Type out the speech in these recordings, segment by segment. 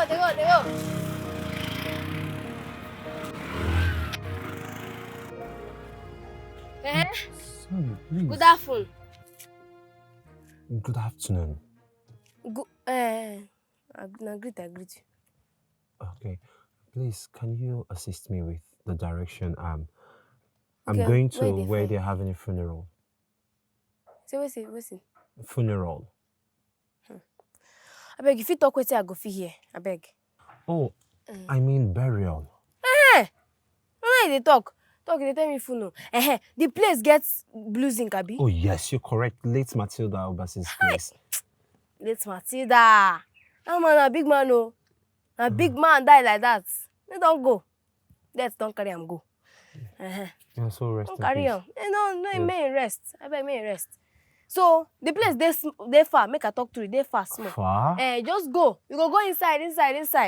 go. Eh? Sorry, please. Good afternoon. Good afternoon. I greet you. Okay, please, can you assist me with the direction? I'm Okay, going to where where they they're having a funeral. Say, what's it? Funeral. I beg, if you talk with I go fit here. I beg. Oh, I mean burial. When they talk, they tell me funeral. The place gets blue zinc, abi. Oh yes, you're correct. Late Matilda Obasi's place. Late Matilda. That man a big man, oh. A big man die like that. They don't go. Death don't carry him go. Yeah, so rest Don't in carry peace. him. No, Yes. may rest. I beg, may rest. So the place they far. Make I talk to you. They far small. Far? Just go. You go inside.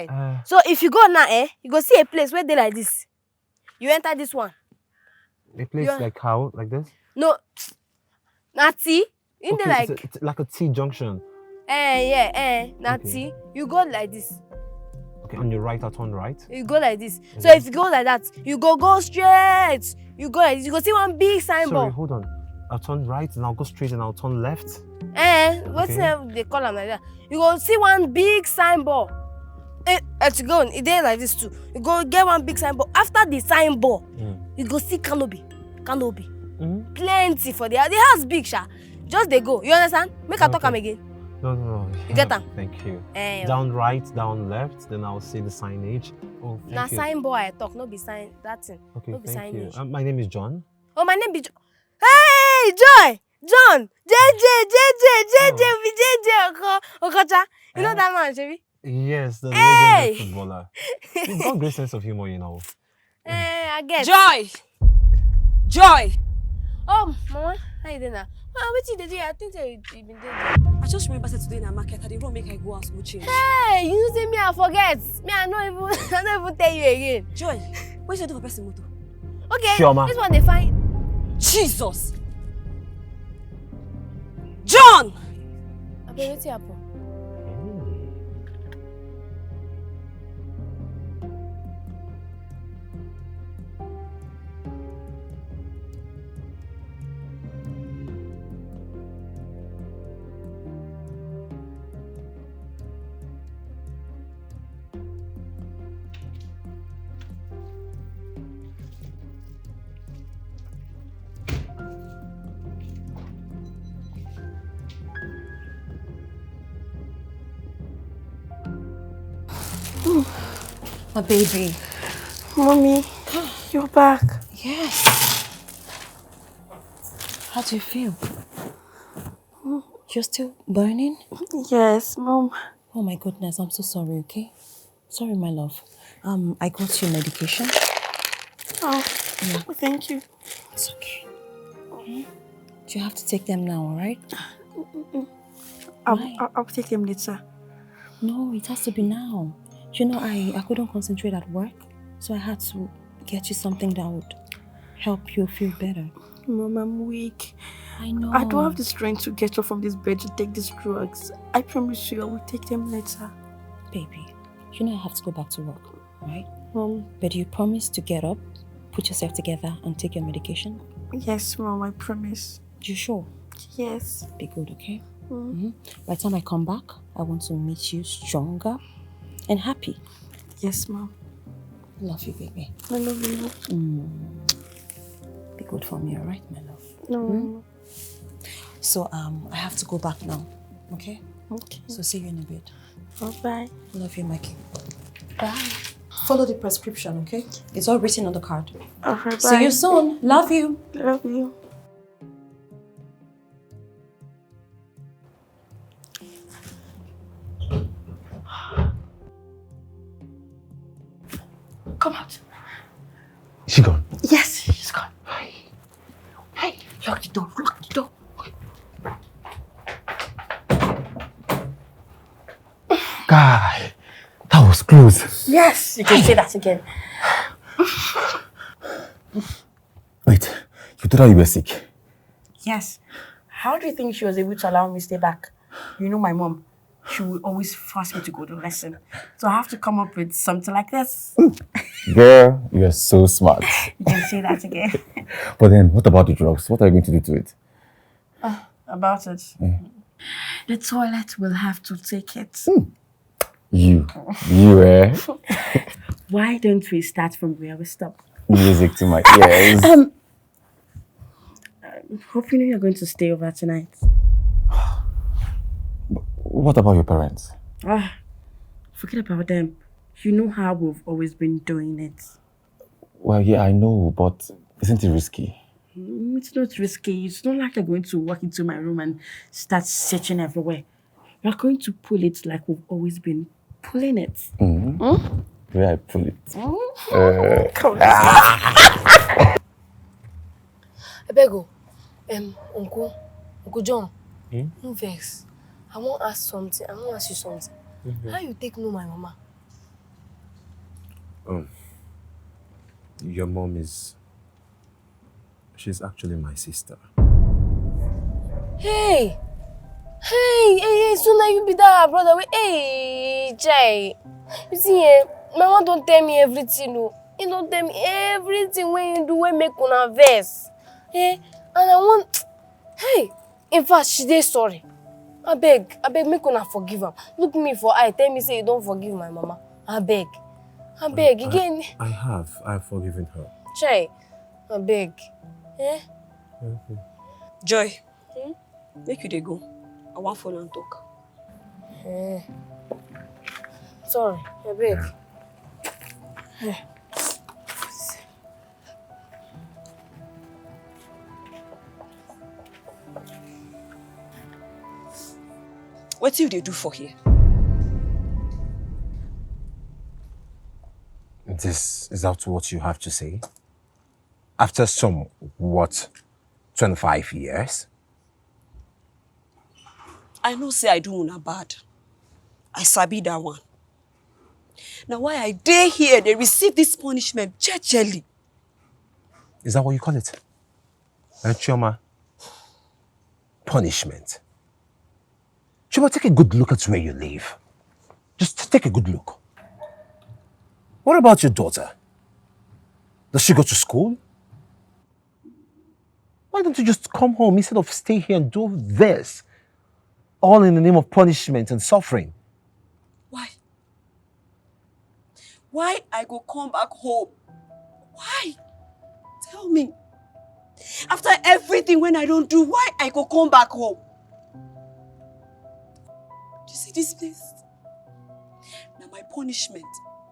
Uh, So if you go now, you go see a place where they like this. You enter this one. a place Yeah. like how? Like this? No, Nati. In Okay, the like, it's like a T junction. Nati. Okay. You go like this. Okay, on your right, I turn right. You go like this. So Okay. if you go like that, you go straight. You go like this. You go see one big Sorry, signboard. hold on. I'll turn right and I'll go straight and I'll turn left. What's they call them like that? You go see one big signboard. To go, it there like this too. You go get one big signboard. After the signboard, you go see canopy. Plenty for the house big, sha. Just they go. You understand? Make I talk am again. No. You get them? Thank you. Down right, down left, then I'll see the signage. Oh, thank Now you. signboard I talk, no be sign that thing. Okay, no be thank you. signage. My name is John. Oh, my name be Hey, Joy! John! JJ! We JJ Okocha. You know that man, Chevi? Yes, the Hey! legendary footballer. You've got great sense of humor, you know. I guess. Joy! Oh, Mama, how you doing now? What you did? I think you been doing. I just remember say today in a market, I didn't want make I go house go change. Hey, you say me I forget. Me I don't even tell you again. Joy, what you do for person motor? Okay, Chioma. this one they find. Jesus! John! Okay, what's happen? My baby. Mommy, you're back. Yes. How do you feel? You're still burning? Yes, Mom. Oh my goodness, I'm so sorry, okay? Sorry, my love. I got you medication. Oh, thank you. It's okay. You have to take them now, alright? I'll take them later. No, it has to be now. You know, I couldn't concentrate at work, so I had to get you something that would help you feel better. Mom, I'm weak. I know. I don't have the strength to get up from this bed to take these drugs. I promise you I will take them later. Baby, you know I have to go back to work, right? Mom. But you promise to get up, put yourself together, and take your medication? Yes, Mom, I promise. You sure? Yes. Be good, okay? By the time I come back, I want to meet you stronger and happy. Yes, Mom. Love you, baby. I love you. Be good for me, alright, my love? No. So, I have to go back now, okay? Okay. So, see you in a bit. Bye. Love you, Mikey. Bye. Follow the prescription, okay? It's all written on the card. Alright, bye. See you soon. Love you. Love you. Come out. Is she gone? Yes, she's gone. Hey, Lock the door. guy, that was close. Yes, you can say that again. Wait, you thought you were sick? Yes. How do you think she was able to allow me to stay back? You know my mom. she will always force me to go to lesson. So I have to come up with something like this. Girl, you're so smart. You can say that again. But then, what about the drugs? What are you going to do to it? About it. The toilet will have to take it. You, Why don't we start from where we stop? Music to my ears. Hope you know you're going to stay over tonight. What about your parents? Forget about them. You know how we've always been doing it. Well, yeah, I know, but isn't it risky? It's not risky. It's not like you're going to walk into my room and start searching everywhere. We're going to pull it like we've always been pulling it. Where I pull it. Come on. I beg you, Uncle John, no vex. I want to ask something. I want to ask you something. How you take know my mama? Your mom she's actually my sister. Hey, so now you be that brother. Hey, Jai. You see, mama don't tell me everything. No, you don't tell me everything when you do when make una vex. And I want. Hey, in fact, she dey sorry. I beg, make una forgive her. Look me for eye, tell me say you don't forgive my mama. I beg again. I've forgiven her. Chai, I beg. Joy, make you dey go. I want phone and talk. Sorry, I beg. What do they do for here? Is that what you have to say? After 25 years? I know say I do una bad. I sabi that one. Now why I dey here, they receive this punishment jejely. Is that what you call it? Chioma? Punishment. Chioma, take a good look at where you live. Just take a good look. What about your daughter? Does she go to school? Why don't you just come home instead of stay here and do this? All in the name of punishment and suffering. Why? Why I go come back home? Why? Tell me. After everything when I don't do, why I go come back home? Do you see this place? Now my punishment,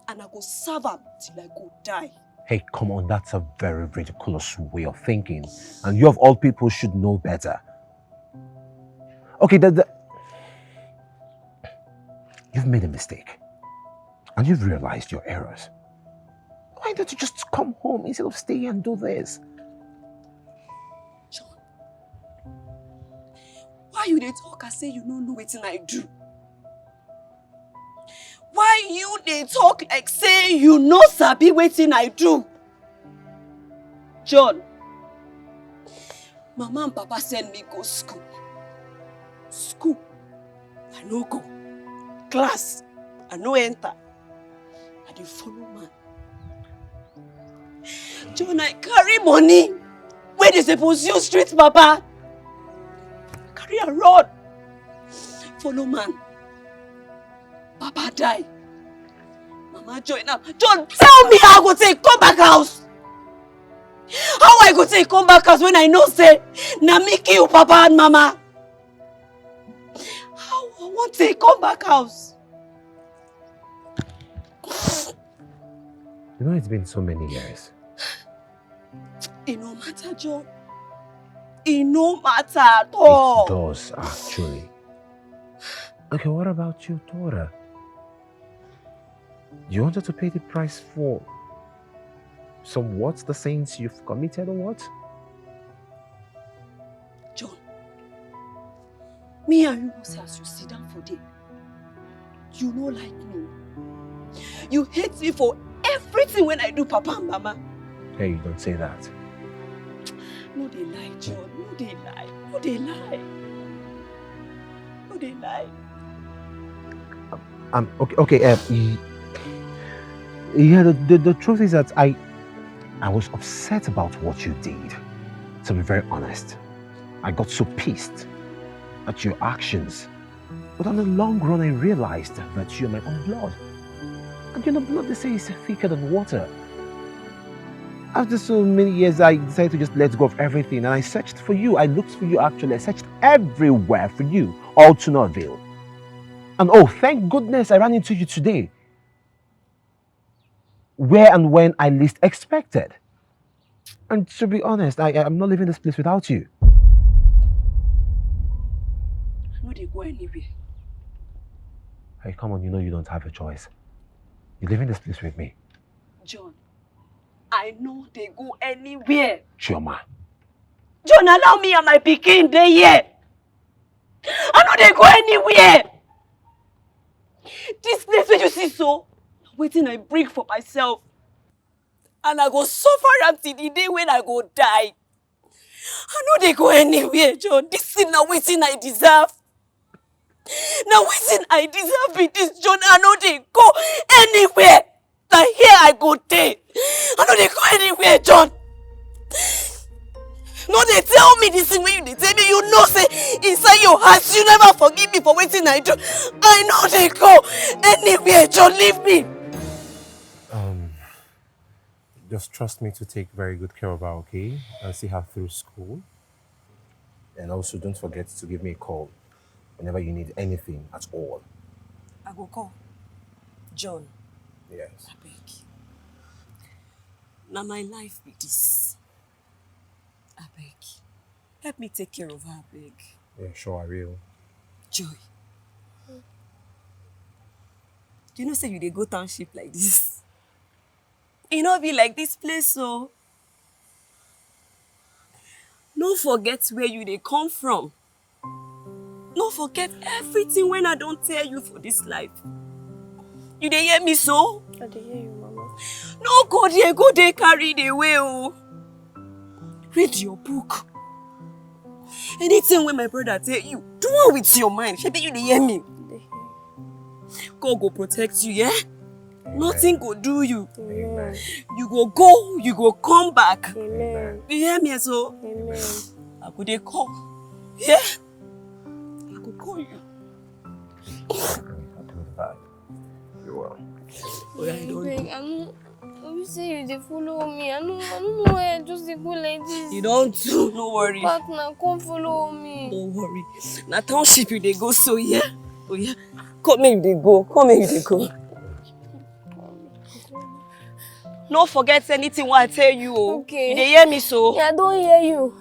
and I go serve am till I go die. Hey, come on, that's a very ridiculous way of thinking. And you of all people should know better. Okay, you've made a mistake. And you've realized your errors. Why don't you just come home instead of stay here and do this? John, why you dey talk and say you don't know wetin I do? Why you dey talk like say you no sabi wetin I do? John, Mama and Papa send me go school. School, I no go. Class, I no enter. I dey follow man. John, I carry money where they suppose use street papa. Carry a rod. Follow man. Papa die. Mama join up. John, tell me how I go take come back house. How I go take come back house when I know say na me kill Papa and Mama? How I want to come back house? You know, it's been so many years. It no matter, John. It no matter at all. It does, actually. Okay, what about your daughter? You wanted to pay the price for the sins you've committed or what? John, me and you know say as you sit down for day, you no like me. You hate me for everything when I do Papa and Mama. Hey, don't say that. No, they lie, John. No, they lie. No, they lie. No, they lie. Okay. Yeah. The truth is that I was upset about what you did. To be very honest, I got so pissed at your actions. But on the long run, I realized that you're my own blood. And you know, blood, they say, is thicker than water. After so many years, I decided to just let go of everything. And I searched for you. I looked for you, actually. I searched everywhere for you, all to no avail. And oh, thank goodness I ran into you today. Where and when I least expected. And to be honest, I'm not leaving this place without you. I know they go anywhere. Hey, come on, you know you don't have a choice. You're leaving this place with me. John, I know they go anywhere. Chioma. John, allow me and my pikin dey here. I know they go anywhere. This place where you see so, waiting I bring for myself. And I go suffer until the day when I go die. I know they go anywhere, John. This thing now waiting I deserve. Now waiting I deserve it, this John. I know they go anywhere. Now here I go there. I know they go anywhere, John. No, they tell me this thing when they tell me, you know, say inside your heart you never forgive me for waiting I do. I know they go anywhere, John. Leave me. Just trust me to take very good care of her, okay? And see her through school. And also don't forget to give me a call whenever you need anything at all. I go call. John. Yes. I beg. Now my life be this. I beg. Help me take care of her, I beg. Yeah, sure, I will. Joy. Do you know say you dey go township like this? You know be like this place, so. No forget where you dey come from. No forget everything when I don't tell you for this life. You dey hear me so? I dey hear you, Mama. No go there carry the way, oh. Read your book. Anything when my brother tell you, do it with your mind. Shebi you dey hear me? God go protect you, yeah? Amen. Nothing go do you. Amen. You go go, you go come back. Amen. You hear me so? Amen. I go dey call. Yeah? I go call you. You will. Oh, yeah, you don't. You say you dey follow me. I don't know why I just dey go like this. You don't do, no worry. Partner, come follow me. Don't worry. Na township you dey go so, yeah? Oh yeah. Come make you dey go. Come make you dey go. No forget anything what I tell you. Oh. Okay. You dey hear me so? Yeah, I don't hear you.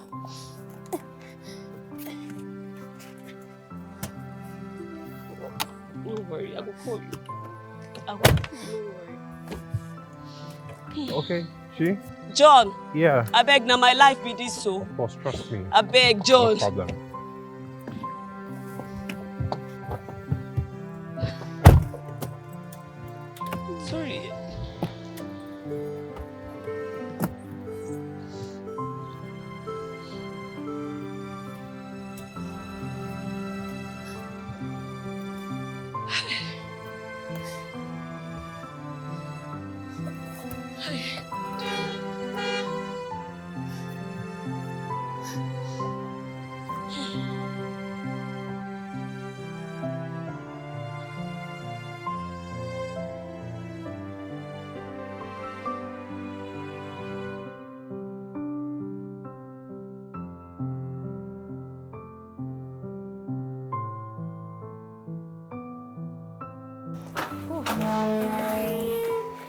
Don't worry, I will call you. I will call you, don't worry. Okay, she? John. Yeah. I beg now my life be this so. Of course, trust me. I beg, John. No problem. Sorry.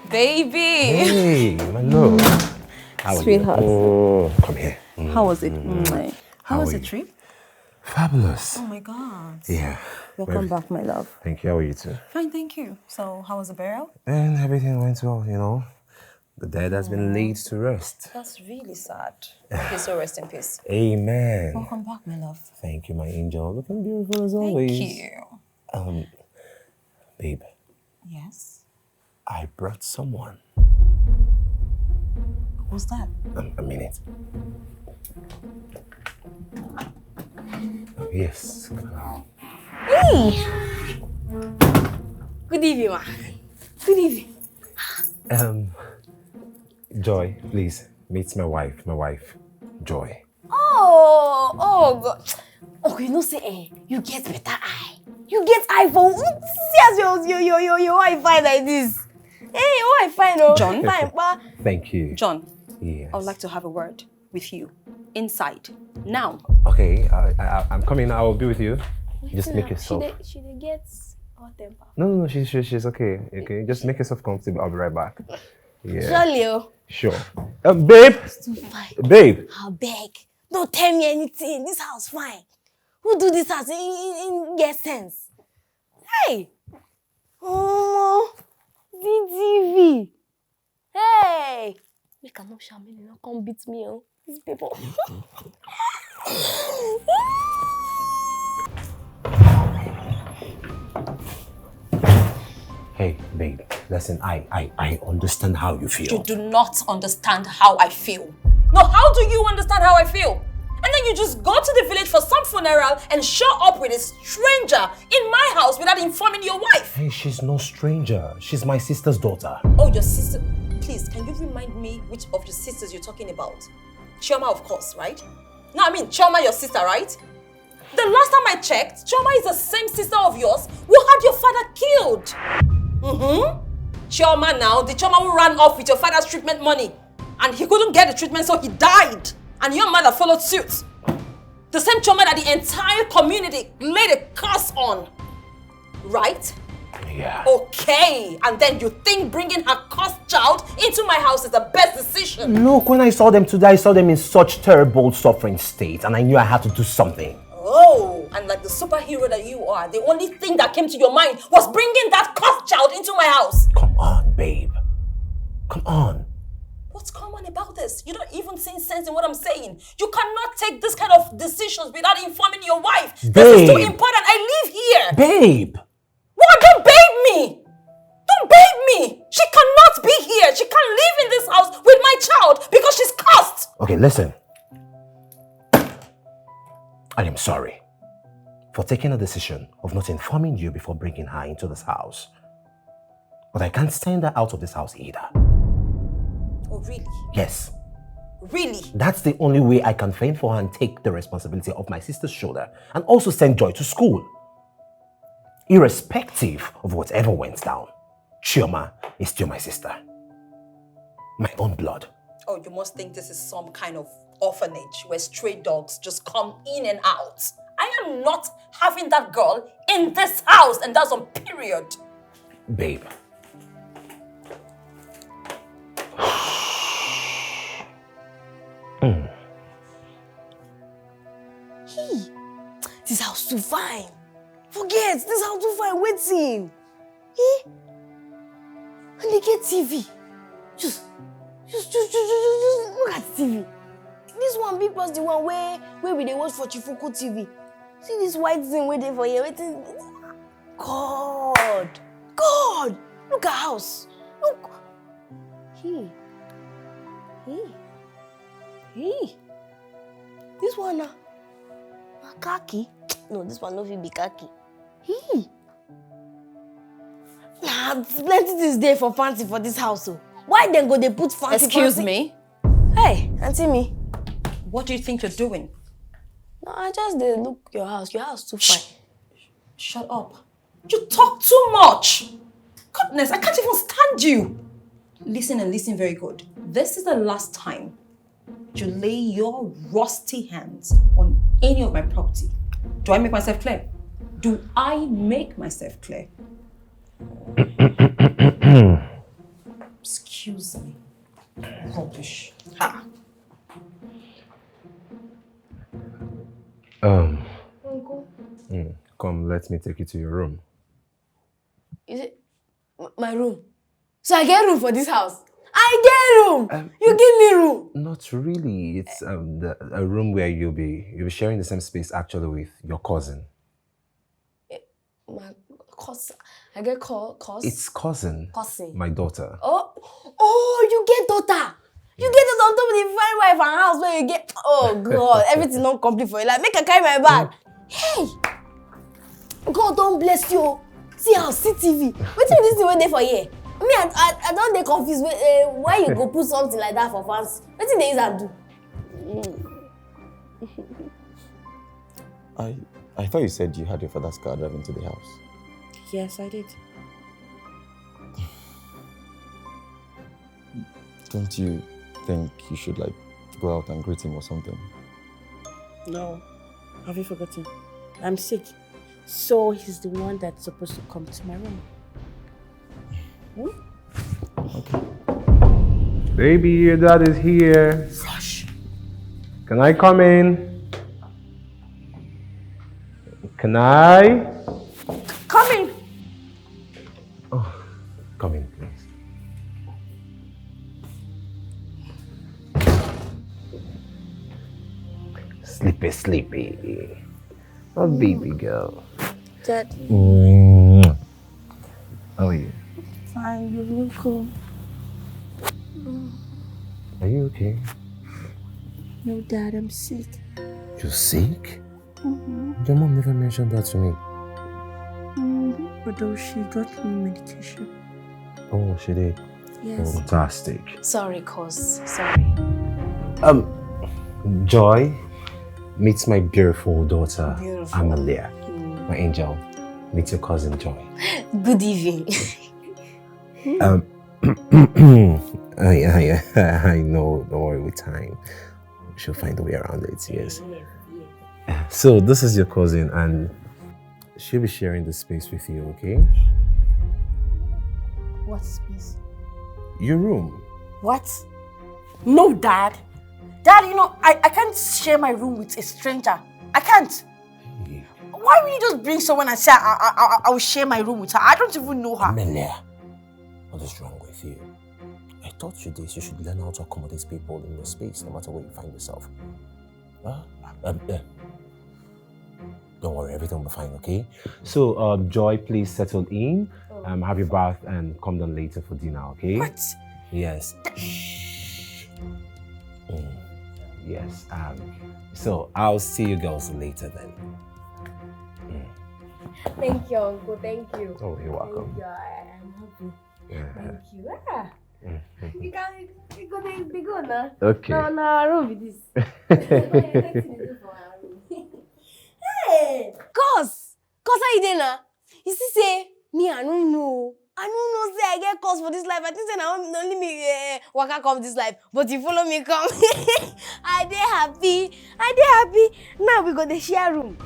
Baby! Hey, my love. How are Sweetheart. you? Oh, come here. How was it? How was are the you? trip? Fabulous. Oh my God. Yeah. Welcome back, my love. Thank you. How are you too? Fine, thank you. So, how was the burial? And everything went well, you know. The dead has been laid to rest. That's really sad. Okay, so rest in peace. Amen. Welcome back, my love. Thank you, my angel. Looking beautiful as always. Thank you. Babe, Yes? I brought someone. Who's that? A minute. Oh, yes. Hey! Good evening, ma. Good evening. Joy, please, meet my wife, Joy. Oh, God. Okay, you know, say, you get better eye. You get eye for see as your wife fine like this. Hey, your wife fine, oh. John? Fine, pa. Thank you. John, Yes. I would like to have a word with you. Inside. Now. Okay, I'm coming. I will be with you. Just make yourself... She gets hot temper. No, she's okay. Okay, just make yourself comfortable. I'll be right back. Yeah. Surely, oh. Sure. Babe! Too fine. Babe! I'll beg. Don't tell me anything. This house fine. Who do this house? In get sense. Hey! Oh, DTV. Hey! Make a no shame, no come beat me, oh. These people. Hey, babe, listen, I understand how you feel. You do not understand how I feel. No, how do you understand how I feel? And then you just go to the village for some funeral and show up with a stranger in my house without informing your wife. Hey, she's no stranger. She's my sister's daughter. Oh, your sister. Please, can you remind me which of your sisters you're talking about? Chioma, of course, right? No, I mean, Chioma, your sister, right? The last time I checked, Chioma is the same sister of yours who had your father killed. Chioma now, the Chioma who ran off with your father's treatment money. And he couldn't get the treatment, so he died. And your mother followed suit. The same Chioma that the entire community laid a curse on. Right? Yeah. Okay. And then you think bringing her cursed child into my house is the best decision? Look, when I saw them today, I saw them in such terrible suffering state, and I knew I had to do something. Oh, and like the superhero that you are, the only thing that came to your mind was bringing that cursed child into my house. Come on, babe. Come on. What's common about this? You don't even see sense in what I'm saying. You cannot take this kind of decisions without informing your wife. Babe. This is too important. I live here. Babe. What? Don't babe me. Don't babe me. She cannot be here. She can't live in this house with my child because she's cursed. Okay, listen. I am sorry for taking a decision of not informing you before bringing her into this house. But I can't send her out of this house either. Oh, really? Yes. Really? That's the only way I can fend for her and take the responsibility off my sister's shoulder and also send Joy to school. Irrespective of whatever went down, Chioma is still my sister. My own blood. Oh, you must think this is some kind of orphanage where stray dogs just come in and out. I am not having that girl in this house, and that's on period. Babe. This house too fine. Forget, this house too fine, waiting. And they get TV. Just look at the TV. This one big plus the one where we they watch for Chifoko TV. See this white thing waiting for you, waiting. God, look at house. Look. This one now. Khaki? No, this one no fit be khaki. Nah, plenty things there for fancy for this house. So why then go they put fancy? Excuse fancy? me? Hey, auntie me. What do you think you're doing? No, I just did look your house. Your house too fine. Shut up. You talk too much. Goodness, I can't even stand you. Listen and listen very good. This is the last time you lay your rusty hands on any of my property. Do I make myself clear? Do I make myself clear? Excuse me. Rubbish. Ah. Uncle. Come, let me take you to your room. Is it my room? So I get room for this house? I get room! You give me room! Not really. It's a room where you'll be sharing the same space actually with your cousin. My cousin. I get cousin. It's cousin. Cousin. My daughter. Oh, you get daughter. You get it on top of the fine wife and house where you get. Oh God, everything not complete for you. Like make her carry my bag. Hey, God don't bless you. See how CTV. What is this thing went there for here? Me, I don't dey confused. Why you go put something like that for fans? What did they use and do? I thought you said you had your father's car driving to the house. Yes, I did. Don't you think you should like go out and greet him or something? No. Have you forgotten? I'm sick. So he's the one that's supposed to come to my room. Okay. Baby, your dad is here. Rush. Can I come in? Can I? Come in. Oh, come in, please. Sleepy, sleepy. Oh, baby girl. Dad. How are you? Fine, you look cool. Are you okay? No, Dad, I'm sick. You're sick? Your mom never mentioned that to me. Although she got me medication. Oh, she did? Yes. Fantastic. Sorry, cuz. Sorry. Joy, meet my beautiful daughter, Beautiful. Amelia. My angel, meet your cousin, Joy. Good evening. I know, don't worry, with time. She'll find a way around it, yes. So, this is your cousin, and she'll be sharing the space with you, okay? What space? Your room. What? No, Dad. Dad, you know, I can't share my room with a stranger. I can't. Why will you just bring someone and say I will share my room with her? I don't even know her. Amelia, what is wrong with you? I taught you this. You should learn how to accommodate people in your space, no matter where you find yourself. Don't worry, everything will be fine, okay? So, Joy, please settle in. Have your bath and come down later for dinner, okay? What? Yes. Yes. So, I'll see you girls later then. Thank you, Uncle. Thank you. Oh, you're welcome. Thank you. I'm happy. Yeah. Thank you. You can be good now. Okay. No, I room with this. Hey! Cause how you dey now? You see say, me I don't know. I don't know say I get cause for this life. I think say na only me waka come this life. But you follow me come. I dey happy. Now we go the share room.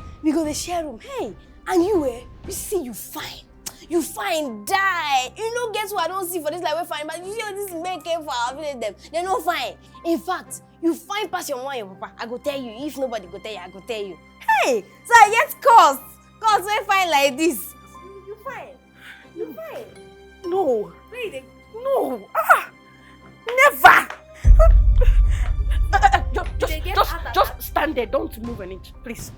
Hey, and you see you fine. You fine die. You know guess what I don't see for this life we fine. But you see all this men came for our village them. They're not fine. In fact, you fine pass your mama and your papa. I go tell you. If nobody go tell you, I go tell you. Hey, so I get cause we fine like this. You fine. No. Wait, No. Never. Just stand there. Don't move an inch, please.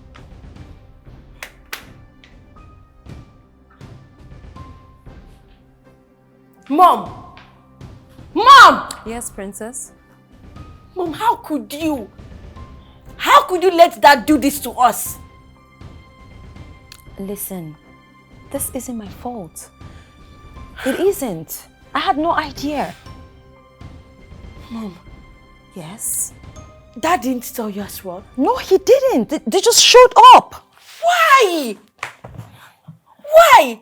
Mom! Yes, princess? Mom, how could you? How could you let Dad do this to us? Listen, this isn't my fault. It isn't. I had no idea. Mom, Yes? Dad didn't tell you as well. No, he didn't. They just showed up. Why? Why?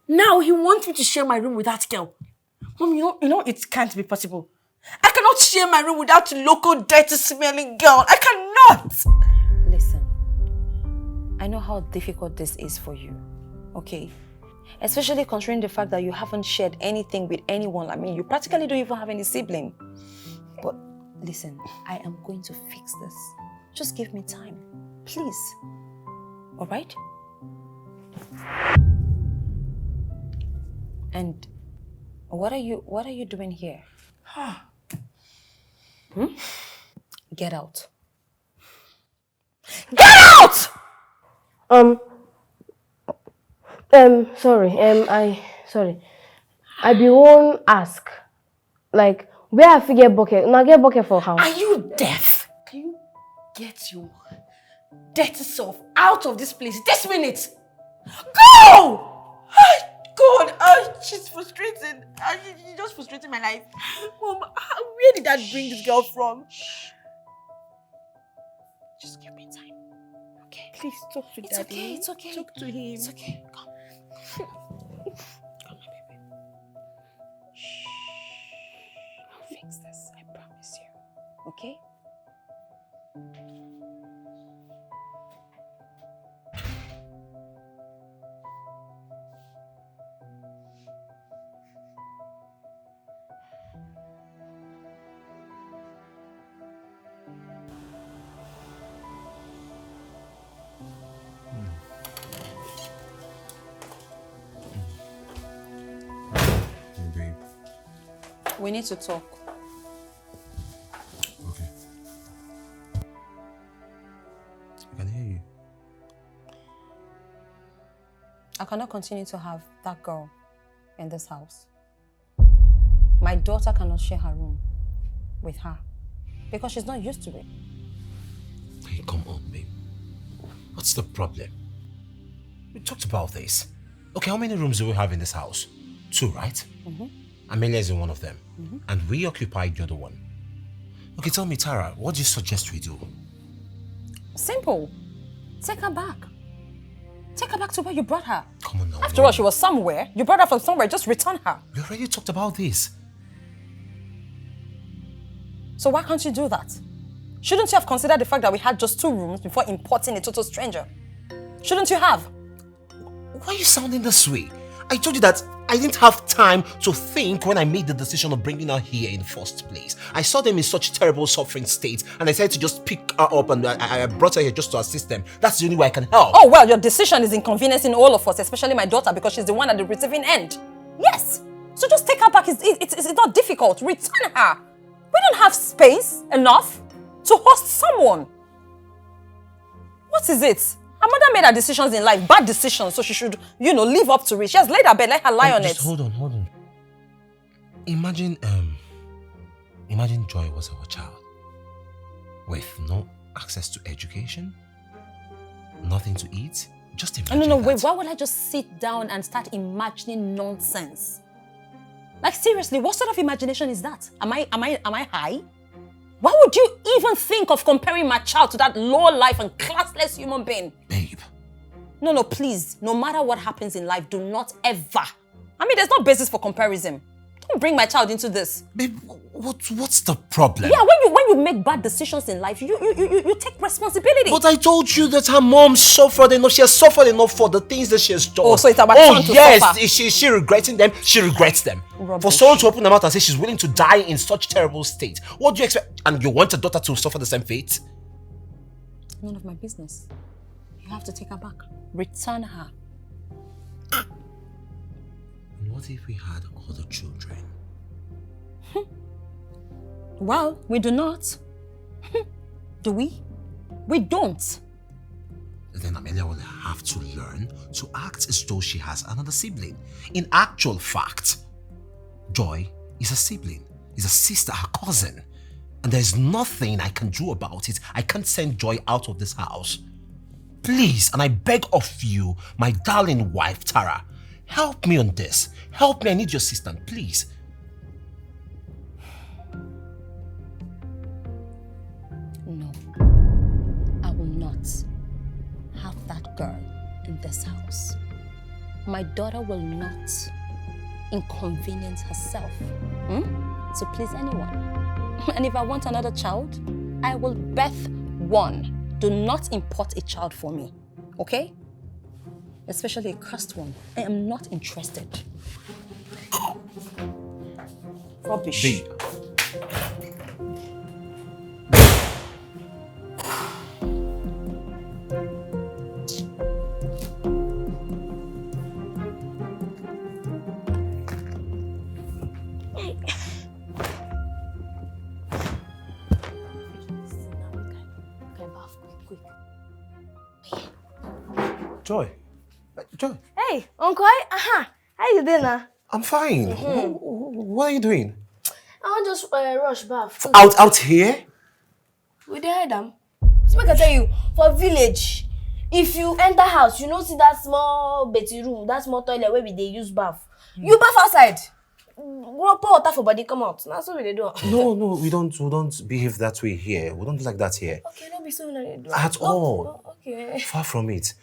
Now he wants me to share my room with that girl. Mom, you know it can't be possible. I cannot share my room with that local dirty smelling girl. I cannot. Listen, I know how difficult this is for you, okay? Especially considering the fact that you haven't shared anything with anyone. I mean, you practically don't even have any sibling. But listen, I am going to fix this. Just give me time, please. All right? And what are you doing here? Get out. Get out! Sorry. I be won't ask. Like, where I fit get bucket? Now get bucket for house. Are you deaf? Can you get your dirty self out of this place this minute? Go! God, she's frustrating. She's just frustrating my life. Mom, where did that bring this girl from? Just give me time. Okay. Please talk to Daddy. Okay, it's okay. Talk to him. It's okay. Come. Come, my baby. Shh. I'll fix this. I promise you. Okay? We need to talk. Okay. I can hear you. I cannot continue to have that girl in this house. My daughter cannot share her room with her because she's not used to it. Hey, come on, babe. What's the problem? We talked about this. Okay, how many rooms do we have in this house? 2, right? Amelia is in one of them. And we occupied the other one. Okay, tell me, Tara, what do you suggest we do? Simple. Take her back. Take her back to where you brought her. Come on now. After all, she was somewhere. You brought her from somewhere. Just return her. We already talked about this. So why can't you do that? Shouldn't you have considered the fact that we had just 2 rooms before importing a total stranger? Shouldn't you have? Why are you sounding this way? I told you that I didn't have time to think when I made the decision of bringing her here in the first place. I saw them in such terrible suffering state and I decided to just pick her up and I brought her here just to assist them. That's the only way I can help. Oh, well, your decision is inconveniencing all of us, especially my daughter, because she's the one at the receiving end. Yes. So just take her back. It's not difficult. Return her. We don't have space enough to host someone. What is it? Her mother made her decisions in life, bad decisions, so she should, live up to it. She has laid her bed, let her lie on it. Hold on. Imagine Joy was our child. With no access to education, nothing to eat. Just imagine No, that. wait, why would I just sit down and start imagining nonsense? Like, seriously, what sort of imagination is that? Am I high? Why would you even think of comparing my child to that low-life and classless human being? Babe. No, please. No matter what happens in life, do not ever. There's no basis for comparison. Don't bring my child into this. Babe, what's the problem? Yeah, when you make bad decisions in life, you take responsibility. But I told you that her mom suffered enough. She has suffered enough for the things that she has done. Oh, so it's our turn to suffer. Yes, is she regretting them? She regrets them. Rubbish. For someone to open her mouth and say she's willing to die in such terrible state, what do you expect? And you want your daughter to suffer the same fate? None of my business. You have to take her back. Return her. And what if we had other children? Well, we do not. Do we? We don't. Then Amelia will have to learn to act as though she has another sibling. In actual fact, Joy is a sibling, is a sister, a cousin. And there's nothing I can do about it. I can't send Joy out of this house. Please, and I beg of you, my darling wife, Tara, help me on this. Help me, I need your assistance, please. No, I will not have that girl in this house. My daughter will not inconvenience herself to please anyone. And if I want another child, I will birth one. Do not import a child for me, okay? Especially a cursed one. I am not interested. Rubbish. Babe. Joy. Joy. Hey, Uncle. How you doing now? I'm fine. What are you doing? I want just rush bath. Out here? We dey hide am. So make I tell you, for village, If you enter house, you know see that small betty room, that small toilet where they use bath. You bath outside. Go pour water for body come out. That's what they do. No, we don't behave that way here. We don't do like that here. Okay, don't be so like do. At all. Okay. Far from it.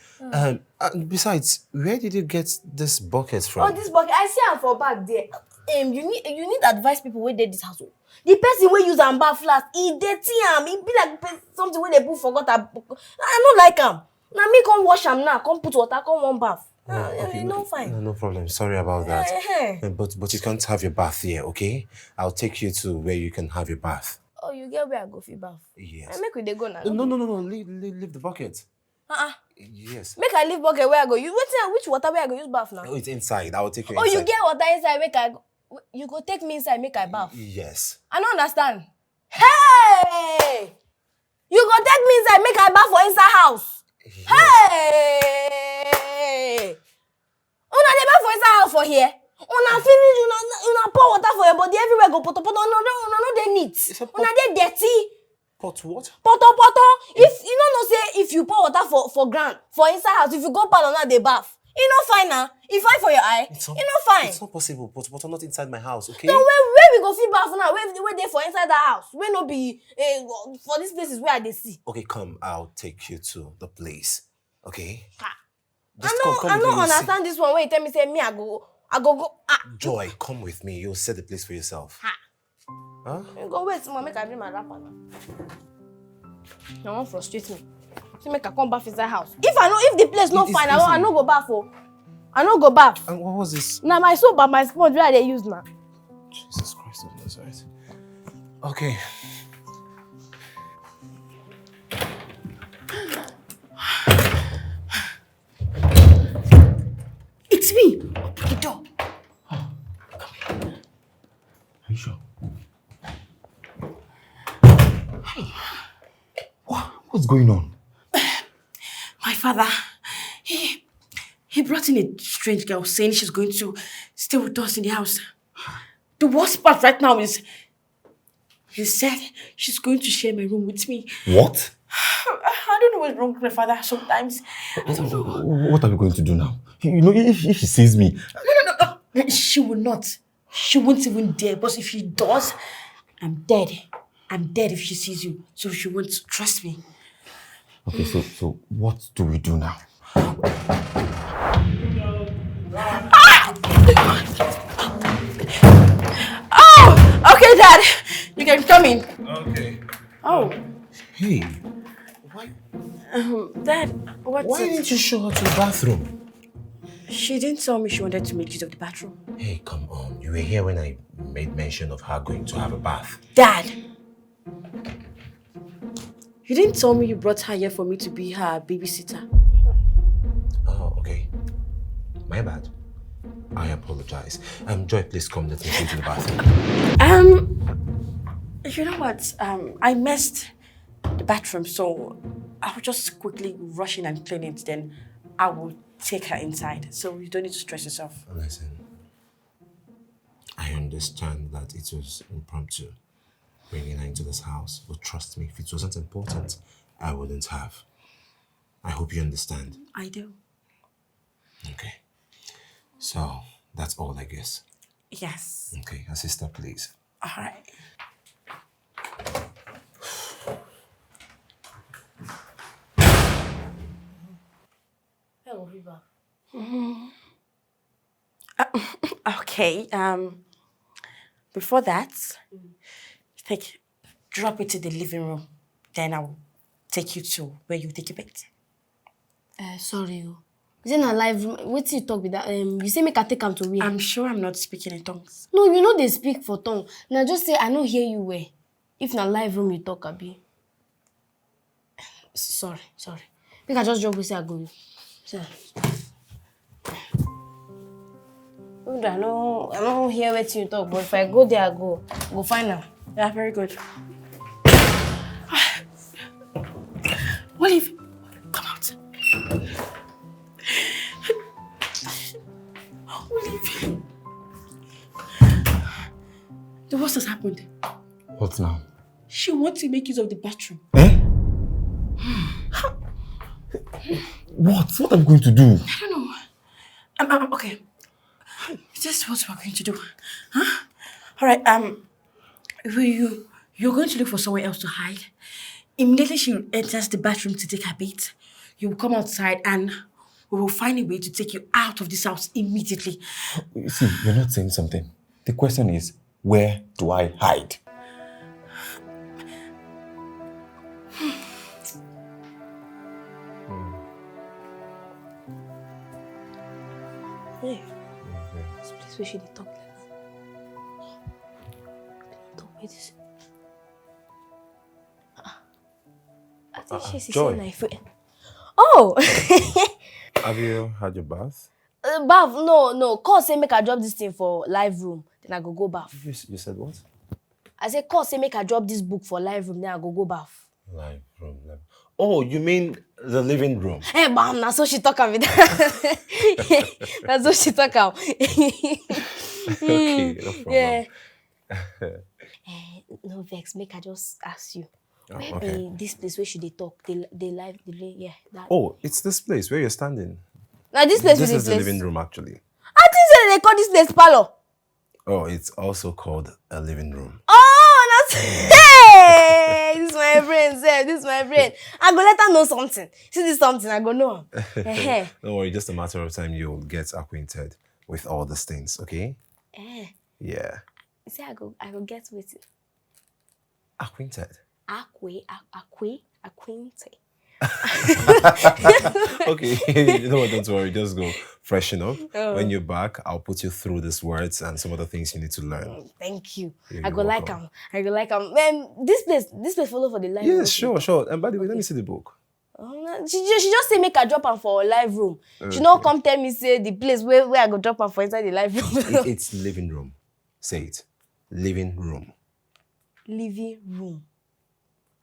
Besides, where did you get this bucket from? Oh, this bucket. I see am for back there. You need to advise people where they this house. The person will use am bath last. He dirty am. He be like something where they put forgot. I don't like am. Now me come wash am now. Come put water. Come one bath. Okay, Fine. No problem. Sorry about that. But you can't have your bath here, okay? I'll take you to where you can have your bath. Oh, you get where I go for bath? Yes. I make we dey go now. No. Leave the bucket. Yes. Make I leave bucket where I go. You which water where I go use bath now? Oh, it's inside. I will take you Oh, inside. you get water inside. Make I go. You go take me inside. Make I bath. Yes. I don't understand. Hey! You go take me inside. Make I bath for inside house. Yes. Hey! Una dey bath for inside house for here. Una finish. Una pour water for your body everywhere. Go poto. Una no dey neat. Una dey dirty. Pot what? Poto. If you no know say if you pour water for ground for inside house, if you go parlor now dey bath, e no fine na. E fine for your eye. E no fine. It's not possible. But not inside my house, okay? Then where we go fit bath now? Where dey for inside that house? Where no be for these places where I dey see. Okay, come. I'll take you to the place. Okay? I don't understand this one. Where you tell me say me I go. Joy, come with me. You'll set the place for yourself. Huh? You go wait, mama. Make I bring my wrapper now. You won't frustrate me. So make I come bath inside house. If the place not fine, I no go bath. I no go bath. And what was this? Now my soap and my sponge where they use now. Jesus Christ of Nazareth. Okay. It's me. Open the door. Are you sure? What's going on? My father, he brought in a strange girl saying she's going to stay with us in the house. The worst part right now is he said she's going to share my room with me. What? I don't know what's wrong with my father sometimes. I don't know. What are we going to do now? You know, if she sees me... No. She will not. She won't even dare. But if she does, I'm dead. I'm dead if she sees you. So she won't trust me. Okay, so what do we do now? Oh! Okay, Dad. You can come in. Okay. Oh. Hey. Why? Dad, Why didn't you show her to the bathroom? She didn't tell me she wanted to make use of the bathroom. Hey, come on. You were here when I made mention of her going to have a bath. Dad! You didn't tell me you brought her here for me to be her babysitter. Oh, okay. My bad. I apologize. Joy, please come. Let me go to the bathroom. You know what? I messed the bathroom, so I'll just quickly rush in and clean it. Then I will take her inside. So you don't need to stress yourself. Listen, I understand that it was impromptu bringing her into this house, but trust me, if it wasn't important, I wouldn't have. I hope you understand. I do. Okay. So, that's all, I guess. Yes. Okay, sister, please. All right. Hello, Viva. Okay. Before that, drop it to the living room. Then I'll take you to where you take your bed. Sorry. Is it not live room? What you talk with that? You say make I take him to where? I'm sure I'm not speaking in tongues. No, you know they speak for tongue. Now just say I don't hear you where. If na live room you talk, abi. Sorry. Make I just drop say I go. Sorry. I don't hear what you talk, but if I go there, I go find her. Yeah, very good. What if... Come out. Olive. The worst has happened. What now? She wants to make use of the bathroom. Eh? What? What are we going to do? I don't know. Okay. Is this what we're going to do? Huh? All right. You're going to look for somewhere else to hide. Immediately she enters the bathroom to take her bath, you will come outside and we will find a way to take you out of this house immediately. You see, you're not saying something. The question is, where do I hide? Hey, this place where she dey talk like that. Talk with this. I think she's Joy. my friend. Oh! Have you had your bath? Bath? No. Call say make I drop this thing for live room. Then I go bath. You said what? I said call say make I drop this book for live room. Then I go bath. Live room. Oh, you mean the living room? Hey, bam, that's what she talk about. That's what she talk about. Okay, no problem. Yeah. No vex, make I just ask you. Where okay. be this place where should they talk? They live, yeah. That. Oh, it's this place where you're standing. Now this place This is the place. living room, actually. I think they call this place parlor. Oh, it's also called a living room. Oh, that's hey! This is my friend, sir. This is my friend. I go let her know something. See this something, I go know. Don't worry, just a matter of time you'll get acquainted with all these things, okay? Yeah. See, I go get with it. Acquainted? Acquainted. Okay, you know what, don't worry, just go freshen up. When you're back, I'll put you through these words and some other things you need to learn. Thank you. You're I go like welcome. This place follow for the live room. Yes, sure. And by the way, let me see the book. She just say make a drop her for a live room. She not come tell me say the place where I go drop her for inside the live room. It's living room. Say it. Living room. Living room.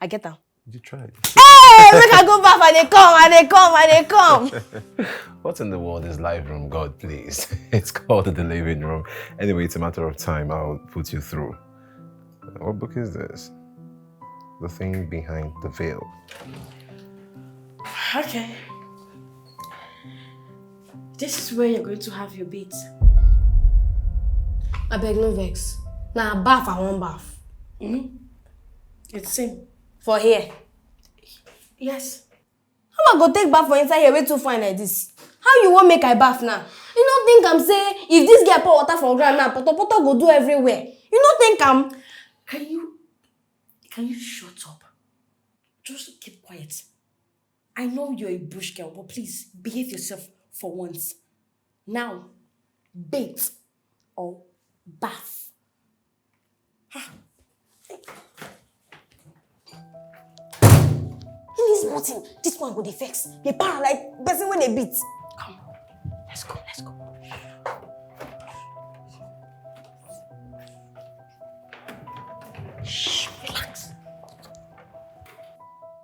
I get her. You tried. Hey, make I go back and they come. What in the world is live room? God, please. It's called the living room. Anyway, it's a matter of time. I'll put you through. What book is this? The thing behind the veil. Okay. This is where you're going to have your beats. I beg no vex. Now bath I want bath. It's same. For here. Yes. How I go take bath for inside here way too fine like this? How you want make I bath now? You don't think I'm saying if this girl pour water from ground now, poto go do everywhere. You don't think I'm... Can you shut up? Just keep quiet. I know you're a bush girl, but please behave yourself for once. Now, bathe or bath. This nothing. This one go dey vex. They para like person when they beat. Come, let's go. Shh, relax.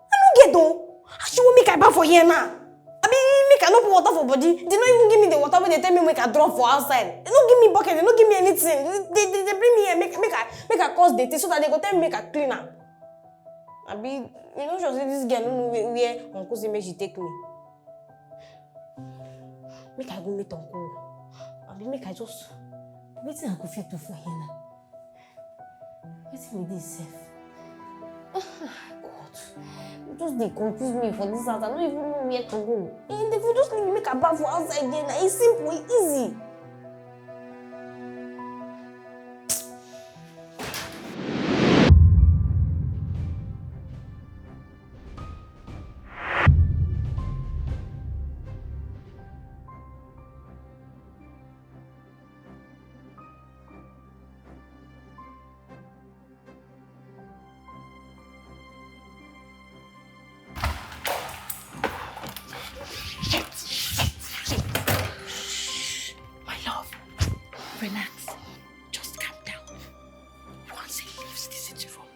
I don't get though. How she want make I bath for here now? I mean, make I no put water for body. They don't even give me the water when they tell me make I drop for outside. They don't give me bucket. They don't give me anything. They bring me here make I cause dirty so that they go tell me make I clean am. I be, you know, sure say this girl no know where Uncle say make she take me. Make I go meet Uncle. I be make I just wetin I go fit do for here now. Wetin be this sef? God, just dey confuse me for this house. I don't even know where to go. And if you just leave me make I bath for outside there, now it's simple, it's easy. Relax. Just calm down. Once he leaves this sitting room,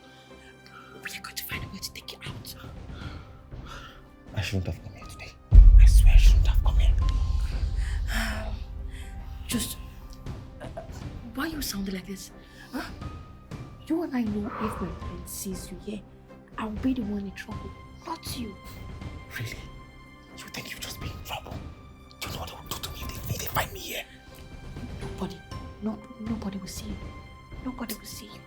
we are going to find a way to take you out. I shouldn't have come here today. I swear I shouldn't have come here. Just... why you sounding like this? Huh? You and I know if my friend sees you here, I'll be the one in trouble, not you. Really? think you'll just be in trouble. Do you know what they will do to me if they find me here? Nobody will see you. Nobody will see you.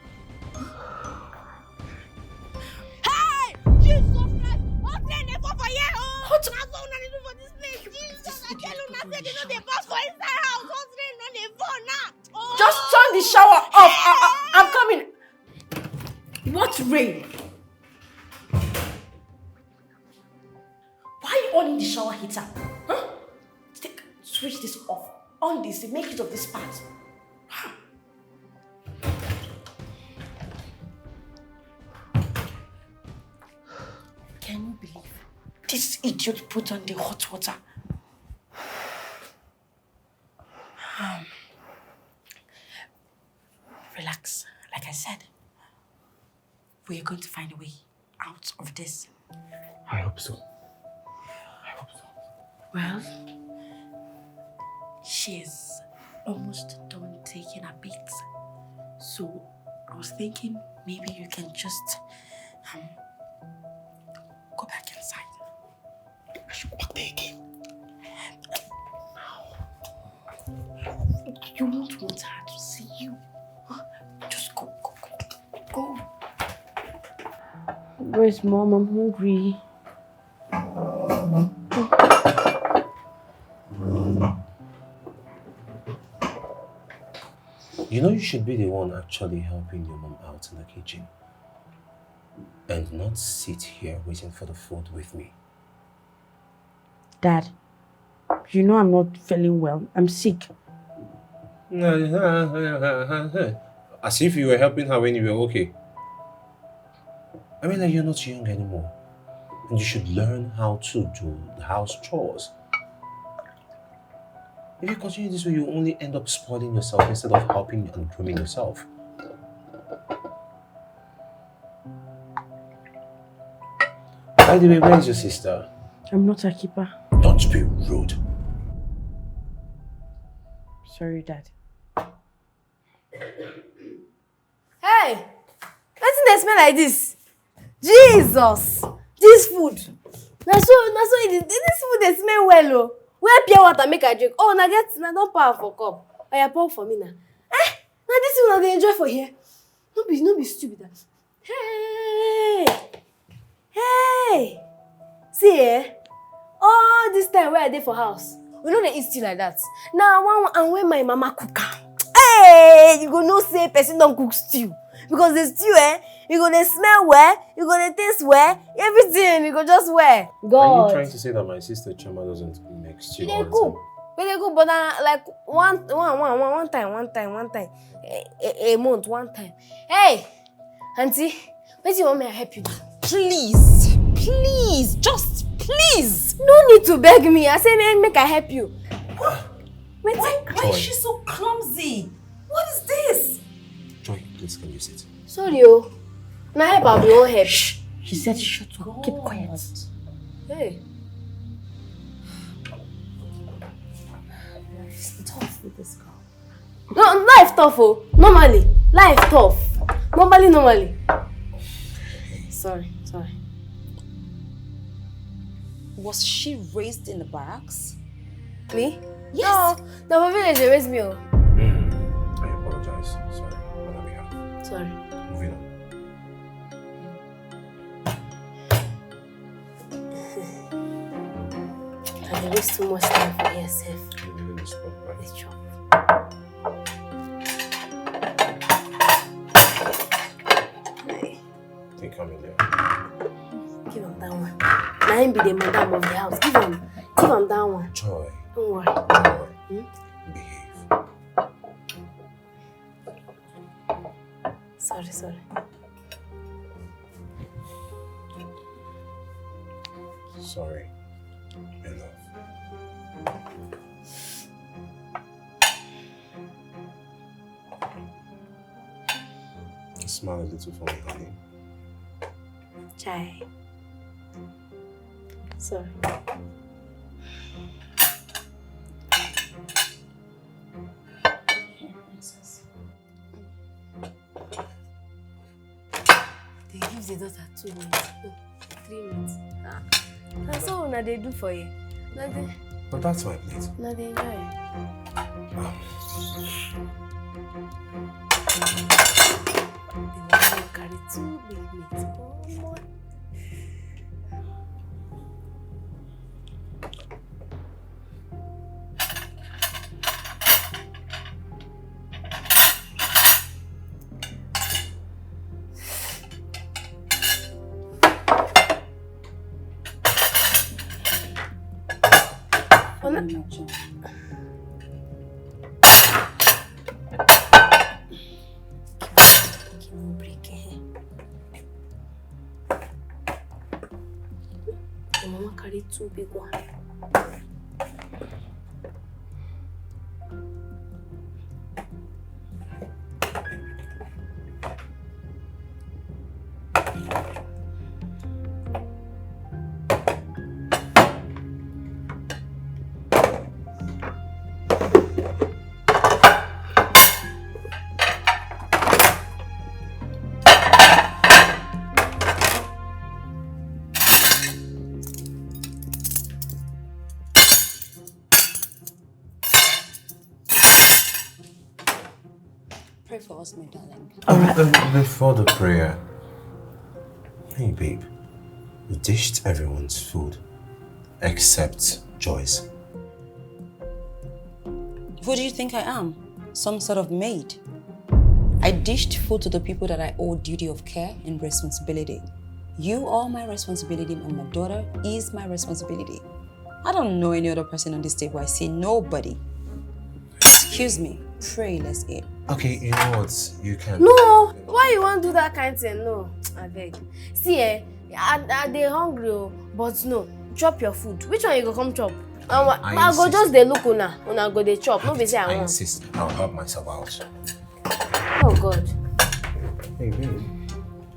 Hey! Jesus Christ! What's the name for here? What do do for this place? Jesus, I tell you, nothing. They know they pass for inside house. What's the name on the phone now? Just turn the shower off. I'm coming. What rain? Why are you on the shower heater? Huh? Switch this off. On this, make use of this part. Can you believe this idiot put on the hot water? Relax. Like I said, we're going to find a way out of this. I hope so. Well, she's almost done taking her beats. So I was thinking maybe you can just go back inside. I should go back there again. You won't want her to see you. Just go. Where's Mom? I'm hungry. You know you should be the one actually helping your mom out in the kitchen. And not sit here waiting for the food with me. Dad, you know I'm not feeling well. I'm sick. As if you were helping her when you were okay. I mean, like, you're not young anymore. And you should learn how to do the house chores. If you continue this way, you only end up spoiling yourself instead of helping and grooming yourself. By the way, where is your sister? I'm not a keeper. Don't be rude. Sorry, Dad. Hey! What's they smell like this? Jesus! This food! Now so it is. This food they smell well, oh. Where pure water make I drink? Oh, now don't pour for cup. I pour for me now. Now this one they enjoy for here. No be stupid. Hey! See all this time where I dey for house, we know they eat still like that. Now and when my mama cook am, hey, you go know say person don't cook stew. Because the stew, you go dey smell well, you go dey taste well, everything you go just well. God. Are you trying to say that my sister Chama doesn't make stew all the time? But they cook, but like one time, a month, one time. Hey, auntie, what do you want me to help you do? Please, just please. No need to beg me. I say make I help you. Wait, Why is she so clumsy? What is this? Joy, please, can you sit? sorry, oh. Now help I'll be all help. Shh. She said shut up. Keep quiet. Hey. It's tough with this girl. No, life tough, oh. Normally. Life tough. Normally. Sorry. Was she raised in the barracks? Me? Yes. No, the village they raised me, oh. I apologize. Sorry. On our behalf. Sorry. Moving on. I waste too much time for yourself. You didn't respond, right? It's true. Take Amelia. Give him that one. Now him be the madam of the house. Give him that one. Joy. Don't worry. Joy. Behave. Sorry. Sorry. My love. Smile a little for me, honey. Chai. Sorry. They give the daughter 2 minutes. No, 3 minutes. That's all they do for you. Nothing. But that's my plate. Nothing, enjoy. Carry 2 big meats. Oh, boy. Mama carry 2 big ones. Pray for us, my darling. Before the prayer, hey babe, you dished everyone's food except Joy's. Who do you think I am? Some sort of maid? I dished food to the people that I owe duty of care and responsibility. You are my responsibility and my daughter is my responsibility. I don't know any other person on this table. I see nobody. Excuse me. Pray, let's eat. Okay, you know what? You can. No! Why you want to do that kind of thing? No, I beg. See, I they hungry, but no. Chop your food. Which one you go come chop? I go just dey look una go dey chop. No be say I want. Insist. I'll help myself out. Oh God. Hey, babe.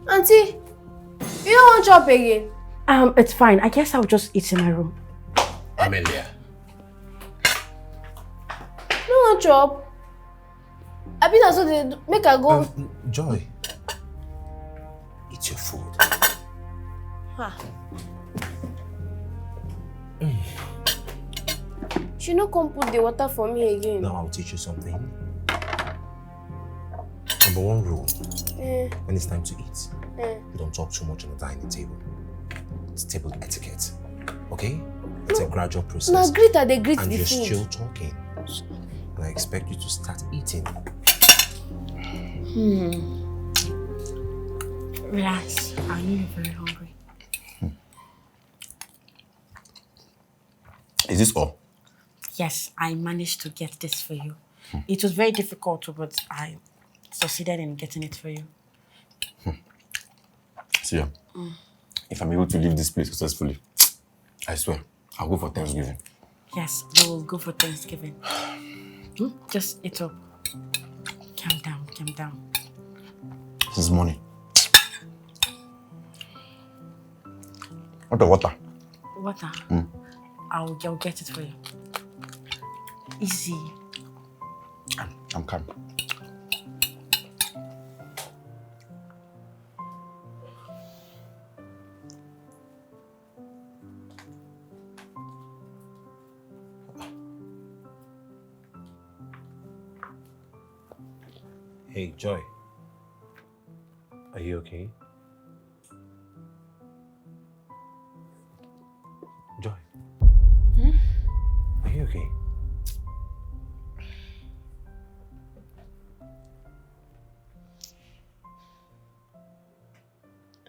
Auntie, you don't want chop again? It's fine. I guess I'll just eat in my room. Amelia. No want chop? I been also they make her go. Joy. Eat your food. Ha. She no come put the water for me again. Now I'll teach you something. Number 1 rule. When it's time to eat, you don't talk too much on the dining table. It's table etiquette. Okay? It's a gradual process. No, greet her, they greet and the you're food. still talking. And I expect you to start eating. Relax. I know you're very hungry. Is this all? Yes, I managed to get this for you. It was very difficult, but I succeeded in getting it for you. See, if I'm able to leave this place successfully, I swear, I'll go for Thanksgiving. Yes, we'll go for Thanksgiving. Just eat up. Calm down, calm down. This is money. What the water? Water? I'll get it for you. Easy. I'm calm. Hey, Joy. Are you okay? Joy. Are you okay?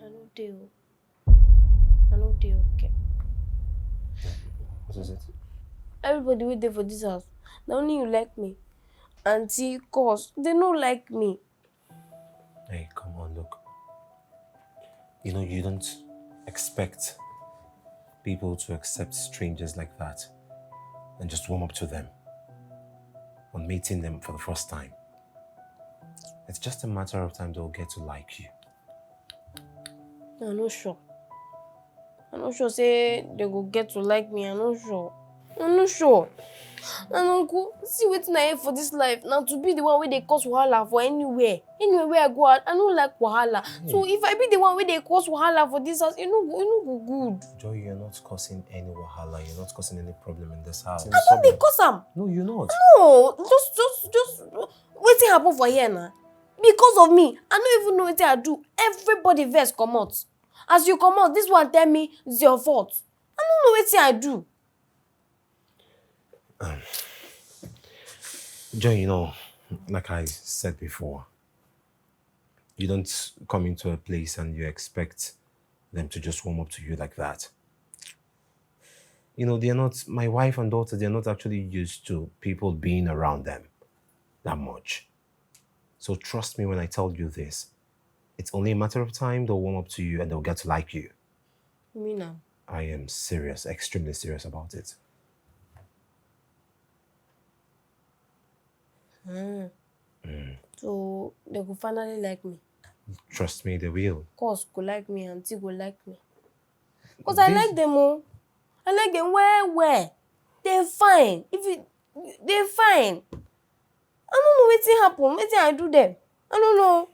I no dey okay. What is it? Everybody wait there for this house. Not only you like me. Auntie, cause they no like me. Hey, come on, look. You know, you don't expect people to accept strangers like that and just warm up to them on meeting them for the first time. It's just a matter of time they'll get to like you. I'm not sure. I'm not sure say they go get to like me. I'm not sure. I'm not sure. And uncle, see wetin I for this life now to be the one where they cause wahala for anywhere. Anywhere where I go out, I don't like wahala. So if I be the one where they cause wahala for this house, you know go good. Joy, you're not causing any wahala. You're not causing any problem in this house. I don't dey cause am. No, you're not. No, just wetin happen for here now. Because of me, I don't even know wetin I do. Everybody vex comot. As you comot, this one tell me it's your fault. I don't know wetin I do. Joy, you know, like I said before, you don't come into a place and you expect them to just warm up to you like that. You know, they're not, my wife and daughter, they're not actually used to people being around them that much. So trust me when I tell you this. It's only a matter of time they'll warm up to you and they'll get to like you. Me now. I am serious, extremely serious about it. So they go finally like me. Trust me, they will. Cause go like me, auntie go like me. Cause I like them all. I like them well. They're fine. They're fine. I don't know wetin happen. Wetin I do them. I don't know.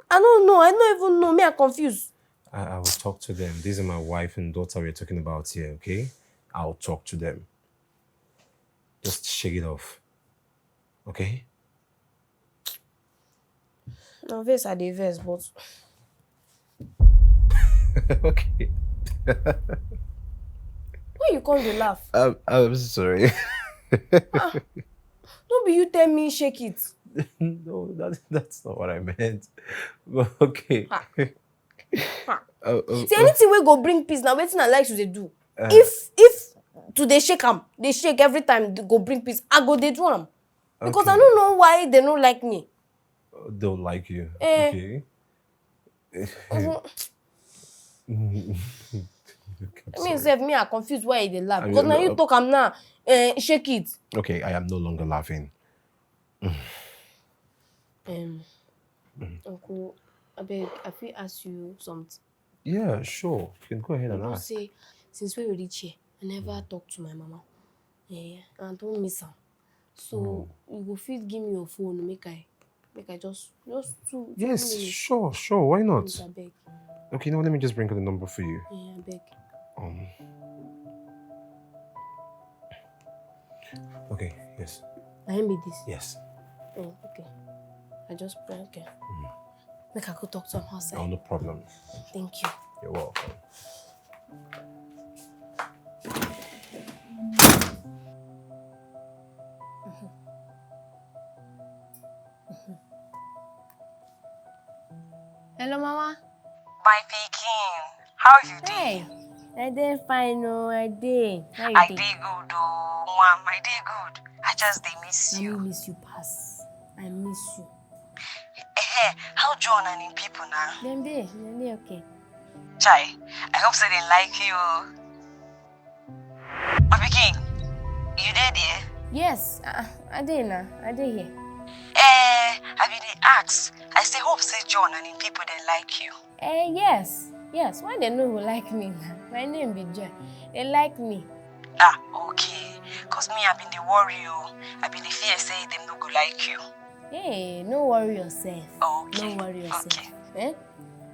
I don't know. I don't even know. I'm confused. I will talk to them. These are my wife and daughter we're talking about here, okay? I'll talk to them. Just shake it off. Okay? Now verse I dey verse, but Okay. why you come dey laugh? I'm sorry. Don't be you tell me shake it. No, that's not what I meant. But okay. See, anything wey go bring peace, now wetin I like to dey do. If to dey shake am, they shake every time they go bring peace, I go dey do am. Because Okay. I don't know why they don't like me. Don't like you. Okay. I mean, sef me, I confused why they laugh. I Because mean, now you talk am now, shake it. Okay, I am no longer laughing. Uncle, I beg, I feel ask you something. Yeah, sure. You can go ahead and You ask. say, since we reach here, I never talk to my mama. Yeah, and I don't miss her. So you go fit give me your phone, make I just two Yes, minutes. sure. Why not? Please, I beg. Okay, now let me just bring up the number for you. Yeah, I beg. Okay, yes. I am be this. Yes. Oh, okay. I just pray, okay. Make I go talk to him outside. Oh, no problem. Thank you. You're welcome. Hello, Mama. My pikin, how you dey? Hey, I dey fine, no, I dey. How you I dey? dey good, oh, Mom, I dey good. I just dey miss I you. miss you pass. I miss you. How John and him people now? Them dey okay. Chai, I hope so they like you. My pikin, you dey there? Yes, I dey now. I dey here. I been dey ask. I say hope say John and him people they like you. Yes. Why they no go like me now? My name be Joy. They like me. Ah, okay. Cause me I been dey worry you. I been dey fear say them no go like you. Hey, no worry yourself. Okay. No worry yourself. Okay.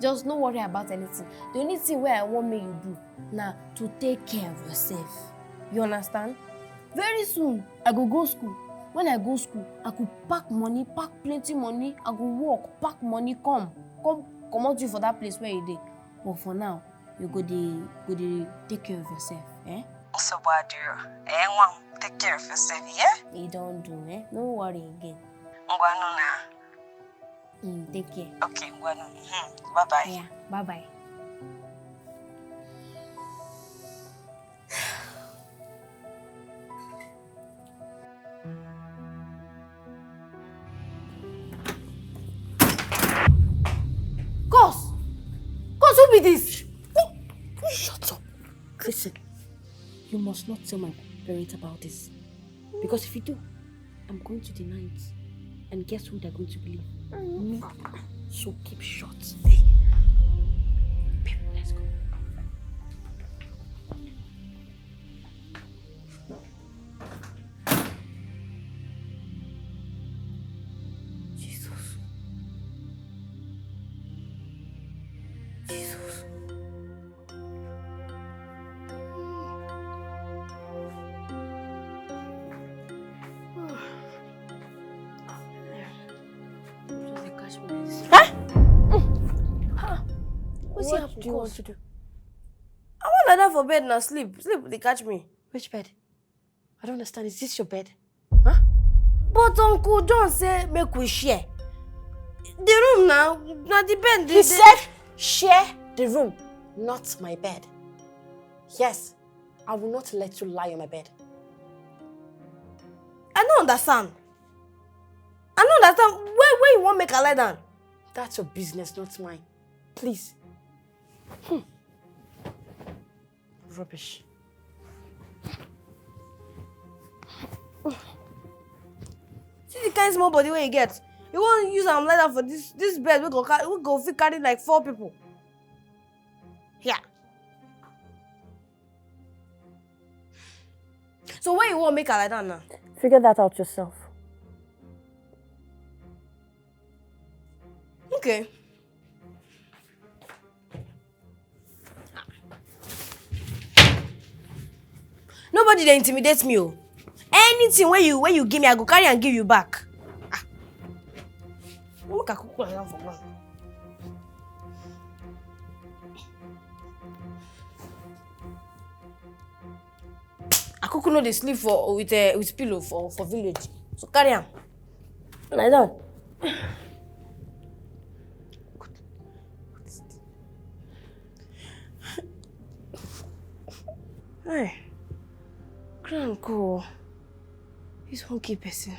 Just no worry about anything. The only thing where I want me you do now to take care of yourself. You understand? Very soon I go school. When I go school, I could pack plenty money. I go work, pack money, come out you for that place where you dey. But for now, you go dey take care of yourself. So bad you. Mom, take care of yourself, yeah? You don't do, No worry again. Ngwanu na. Take care. Okay, ngwanu. Bye-bye. Yeah, bye-bye. Who be this? Shut up. Listen, you must not tell my parents about this. Because if you do, I'm going to deny it. And guess who they're going to believe? Me. So keep shut. Hey. Babe, let's go. catch me, please. Huh? What do you want to do? I want to lie down for bed now, sleep. Sleep, they catch me. Which bed? I don't understand. Is this your bed? Huh? But Uncle John said make we share. The room now, not the bed. He said share the room, not my bed. Yes, I will not let you lie on my bed. I don't understand. I don't understand. Where you want make a lie down? That's your business, not mine. Please. Rubbish. See the kind small body where you get. You want to use am lie down for this bed we go fit carry like 4 people. Yeah. So where you want make a lie down now? Figure that out yourself. Okay. Nobody dey intimidate me. Oh. Anything where you give me, I go carry and give you back. Look at Kuku lie down for ground. Akuku no dey sleep with pillow for village. So carry am. Lie down. Hey. Grand cool. He's hunky person.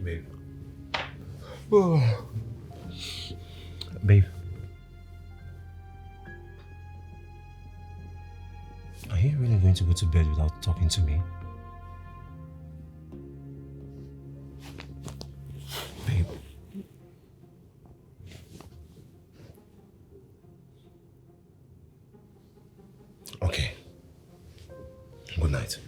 Babe. Oh. Babe. Are you really going to go to bed without talking to me? Babe. Okay. Good night.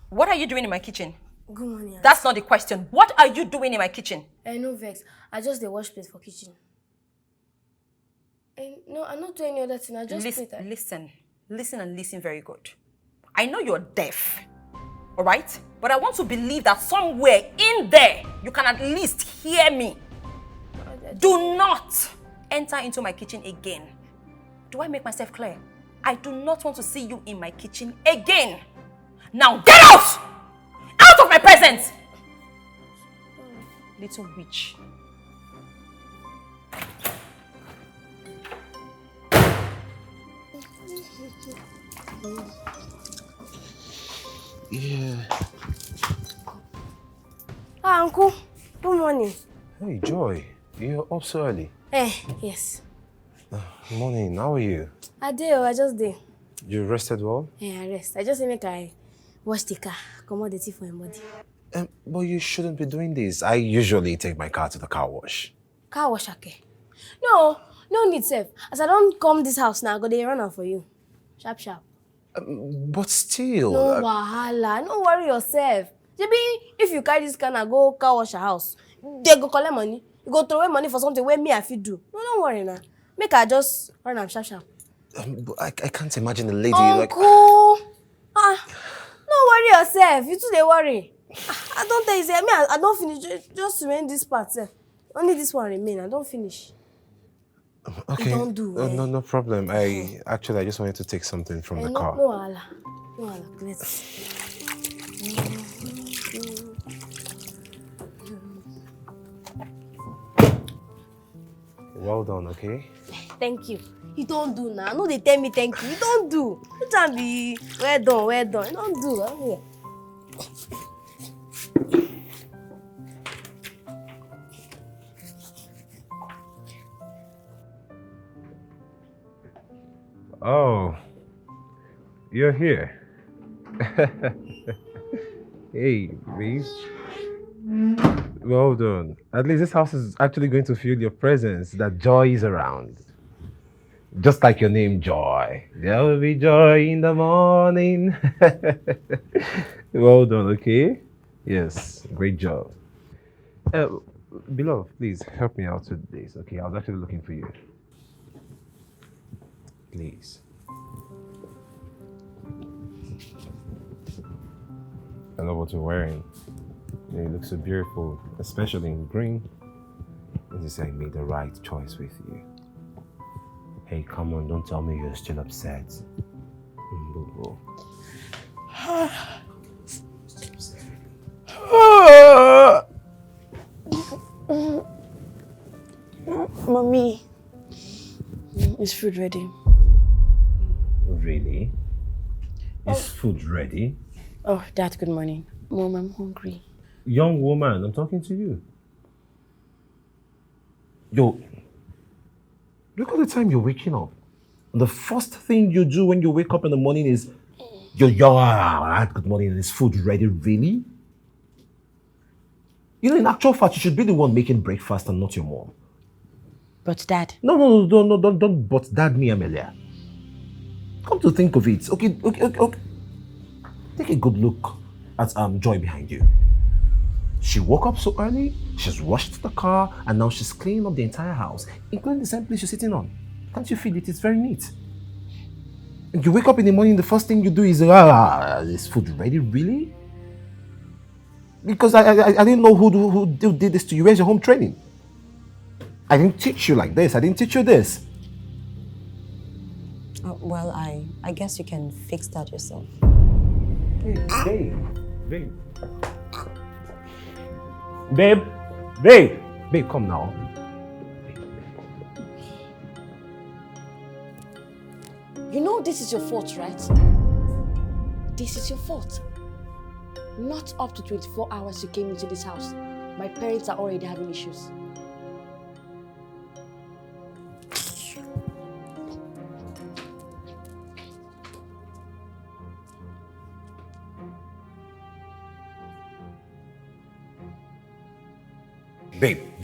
What are you doing in my kitchen? Good morning. That's not the question. What are you doing in my kitchen? No vex. I just dey wash plate for kitchen. No, I'm not doing any other thing. I just Listen and listen very good. I know you're deaf, all right? But I want to believe that somewhere in there, you can at least hear me. Do not enter into my kitchen again. Do I make myself clear? I do not want to see you in my kitchen again. Now get out! Out of my presence! Little witch. Yeah. Uncle. Good morning. Hey, Joy. You're up so early. Yes. Morning. How are you? I just did. You rested well? I rest. I just make I wash the car, come out the tea for your body. But you shouldn't be doing this. I usually take my car to the car wash. Car wash, okay? No, No need, sef. As I don't come this house now, I go dey run am for you. Sharp, sharp. But still... No wahala. No worry yourself. Maybe if you carry this can and go car wash your house, they go collect money. You go throw away money for something where me I fit do. No, don't worry now. Make I just run am sharp, sharp. But I can't imagine a lady Uncle! No worry yourself. You too dey worry. I don't tell you, say, I don't finish. Just remain this part, sef. Only this one remain. I don't finish. Okay. You don't do. No problem. I just wanted to take something from the car. No wahala. No wahala. Let's. Well done, okay? Thank you. You don't do now. No, they tell me thank you. You don't do. You can't be well done, well done. You don't do. Okay. Oh, you're here. Hey, babe. Well done. At least this house is actually going to feel your presence, that joy is around. Just like your name, Joy. There will be joy in the morning. Well done, okay? Yes, great job. Beloved, please help me out with this, okay? I was actually looking for you. Please. I love what you're wearing. You look so beautiful, especially in green. As you say, I made the right choice with you. Hey, come on, don't tell me you're still upset. Mommy, is food ready? Really? Is food ready? Oh, Dad, good morning. Mom, I'm hungry. Young woman, I'm talking to you. Yo, look at the time you're waking up. The first thing you do when you wake up in the morning is, good morning, is food ready, really? You know, in actual fact, you should be the one making breakfast and not your mom. But Dad. No, don't but Dad me, Amelia. Come to think of it, okay. Take a good look at Joy behind you. She woke up so early, she's washed the car, and now she's cleaning up the entire house, including the same place you're sitting on. Can't you feel it? It's very neat. And you wake up in the morning, the first thing you do is, is food ready, really? Because I didn't know who did this to you. Where's your home training? I didn't teach you like this. I didn't teach you this. Well, I guess you can fix that yourself. Hey, babe, come now. You know this is your fault, right? This is your fault. Not up to 24 hours you came into this house. My parents are already having issues.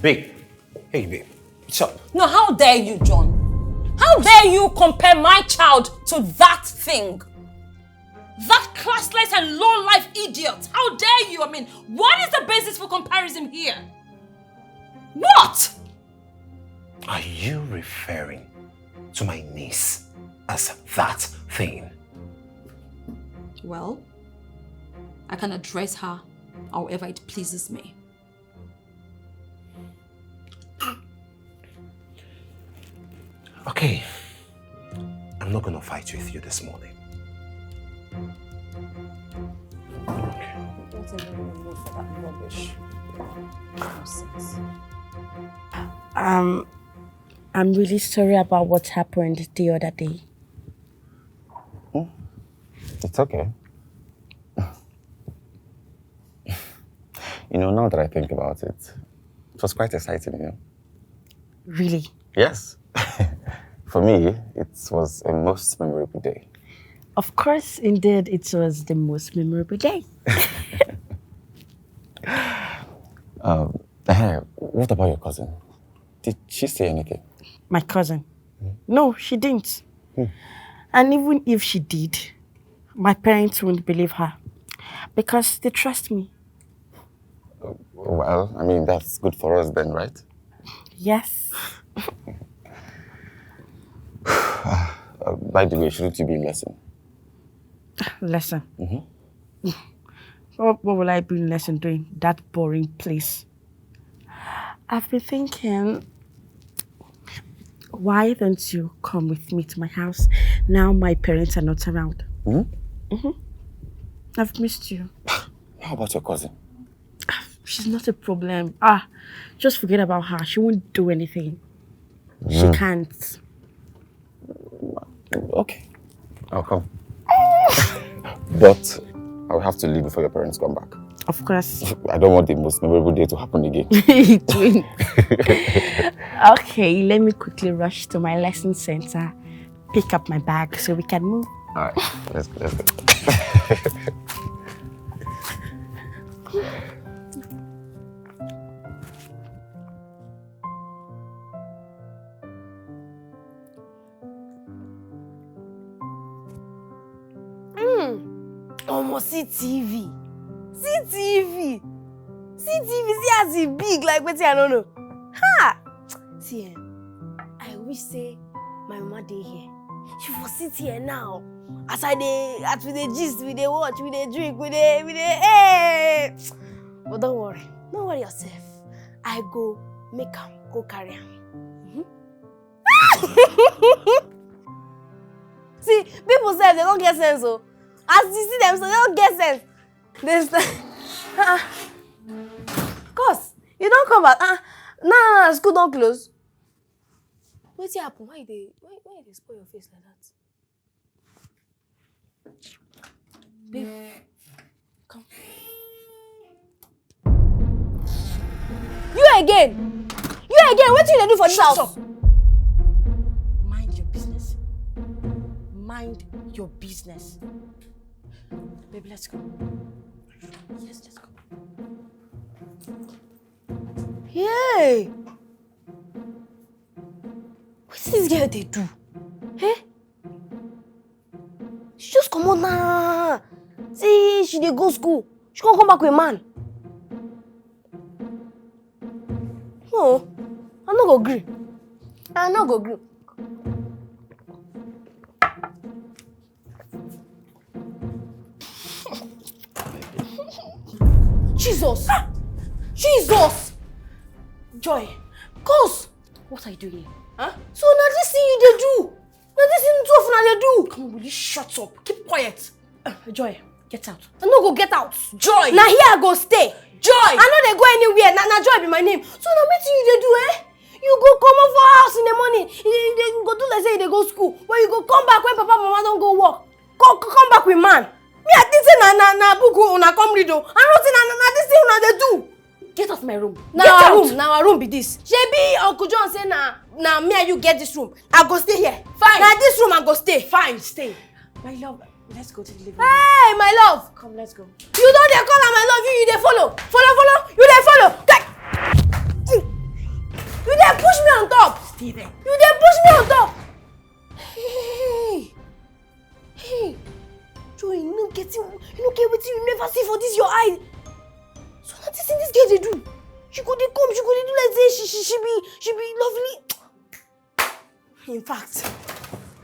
Babe. Hey, babe. What's up? No, how dare you, John? How dare you compare my child to that thing? That classless and low-life idiot. How dare you? I mean, what is the basis for comparison here? What? Are you referring to my niece as that thing? Well, I can address her however it pleases me. Okay, I'm not gonna fight with you this morning. Okay. What's in the mood for that rubbish? Nonsense. I'm really sorry about what happened the other day. It's okay. You know, now that I think about it, it was quite exciting, you know? Really? Yes. For me, it was a most memorable day. Of course, indeed, it was the most memorable day. What about your cousin? Did she say anything? My cousin. No, she didn't. And even if she did, my parents wouldn't believe her because they trust me. Well, I mean, that's good for us then, right? Yes. By the way, shouldn't you be in lesson? Lesson? What will I be in lesson doing? That boring place. I've been thinking, why don't you come with me to my house? Now my parents are not around. I've missed you. How about your cousin? She's not a problem. Just forget about her. She won't do anything. She can't. Okay, I'll come. But I'll have to leave before your parents come back. Of course. I don't want the most memorable day to happen again. It will. Okay, let me quickly rush to my lesson center, pick up my bag so we can move. All right, let's go. Almost CTV. CTV. CTV, see as it big, like wetin I don't know. Ha! See, I wish say my mama dey here. She for sit here now. As we dey gist, we dey watch, we dey drink, we dey hey. But don't worry yourself. I go make am, go carry am. See, people say they don't get sense, so as you see them, so they don't get sense. Of course, you don't come back. No, school don't close. What's happen? Why they spoil your face like that? Babe, come. You again? What you do for this house? Shut up. Mind your business. Mind your business. Baby, let's go. Yes, let's go. Hey! What's this girl they do? Eh? She just come on now. See, she dey go school. She can't come back with a man. No, I'm not go gree. I'm not go gree. Jesus! Joy, cause what are you doing here? Huh? So now this thing you dey do. Now this thing too often they do. Come on, will you shut up? Keep quiet. Joy, get out. I no go get out. Joy! Now here I go stay. Joy! I know they go anywhere. Now Joy be my name. So now wetin you dey do, eh? You go come over for house in the morning. You go do like say you dey go school. But you go come back when papa and mama don't go work. Come back with man. Me I think say na book una come read o. I know say na this thing una dey do. Get out of my room. Now our room be this. Shebi Uncle John say na me and you get this room. I go stay here. Fine. Now this room I go stay. Fine, stay. My love, let's go to the living room. Hey, my love. Come, let's go. You don't dey call her my love. You dey follow. Follow. You dey follow. You dey push me on top. Stay there. You dey push me on top. Hey. Joy, you no get wetin you never see for this your eye. So now this thing this girl dey do. She go dey come, she go dey do like say she be lovely. In fact,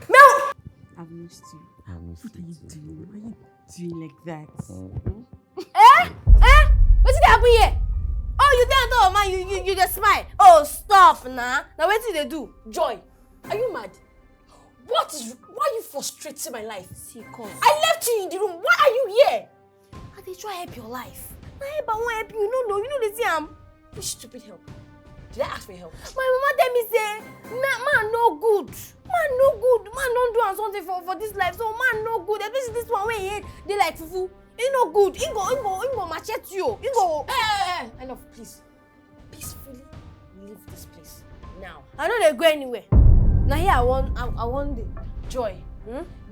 Mel. I've missed you. What are you doing? Why are you doing like that? Wetin dey happen here? Oh, you dey on top of man, you dey smile. Oh, stop now. Now wetin you dey do? Joy, are you mad? Why are you frustrating my life? See, cause I left you in the room. Why are you here? I dey try help your life. Na help I wan help you. You no dey see am. Which stupid help? Did I ask for help? My mama tell me say, man no good. Man don do am something for this life. So man no good. Especially this one wey he hate, dey like fufu. He no good. He go machete you. He go. Hey, enough, please. Peacefully leave this place now. I no dey go anywhere. Na here I wan dey. Joy,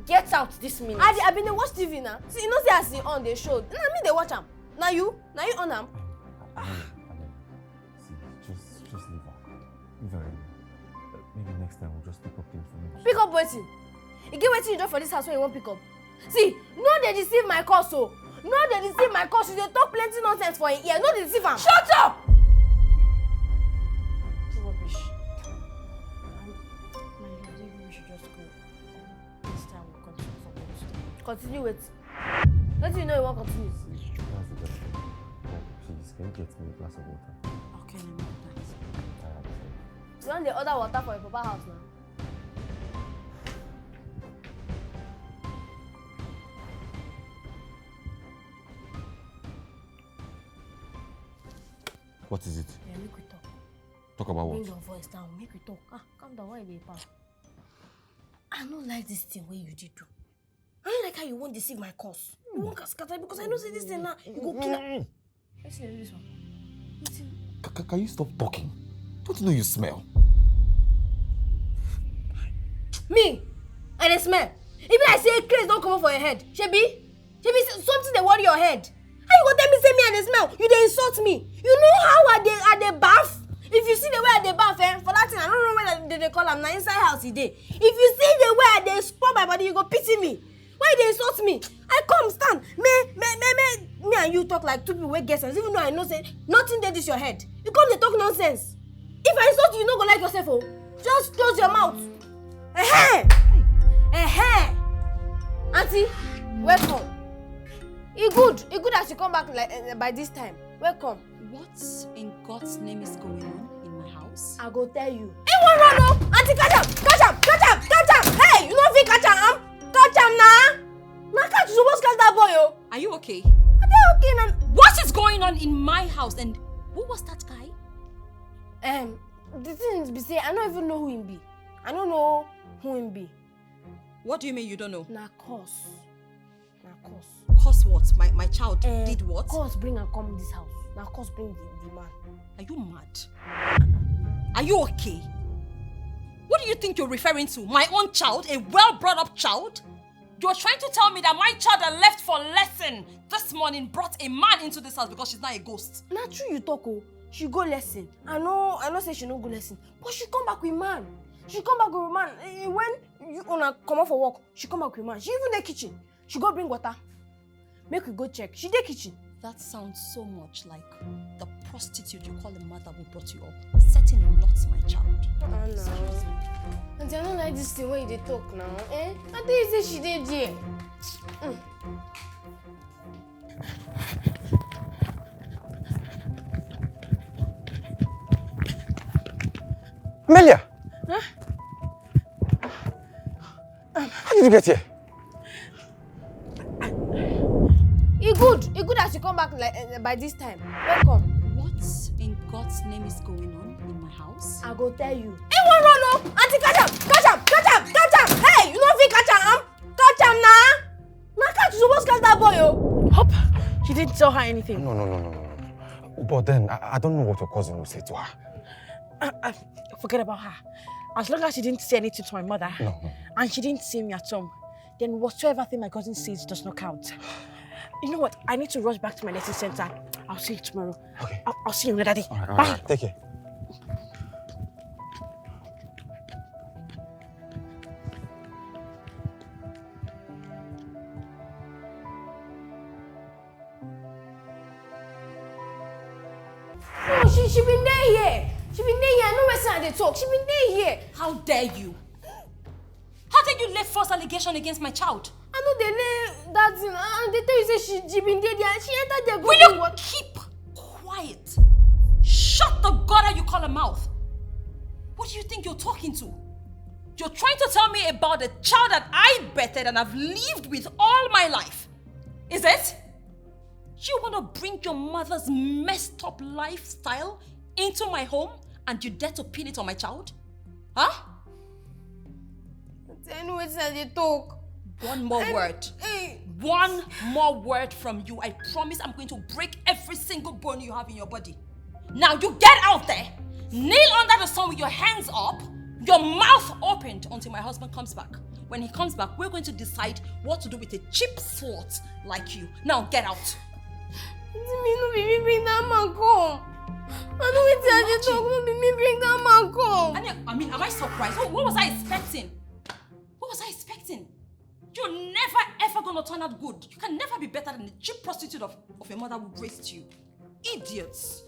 get out this minute. I been dey watch TV now. See, you know say as e on dey show. Na me dey watch am. Na you on am. See, just leave her. Leave her alone. Maybe Pick up waiting. You get waiting you do for this house when you won't pick up. See, no they deceive my cause so. No they deceive my cause. You dey talk plenty nonsense for him ear. No they deceive am. Shut up! Rubbish. My lord, maybe we should just go. This time we'll continue from what we started. Continue with. Don't you know you won't continue? Please, can you get me a glass of water? Okay, let me do that. You want the other water for your papa house now? What is it? Yeah, make we talk. Talk about what? Bring your voice down. Make we talk. Calm down. Why you dey palm? I don't like this thing where you did do. I don't like how you won't deceive my cause. You won't scatter because I know say this thing now. You go kill her. Let's see this one. Can you stop talking? Don't you know you smell? Me? I dey smell. Even I say craze don't come up for your head. Shebi something dey worry your head. How you go tell me say me I dey smell? You dey insult me. You know how I dey bath? If you see the way I dey bath, for that thing I don't know where they call am. Na inside house e dey. If you see the way I dey scrub my body, you go pity me. Why you dey insult me? I come stand. Me and you talk like two people wey get sense. Even though I know say nothing dey this your head. You come dey talk nonsense. If I insult you, you no go like yourself oh. Just close your mouth. Auntie, welcome. E good as you come back like by this time. Welcome. What in God's name is going on in my house? I go tell you. Hey, one run oh! Auntie, catch am! Hey, you no fit catch am? Catch am na! Na catch you suppose catch that boy oh. Are you okay? I dey okay na. What is going on in my house? And who was that guy? The thing is be say I don't even know who him be. I don't know who him be. What do you mean you don't know? Na cause. Cause what? My child did what? Cause bring and come in this house. Now cause bring the man. Are you mad? Are you okay? What do you think you're referring to? My own child? A well-brought-up child? You're trying to tell me that my child that left for lesson this morning brought a man into this house because she's not a ghost? Not true you talk oh. She go lesson. I know say she no go lesson. But she come back with man. She come back with man. When you wanna come out for work, she come back with man. She even in the kitchen. She go bring water. Make we go check. She dey kitchen. That sounds so much like the prostitute you call a mother who brought you up. Certainly not my child. No. Auntie, I don't like this thing when you talk now. I think you say she did there. Amelia! Huh? How did you get here? It good as you come back like by this time. Welcome. What in God's name is going on in my house? I go tell you. Hey, one run oh! Auntie, catch am! Hey, you no fit catch am? Catch am na! Na catch you suppose catch that boy oh. Hope she didn't tell her anything. No. But then I don't know what your cousin will say to her. Forget about her. As long as she didn't say anything to my mother, no. And she didn't see me at home, then whatsoever thing my cousin says does not count. You know what? I need to rush back to my lesson center. I'll see you tomorrow. Okay. I'll see you another day. All Bye. right. Take care. No, she been there here. She been there here. I know where they talk. She been there here. How dare you? How dare you lay false allegation against my child? I know they lay that thing and they tell you say she been there and she entered there. Will you keep quiet? Shut the gutter you call a mouth. What do you think you're talking to? You're trying to tell me about a child that I bettered and I've lived with all my life. Is it? You want to bring your mother's messed up lifestyle into my home and you dare to pin it on my child? Huh? I know it's how they talk. One more word. One more word from you. I promise I'm going to break every single bone you have in your body. Now you get out there, kneel under the sun with your hands up, your mouth opened until my husband comes back. When he comes back, we're going to decide what to do with a cheap slut like you. Now get out. No be me bring that man come. I know it's how they talk. No be me bring that man come. I mean, am I surprised? What was I expecting? anything. You're never ever gonna turn out good. You can never be better than the cheap prostitute of a mother who raised you. Idiots.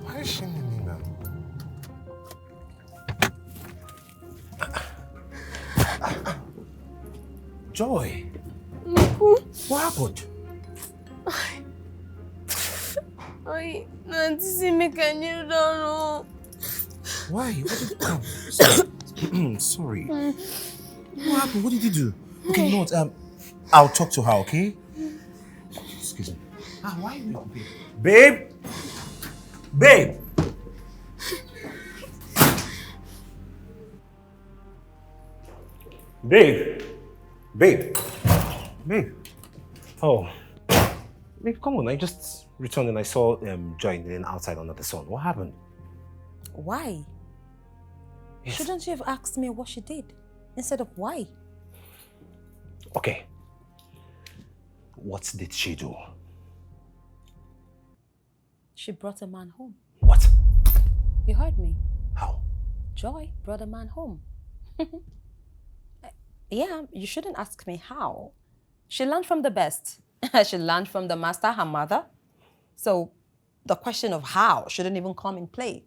Why is she in now? Joy. What happened? Auntie say make I kneel down. Why? What did you Sorry. What happened? What did you do? Okay, you know what? I'll talk to her, okay? Excuse me. Why are you babe? Babe! Babe! Babe! Babe! Oh. Babe, come on. I just returned and I saw Joy outside under the sun. What happened? Why? Yes. Shouldn't you have asked me what she did instead of why? Okay. What did she do? She brought a man home. What? You heard me. How? Joy brought a man home. Yeah, you shouldn't ask me how. She learned from the best. She learned from the master, her mother. So the question of how shouldn't even come in play.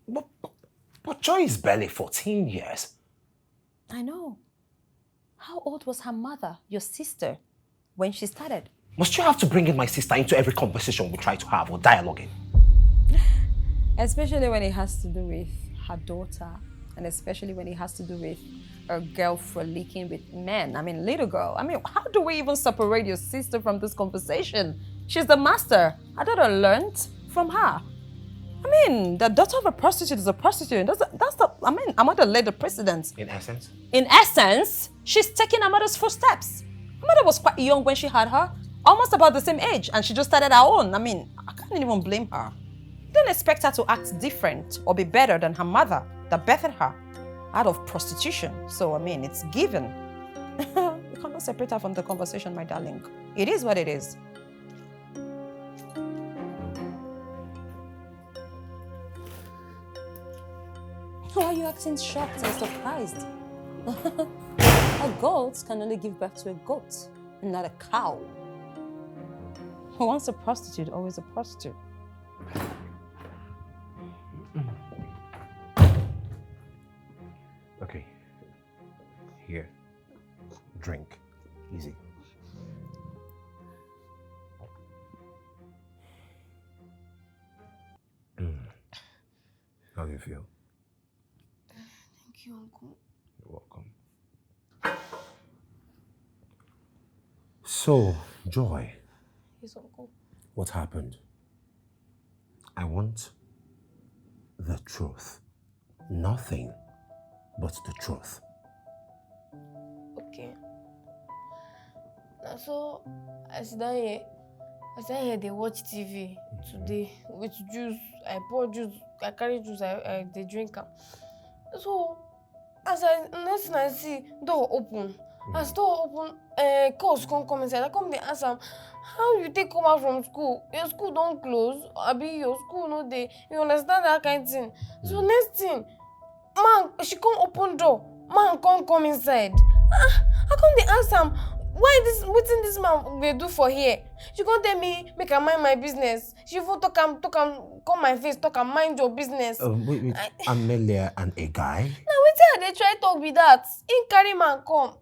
But Joy is barely 14 years. I know. How old was her mother, your sister, when she started? Must you have to bring in my sister into every conversation we try to have or dialoguing? Especially when it has to do with her daughter, and especially when it has to do with a girl frolicking with men. I mean, little girl. I mean, how do we even separate your sister from this conversation? She's the master. Her daughter learned from her. I mean, the daughter of a prostitute is a prostitute. Her mother laid the precedent. In essence? In essence, she's taking her mother's footsteps. Her mother was quite young when she had her, almost about the same age, and she just started her own. I mean, I can't even blame her. You don't expect her to act different or be better than her mother that birthed her out of prostitution. So, I mean, it's given. You cannot separate her from the conversation, my darling. It is what it is. Why are you acting shocked and surprised? A goat can only give birth to a goat, and not a cow. Once a prostitute, always a prostitute. Okay. Here. Drink. Easy. How do you feel? Thank you, Uncle. You're welcome. So, Joy. Yes, Uncle. What happened? I want the truth. Nothing but the truth. Okay. Now, so, I sit down here. They watch TV today with juice. I pour juice. I carry juice. They drink am. So, next thing I see, door open. As door open, calls come inside. I come dey ask am, how you take come out from school? Your school don't close. Abi your school no dey. You understand that kind of thing? So next thing, man, she come open door. Man come inside. I come dey ask am, why this? Wetin this man dey do for here? She come tell me make I mind my business. She even talk am, come my face, talk am mind your business. Wait, Amelia and a guy? Now wetin I dey try talk with that? He carry man come.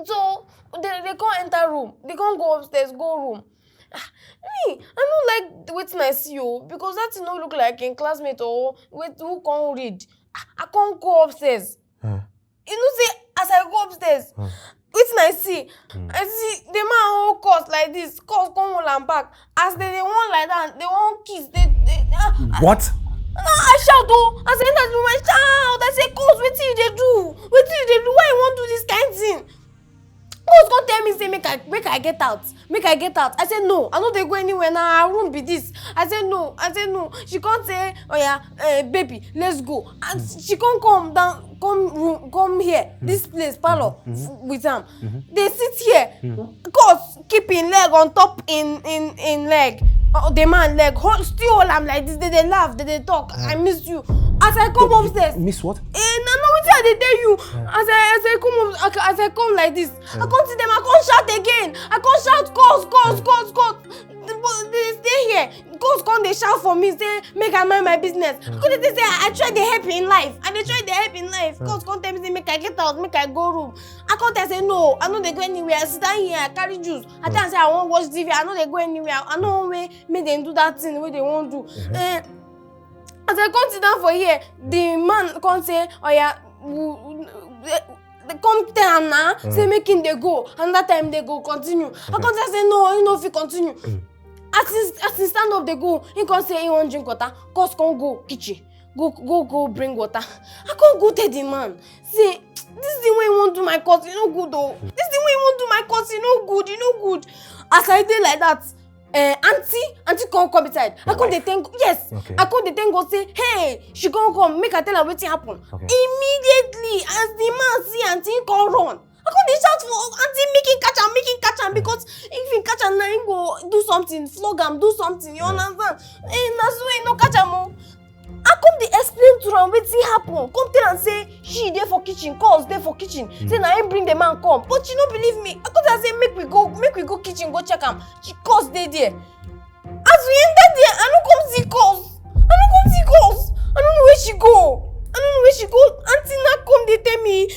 So they can't enter room. They can't go upstairs, go room. Me, I don't like wetin I see because that thing no look like a classmate or who can't read. I can't go upstairs. You know, say as I go upstairs, wetin I see the man whole course like this, course come hold am back. As they want like that, they want kiss. What? I shout as I enter the room, I shout. I say, course, wetin you dey do? Wetin you dey do? Why you want do this kind thing? Course come tell me say make I get out. Make I get out. I said no. I know they go anywhere now. I won't be this. I said no. She can't say, oh yeah, baby, let's go. And she can't come down, come here, this place, parlor, with them. They sit here. Cause keeping leg on top in leg. The man leg, still I'm like this. They laugh, they talk. I miss you. As I come upstairs. Miss what? No, they tell you. As I come like this, I can't see them. I can't shout again. I can't shout, cause. They stay here. Cause they shout for me. Say make I mind my business. Cause they say I tried to help in life, and they tried to help in life. Cause tell me say make I get out, make I go room. I can't say no. I know they go anywhere. I sit down here. I carry juice. I tell say I won't watch TV. I know they go anywhere. I know way make them do that thing where they won't do. As I come sit down for here, the man come say, oh yeah, come tell him now, say making they go, and that time they go continue. I can't say no, you know if you continue. As he stand up they go, he can't say he won't drink water, cause can't go kitchen, go bring water. I can't go tell the man, say, this is the way you won't do my course, you know good though. This is the way you won't do my course, you know good. As I did like that, auntie come inside. I come dey thank yes. Okay. I come dey thank God say, hey, she come make I tell her wetin happen. Okay. Immediately as the man see auntie come run. I come dey shout for auntie make him catch am because if he catch am now he go do something, flog am, do something. You understand? Na so he no catch am o. I come dey explain to am wetin happen. Come tell am say she dey for kitchen, calls dey for kitchen. Say na him bring the man come, but she no believe me. I come tell am say make we go kitchen go check am. She calls dey there. As we enter there, I no come see calls. I don't know where she go. Auntie na come dey tell me,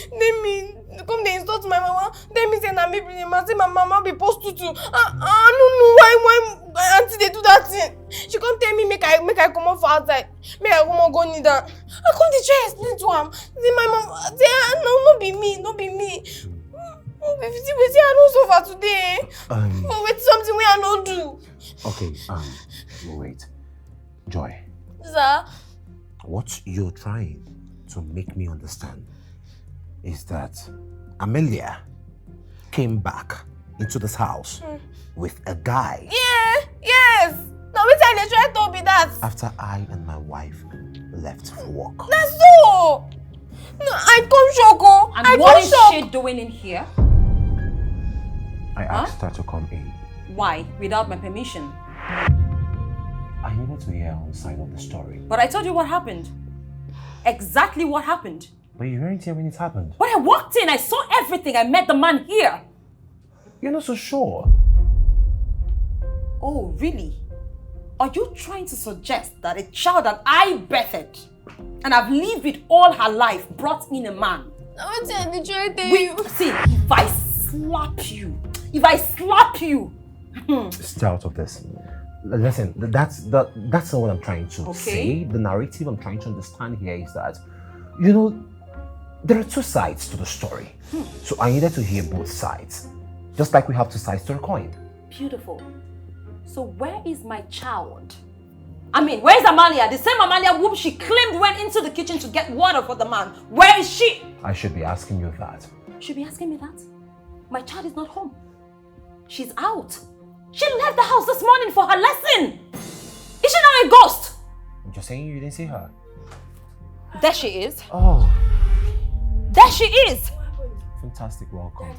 come dey insult my mama. Tell me say na me bring the man. Say my mama be prostitute. I don't know why auntie dey do that thing. She come tell me make I come out for outside. Make I come go kneel down. I come dey try explain to am. Say my mama, say no be me. Wetin I don't suffer today. Wait something wey I no do. Okay, wait. Joy. Sir? What you're trying to make me understand is that Amelia came back into this house with a guy. Yes. Now which I dey try to be that? After I and my wife left for work. That's so. No, I come shock. And what is she doing in here? I asked her to come in. Why? Without my permission? I needed to hear her own side of the story. But I told you what happened. Exactly what happened. But you weren't here when it happened. When I walked in, I saw everything. I met the man here. You're not so sure. Oh, really? Are you trying to suggest that a child that I birthed and I've lived with all her life brought in a man? I want to try to tell you. See, if I slap you. Stay out of this. Listen, that's not what I'm trying to say. The narrative I'm trying to understand here is that, you know, there are two sides to the story. So I needed to hear both sides. Just like we have two sides to a coin. Beautiful. So where is my child? I mean, where is Amalia? The same Amalia whom she claimed went into the kitchen to get water for the man. Where is she? I should be asking you that. You should be asking me that? My child is not home. She's out. She left the house this morning for her lesson. Is she now a ghost? You're saying you didn't see her? There she is. Oh. There she is. Fantastic, welcome.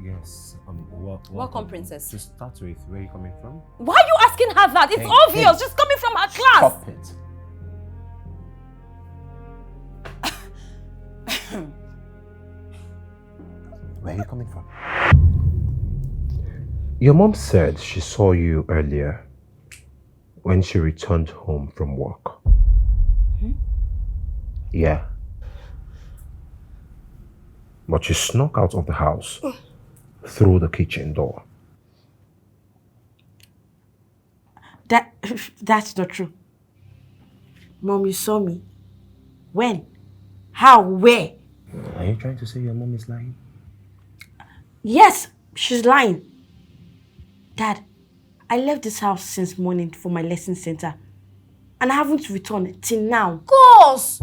Yes, welcome, princess. To start with, where are you coming from? Why are you asking her that? It's obvious. She's coming from her class. Stop it. Where are you coming from? Your mom said she saw you earlier when she returned home from work. Yeah. But she snuck out of the house through the kitchen door. That's not true. Mom, you saw me. When? How? Where? Are you trying to say your mom is lying? Yes, she's lying. Dad, I left this house since morning for my lesson center. And I haven't returned till now. Of course!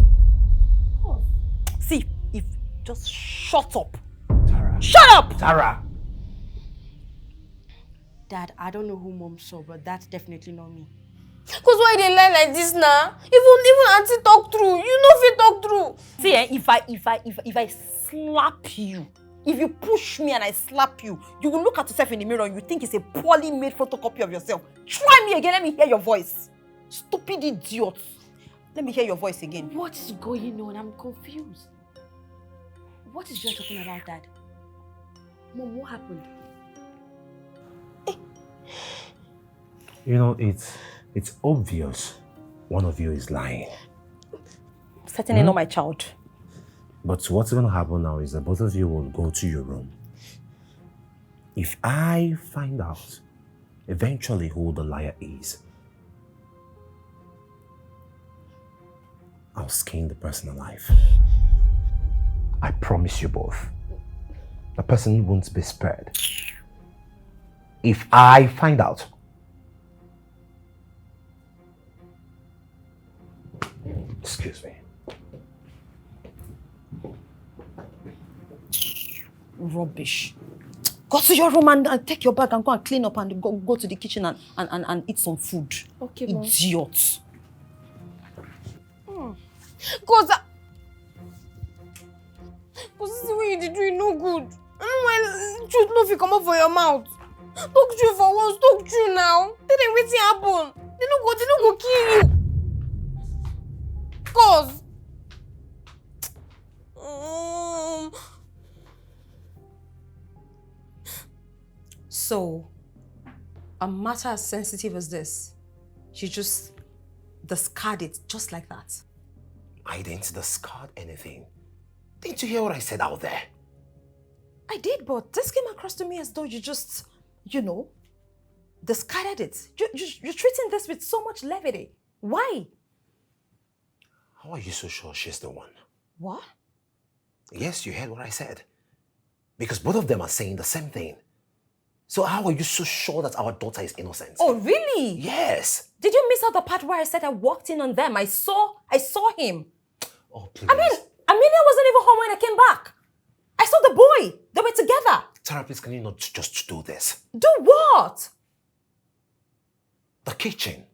See, if just shut up. Tara. Shut up! Tara! Dad, I don't know who Mom saw, but that's definitely not me. Cause why they lie like this now? Even auntie talk through. You know if you talk through. See, if I slap you, if you push me and I slap you, you will look at yourself in the mirror and you think it's a poorly made photocopy of yourself. Try me again, let me hear your voice. Stupid idiot. Let me hear your voice again. What is going on? I'm confused. What is Joy talking about, Dad? Mom, what happened? You know, it's obvious one of you is lying. Certainly not my child. But what's going to happen now is that both of you will go to your room. If I find out eventually who the liar is, I'll skin the person alive. I promise you both. The person won't be spared. If I find out. Excuse me. Rubbish. Go to your room and take your bag and go and clean up and go to the kitchen and eat some food. Okay, Mom. Idiot. Cause this is what you did doing no good. When truth no fit come out for your mouth. Talk true for once, talk true now. Then wetin happen? They no go kill you. Cause So, a matter as sensitive as this, you just discard it just like that. I didn't discard anything. Didn't you hear what I said out there? I did, but this came across to me as though you just, discarded it. You're treating this with so much levity. Why? How are you so sure she's the one? What? Yes, you heard what I said. Because both of them are saying the same thing. So how are you so sure that our daughter is innocent? Oh, really? Yes. Did you miss out the part where I said I walked in on them? I saw him. Oh, please. I mean, Amelia wasn't even home when I came back. I saw the boy. They were together. Therapist, can you not just do this? Do what? The kitchen.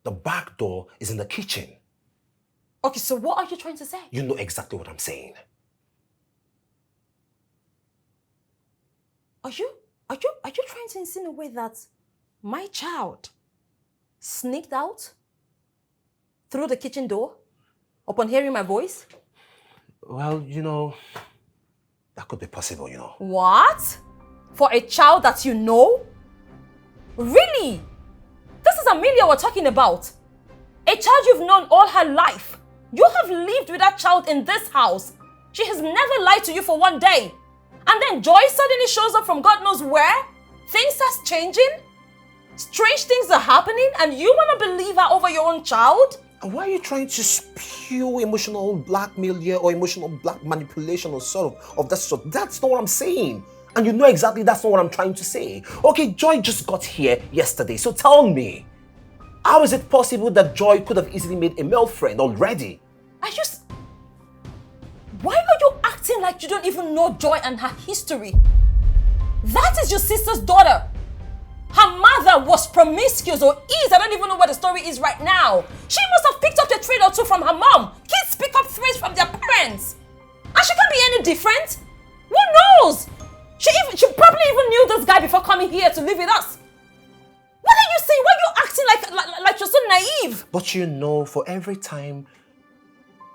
The back door is in the kitchen. Okay, so what are you trying to say? You know exactly what I'm saying. Are you trying to insinuate that my child sneaked out through the kitchen door upon hearing my voice? Well, that could be possible, What? For a child that you know? Really? This is Amelia we're talking about. A child you've known all her life. You have lived with that child in this house. She has never lied to you for one day. And then Joy suddenly shows up from God knows where. Things are changing. Strange things are happening and you want to believe her over your own child? And why are you trying to spew emotional blackmail here or emotional black manipulation or sort of that sort? That's not what I'm saying. And you know exactly that's not what I'm trying to say. Okay, Joy just got here yesterday, so tell me, how is it possible that Joy could have easily made a male friend already? Why are you acting like you don't even know Joy and her history? That is your sister's daughter. Her mother was promiscuous or is. I don't even know what the story is right now. She must have picked up a trait or two from her mom. Kids pick up traits from their parents. And she can't be any different. Who knows? She probably even knew this guy before coming here to live with us. What are you saying? Why are you acting like you're so naive? But for every time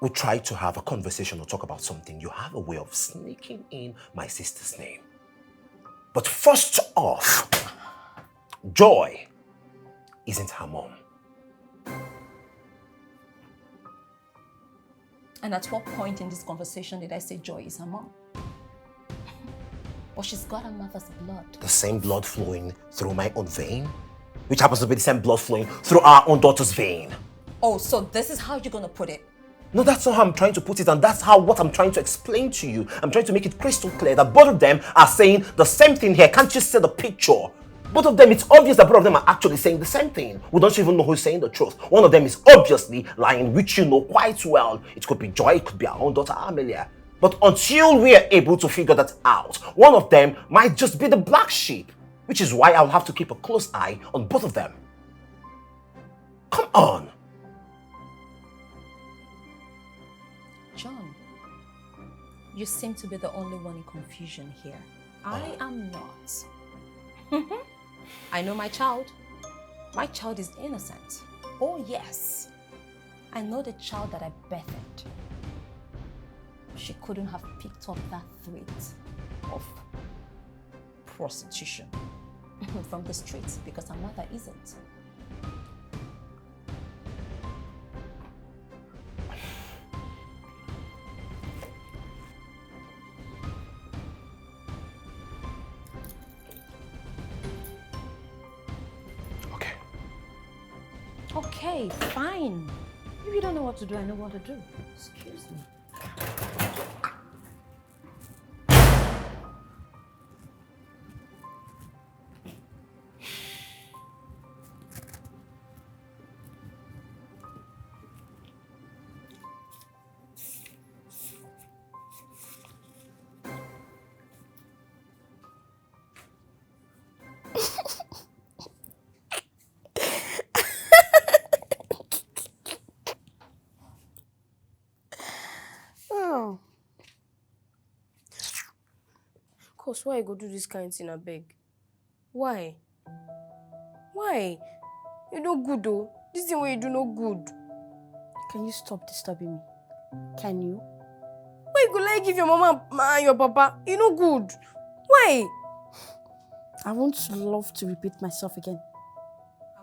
we try to have a conversation or talk about something, you have a way of sneaking in my sister's name. But first off, Joy isn't her mom. And at what point in this conversation did I say Joy is her mom? But she's got her mother's blood. The same blood flowing through my own vein, which happens to be the same blood flowing through our own daughter's vein. Oh, so this is how you're gonna put it? No, that's not how I'm trying to put it, and that's what I'm trying to explain to you. I'm trying to make it crystal clear that both of them are saying the same thing here. Can't you see the picture? Both of them, it's obvious that both of them are actually saying the same thing. We don't even know who's saying the truth. One of them is obviously lying, which you know quite well. It could be Joy, it could be our own daughter, Amelia. But until we are able to figure that out, one of them might just be the black sheep, which is why I'll have to keep a close eye on both of them. Come on. John, you seem to be the only one in confusion here. I am not. I know my child. My child is innocent. Oh yes. I know the child that I birthed. She couldn't have picked up that thread of prostitution from the streets because her mother isn't. Okay, fine. If you don't know what to do, I know what to do. Excuse me. Why you go do this kind of thing, abeg? Why? Why? You no good though. This thing where you do no good. Can you stop disturbing me? Can you? Why you go like give your mama and your papa? You no good. Why? I won't love to repeat myself again.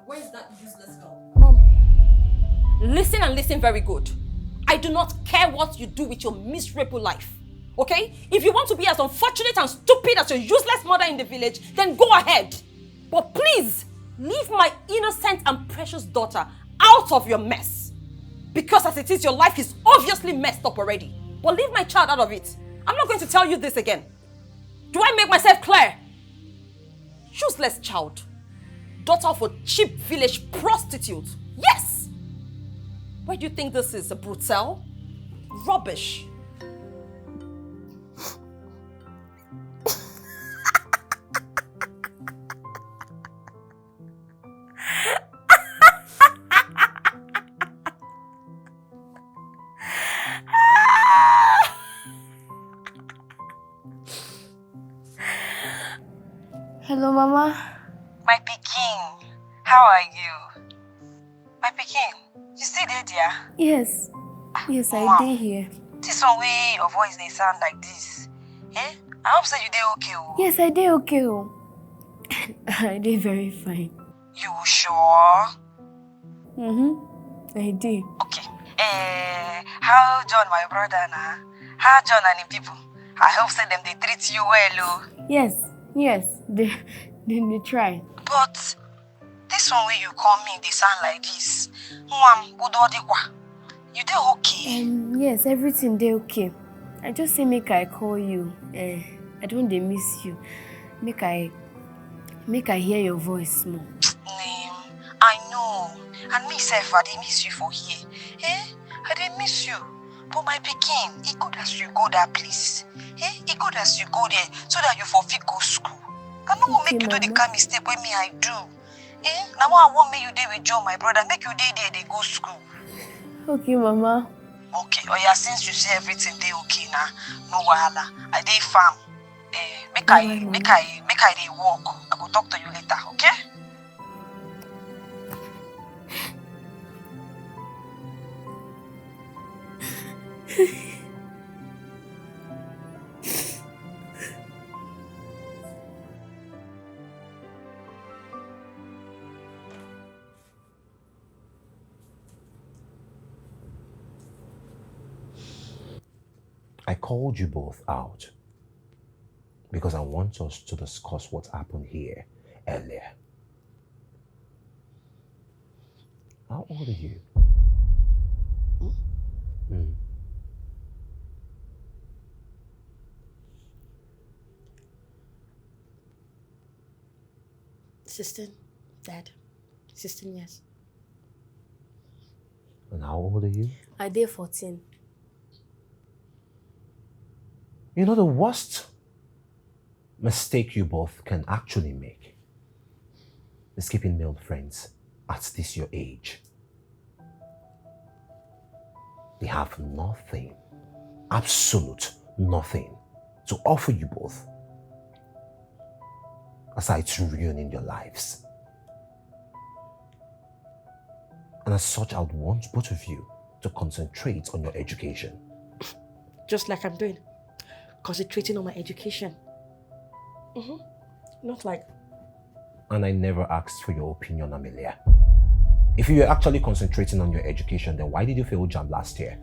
Where is that useless girl? Mom. Listen and listen very good. I do not care what you do with your miserable life. Okay? If you want to be as unfortunate and stupid as your useless mother in the village, then go ahead. But please, leave my innocent and precious daughter out of your mess. Because as it is, your life is obviously messed up already. But leave my child out of it. I'm not going to tell you this again. Do I make myself clear? Useless child. Daughter of a cheap village prostitute. Yes! Where do you think this is? A brothel? Rubbish. Hello, Mama. My pikin, how are you? My pikin, you still there, dear? Yes. Yes, I Mama, did here. This one way your voice they sound like this. Eh? I hope so you did okay. Oh. Yes, I did okay. Oh. I did very fine. You sure? I did. Okay. How John, my brother, now? How John and the people? I hope so them they treat you well, oh. Yes, they try. But this one way you call me, they sound like this. You dey okay? Yes, everything dey okay. I just say make I call you. I don't dey miss you. Make I hear your voice more. I know. And me self, I dey miss you for here. I dey miss you. But my pikin, it good as you go that place. It good as you go there so that you for fit go school. I no want make you do the kind mistake wey me I do. Now I want make you dey with Joe, my brother. Make you dey there, they go school. Okay, Mama. Okay. Oh yeah, since you say everything dey okay now, no wahala. I dey farm. Make I dey walk. I go talk to you later, okay? I called you both out because I want us to discuss what happened here earlier. How old are you? 16, Dad. 16 years. And how old are you? I did 14. You know, the worst mistake you both can actually make is keeping male friends at this your age. They have nothing, absolute nothing to offer you both aside from ruining your lives. And as such, I would want both of you to concentrate on your education. Just like I'm doing. Concentrating on my education. Not like... And I never asked for your opinion, Amelia. If you were actually concentrating on your education, then why did you fail JAMB last year?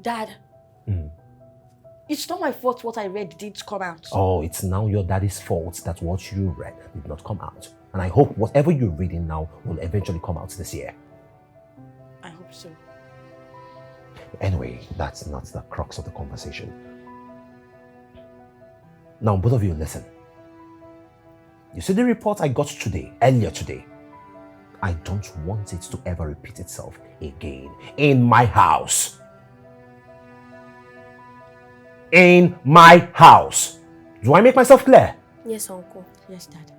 Dad, it's not my fault what I read did come out. Oh, it's now your daddy's fault that what you read did not come out. And I hope whatever you're reading now will eventually come out this year. I hope so. Anyway, that's not the crux of the conversation. Now, both of you, listen. You see the report I got earlier today? I don't want it to ever repeat itself again in my house. In my house. Do I make myself clear? Yes, Uncle. Yes, Dad.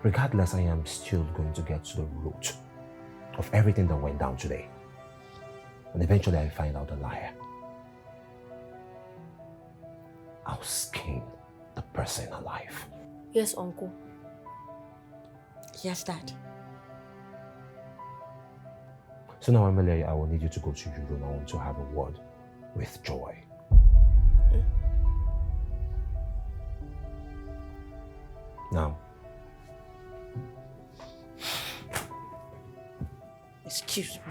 Regardless, I am still going to get to the root of everything that went down today. And eventually I find out the liar. I'll skin the person alive. Yes, Uncle. Yes, Dad. So now, Amelia, I will need you to go to your room. I want to have a word with Joy. Now. Excuse me.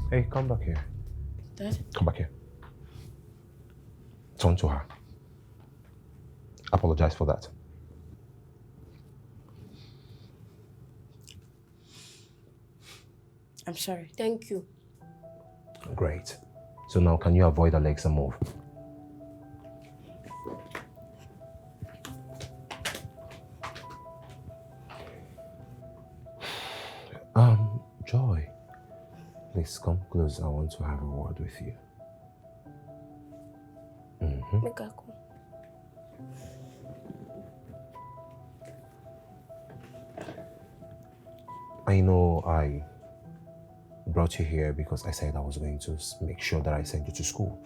Hey, come back here. Dad? Come back here. Turn to her. Apologize for that. I'm sorry. Thank you. Great. So now can you avoid her legs and move? Joy, please come close. I want to have a word with you. Make her come. I know I brought you here because I said I was going to make sure that I sent you to school.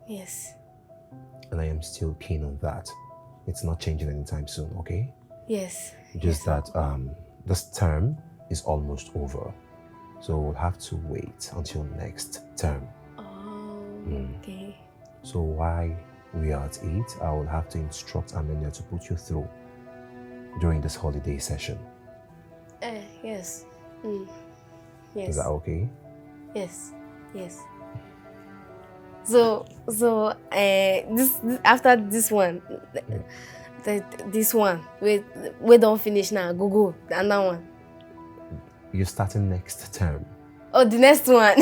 Yes. And I am still keen on that. It's not changing anytime soon, okay? Yes. Just that this term is almost over. So we'll have to wait until next term. Oh, okay. So while we are at it, I will have to instruct Amelia to put you through during this holiday session. Yes. Yes. Is that okay? Yes. Yes. So this after this one, this one we don't finish now. Go another one. You're starting next term. Oh, the next one.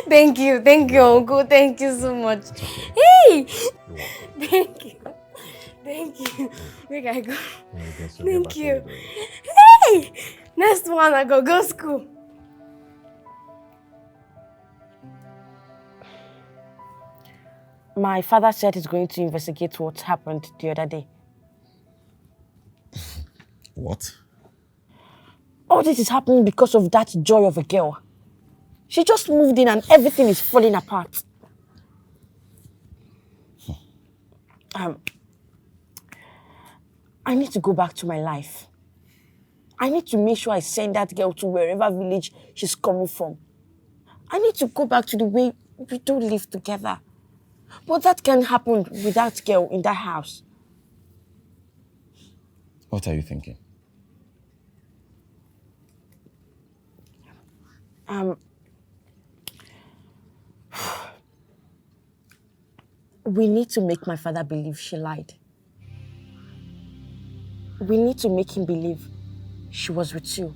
Thank you, Uncle. Thank you so much. Okay. Hey, thank you. Make I go. Thank you. Hey, next one I go school. My father said he's going to investigate what happened the other day. What? All this is happening because of that Joy of a girl. She just moved in and everything is falling apart. I need to go back to my life. I need to make sure I send that girl to wherever village she's coming from. I need to go back to the way we do live together. But that can't happen with that girl in that house. What are you thinking? We need to make my father believe she lied. We need to make him believe she was with you.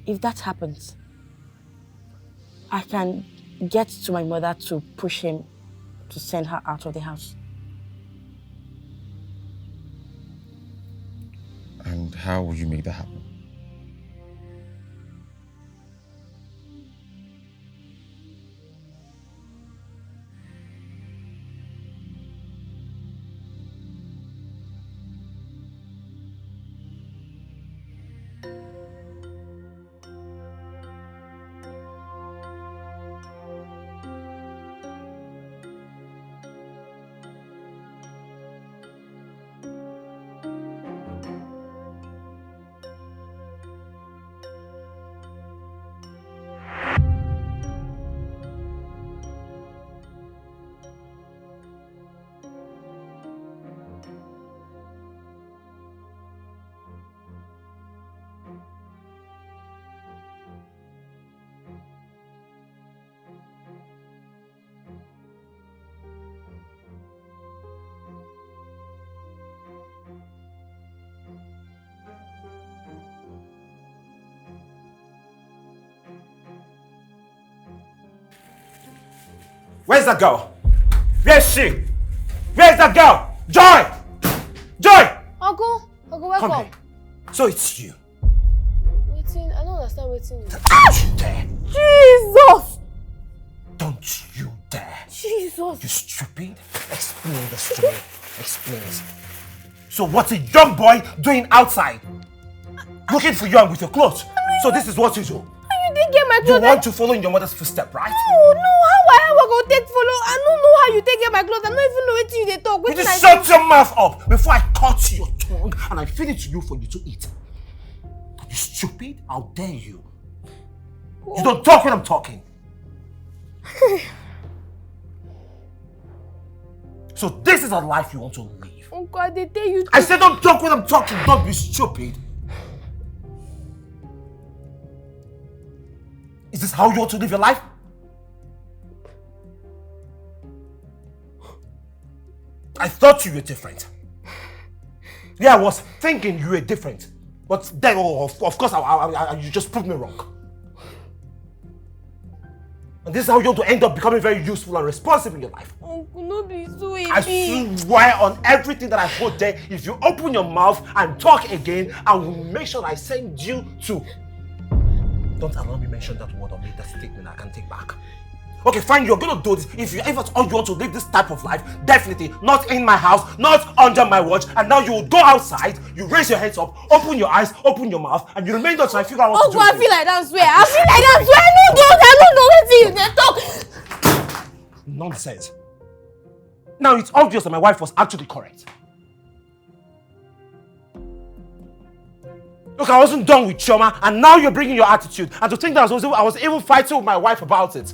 If that happens, I can get to my mother to push him to send her out of the house. And how will you make that happen? Where's that girl? Where's she? Where's that girl? Joy! Joy! Uncle, welcome. Come here. So it's you. Waiting, I don't understand waiting. Don't you dare! Jesus! Don't you dare! Jesus! You stupid! Explain this to me. Explain it. So what's a young boy doing outside? Looking for you and with your clothes. So this is what you do. You didn't get my clothes. You want to follow in your mother's footsteps, right? No, how I go take follow? I don't know how you take get my clothes. I don't even know what you talk. You just shut your mouth up before I cut your tongue and I feed it to you for you to eat. You stupid? How dare you? You don't talk when I'm talking. So this is a life you want to live. Uncle, I tell you. I said don't talk when I'm talking. Don't be stupid. Is this how you want to live your life? I thought you were different. Yeah, I was thinking you were different. But then, of course, you just proved me wrong. And this is how you're going to end up becoming very useful and responsible in your life. Uncle, no be so easy. I swear on everything that I put there, if you open your mouth and talk again, I will make sure I send you to... Don't allow me to mention that word or make that statement I can take back. Okay, fine, you're gonna do this. If that's all you want to live this type of life, definitely not in my house, not under my watch. And now you will go outside, you raise your hands up, open your eyes, open your mouth, and you remain there till I figure out what to do. I feel like that, swear. I feel like that, swear. I don't know what you talk. Nonsense. Now it's obvious that my wife was actually correct. Look, I wasn't done with Chioma, and now you're bringing your attitude. And to think that I was even fighting with my wife about it.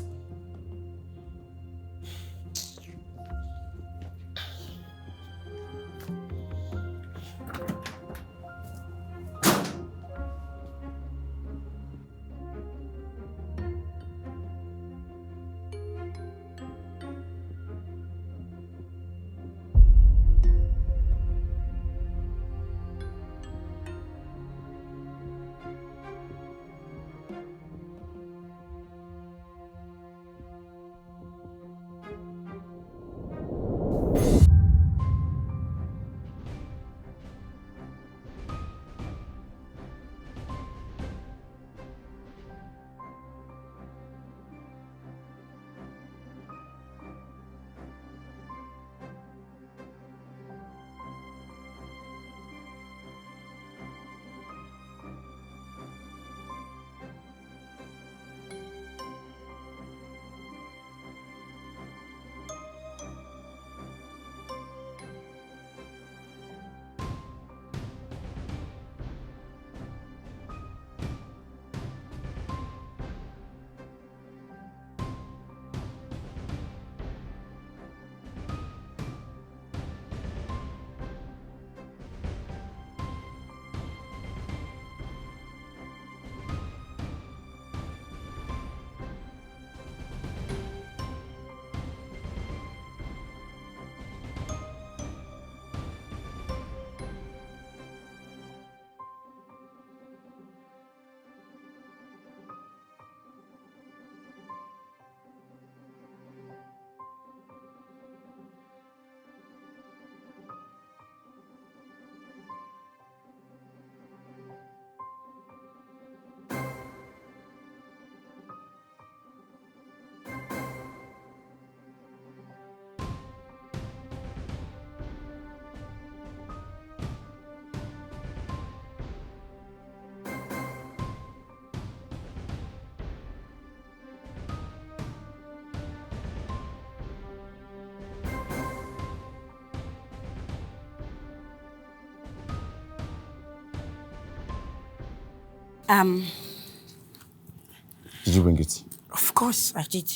Did you bring it? Of course I did.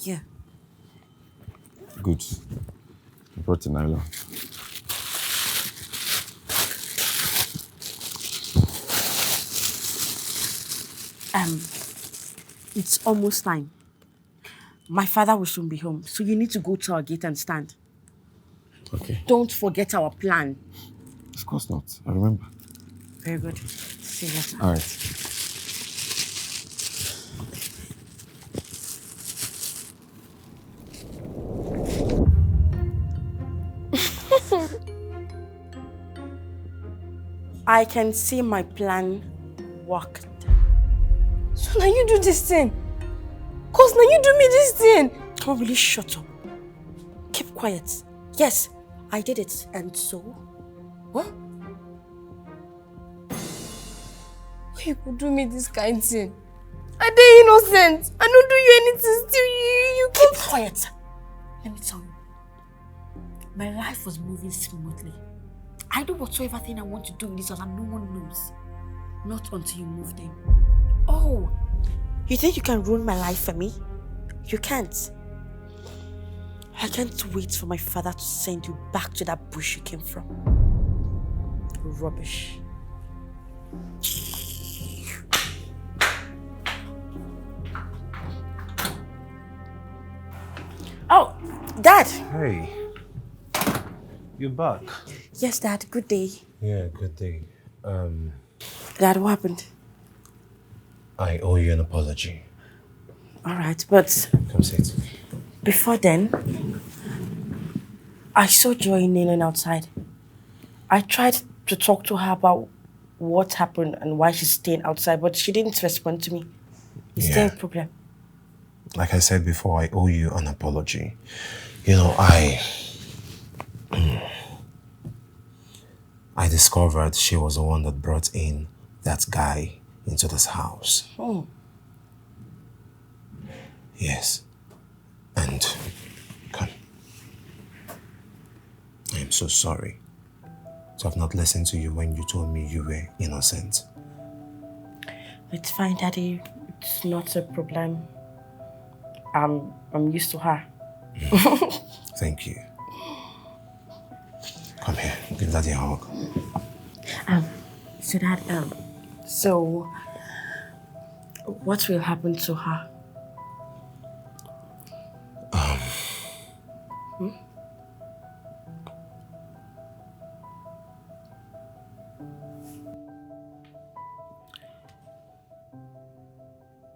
Yeah. Good. I brought the nylon. It's almost time. My father will soon be home, so you need to go to our gate and stand. Okay. Don't forget our plan. Of course not. I remember. Very good. See you later. All right. I can see my plan worked. So now you do this thing. Cause now you do me this thing. Come on, really shut up. Keep quiet. Yes, I did it. And so? What? Why you could do me this kind of thing? Are they innocent? I don't do you anything still. You keep quiet. Let me tell you. My life was moving smoothly. I do whatsoever thing I want to do in this house and no one knows. Not until you moved in. Oh, you think you can ruin my life for me? You can't. I can't wait for my father to send you back to that bush you came from. Rubbish. Oh, Dad! Hey. You're back. Yes, Dad. Good day. Yeah, good day. Dad, what happened? I owe you an apology. Alright, but... Come sit. Before then, I saw Joy kneeling outside. I tried to talk to her about what happened and why she's staying outside, but she didn't respond to me. Is there a problem? Like I said before, I owe you an apology. You know, I discovered she was the one that brought in that guy into this house. Oh. Yes. And, come. I am so sorry to have not listened to you when you told me you were innocent. It's fine, Daddy. It's not a problem. I'm used to her. Thank you. Come here, give Daddy a hug. So Dad, so what will happen to her?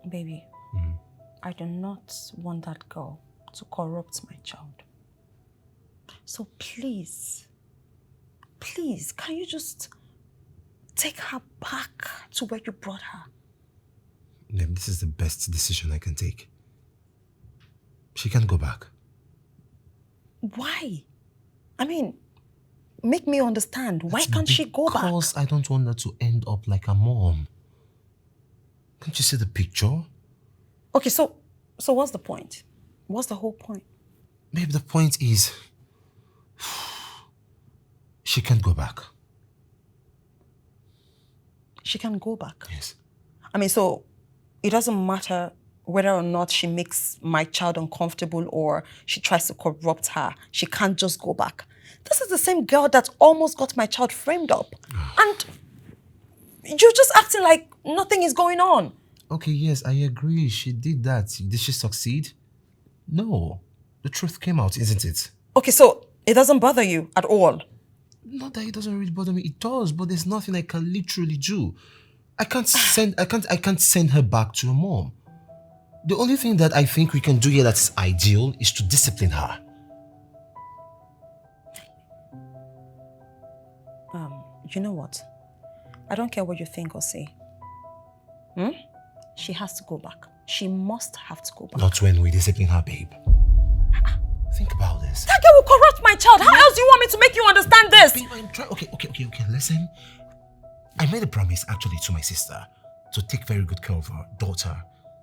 Baby, I do not want that girl to corrupt my child. So please, can you just take her back to where you brought her? This is the best decision I can take. She can't go back. Why? I mean, make me understand. Why can't she go back? Because I don't want her to end up like her mom. Can't you see the picture? Okay, so what's the point? What's the whole point? Maybe the point is she can't go back. She can go back? Yes. I mean, so it doesn't matter whether or not she makes my child uncomfortable or she tries to corrupt her. She can't just go back. This is the same girl that almost got my child framed up. And you're just acting like nothing is going on. Okay, yes, I agree. She did that. Did she succeed? No. The truth came out, isn't it? Okay, so it doesn't bother you at all? Not that it doesn't really bother me. It does, but there's nothing I can literally do. I can't send her back to her mom. The only thing that I think we can do here that's ideal is to discipline her. You know what? I don't care what you think or say. She has to go back. She must have to go back. Not when we discipline her, babe. Think about this. That girl will corrupt my child. How else do you want me to make you understand this? Babe, I'm trying. Okay. Listen. I made a promise actually to my sister to take very good care of her daughter,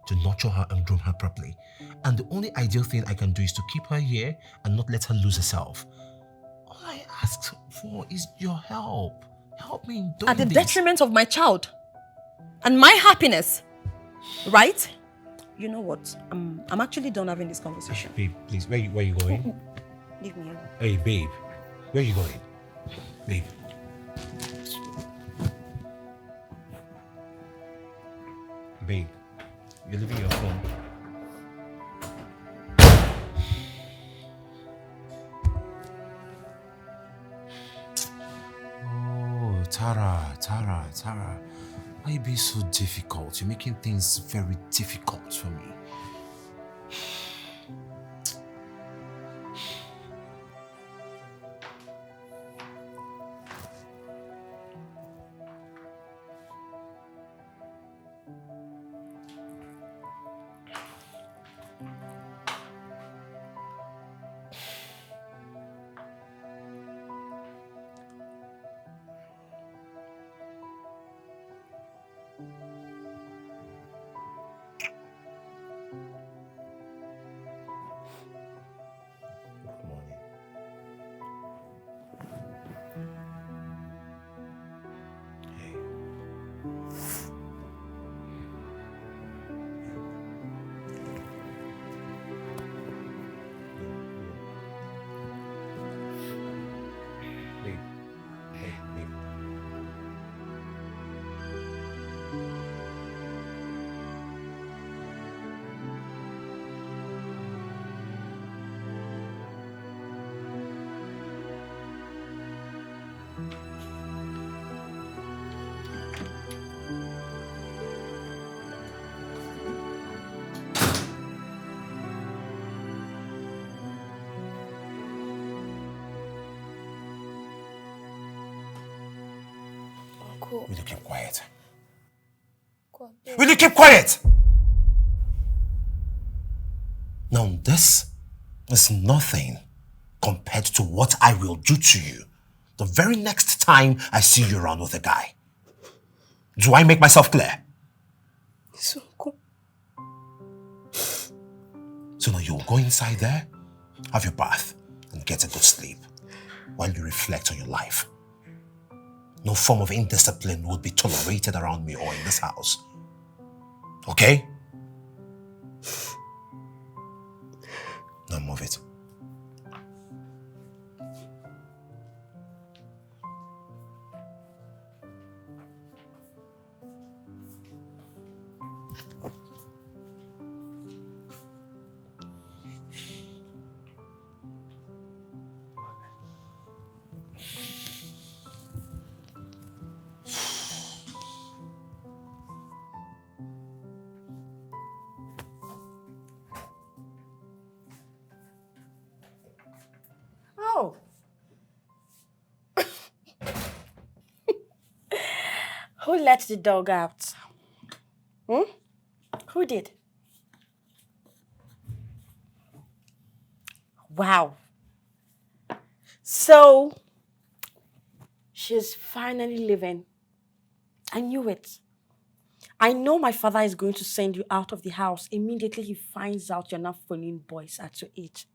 to nurture her and groom her properly. And the only ideal thing I can do is to keep her here and not let her lose herself. All I ask for is your help. Help me in doing this. At the detriment of my child and my happiness, right? You know what? I'm actually done having this conversation. Babe, please, where you going? Leave me alone. Hey, babe, where you going? Babe. Babe, you're leaving your phone. Oh, Tara. Why you being so difficult? You're making things very difficult for me. Will you keep quiet? Will you keep quiet? Now this is nothing compared to what I will do to you the very next time I see you around with a guy. Do I make myself clear? Yes, Uncle. So now you'll go inside there, have your bath, and get a good sleep while you reflect on your life. No form of indiscipline will be tolerated around me or in this house. Okay? Now move it. Oh. Who let the dog out? Who did? Wow. So, she's finally leaving. I knew it. I know my father is going to send you out of the house immediately he finds out you're not phoning boys at your age.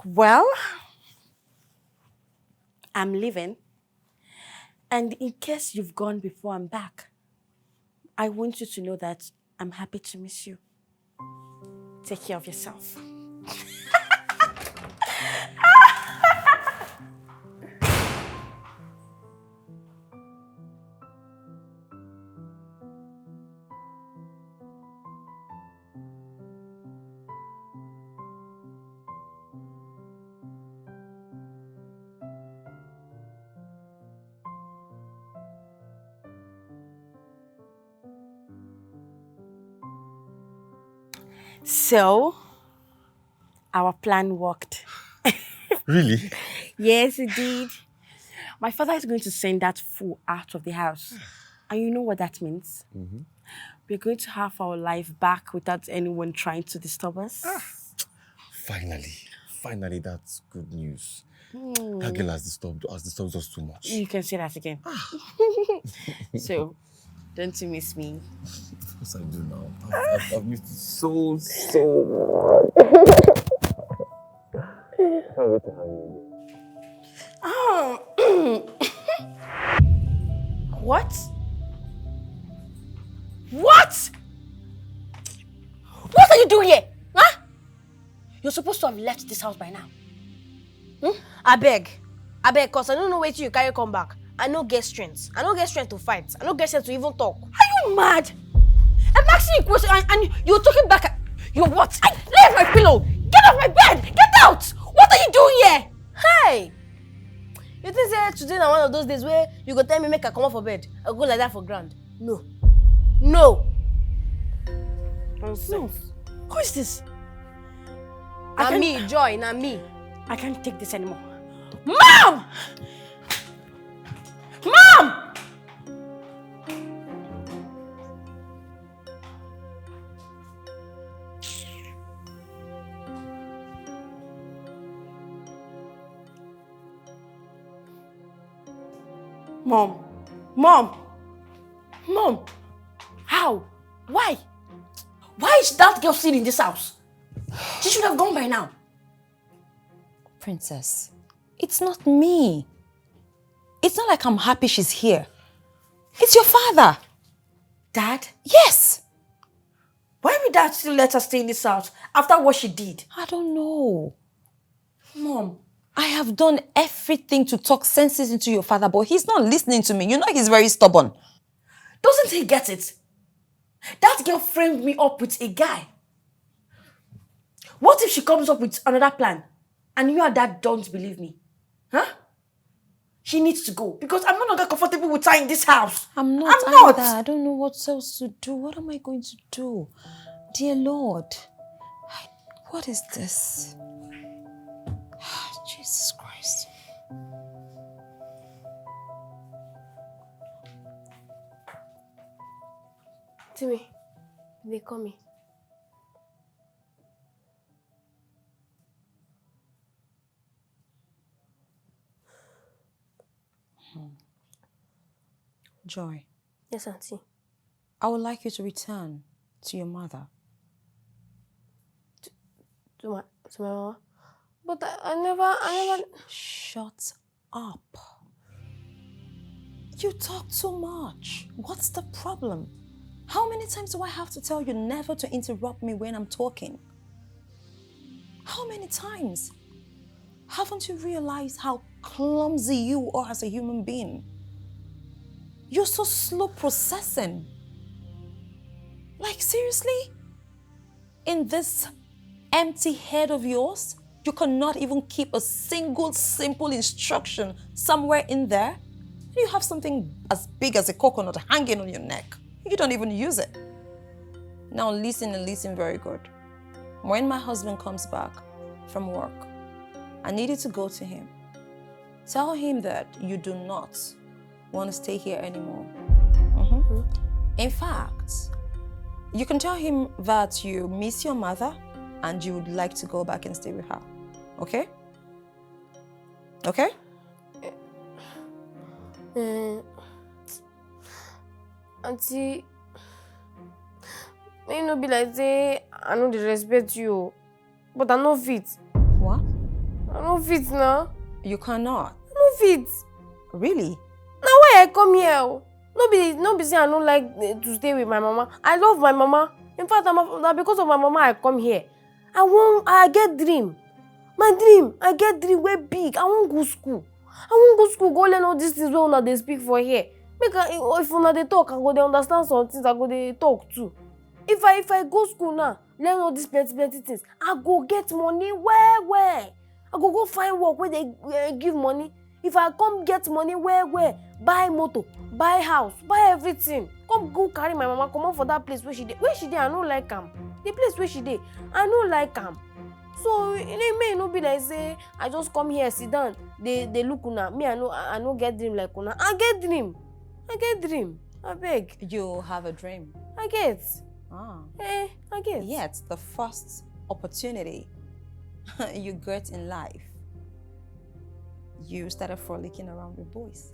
Well, I'm leaving. And in case you've gone before I'm back, I want you to know that I'm happy to miss you. Take care of yourself. So, our plan worked. Really? Yes, it did. My father is going to send that fool out of the house. And you know what that means? We're going to have our life back without anyone trying to disturb us. Finally, that's good news. That girl has disturbed us too much. You can say that again. So, don't you miss me? Of course I do now. I've missed you so much. Can't wait to have you again. Oh. What? What? What are you doing here? Huh? You're supposed to have left this house by now. I beg, cause I don't know where you carry come back. I no get strength. I no get strength to fight. I no get strength to even talk. Are you mad? I'm asking you a question and you're talking back at... You're what? Leave my pillow! Get off my bed! Get out! What are you doing here? Hey! You think say today na one of those days where you go tell me make I come off for bed? I go like that for ground. No. Nonsense. Who is this? Na me, Joy, na me. I can't take this anymore. Mom! Mom! Mom! How? Why? Why is that girl still in this house? She should have gone by now. Princess, it's not me. It's not like I'm happy she's here. It's your father. Dad? Yes. Why would Dad still let her stay in this house after what she did? I don't know. Mom. I have done everything to talk senses into your father, but he's not listening to me. You know he's very stubborn. Doesn't he get it? That girl framed me up with a guy. What if she comes up with another plan and you and Dad don't believe me? Huh? She needs to go because I'm no longer comfortable with her in this house. I'm not. I don't know what else to do. What am I going to do? Dear Lord. What is this? Jesus Christ. Timmy, they call me. Joy. Yes, Auntie. I would like you to return to your mother. To my mama? But I never... Shut up. You talk too much. What's the problem? How many times do I have to tell you never to interrupt me when I'm talking? How many times? Haven't you realized how clumsy you are as a human being? You're so slow processing. Like, seriously? In this empty head of yours, you cannot even keep a single simple instruction somewhere in there? You have something as big as a coconut hanging on your neck. You don't even use it. Now listen and listen very good. When my husband comes back from work, I need you to go to him. Tell him that you do not want to stay here anymore. In fact, you can tell him that you miss your mother and you would like to go back and stay with her. Okay? Okay? Auntie, may not be like say I know they respect you, but I no fit. What? I no fit now. You cannot. I no fit. Really? Now why I come here? No be say I don't like to stay with my mama. I love my mama. In fact, na because of my mama I come here. I get dream. My dream, I get dream way big. I want go school. Go learn all these things wey una dey speak for here. If una dey talk, I go dey understand some things. I go dey talk too. If I go school now, learn all these plenty things, I go get money well. I go find work where they give money. If I come get money well, buy motor, buy house, buy everything. Come go carry my mama come out for that place where she dey. Where she dey, I no like am. The place where she dey, I no like am. So it may not be like say I just come here, sit down, they look una. Me, I no get dream like una. I get dream. I beg. You have a dream. I get. I get. Yet the first opportunity you get in life, you started frolicking around with boys.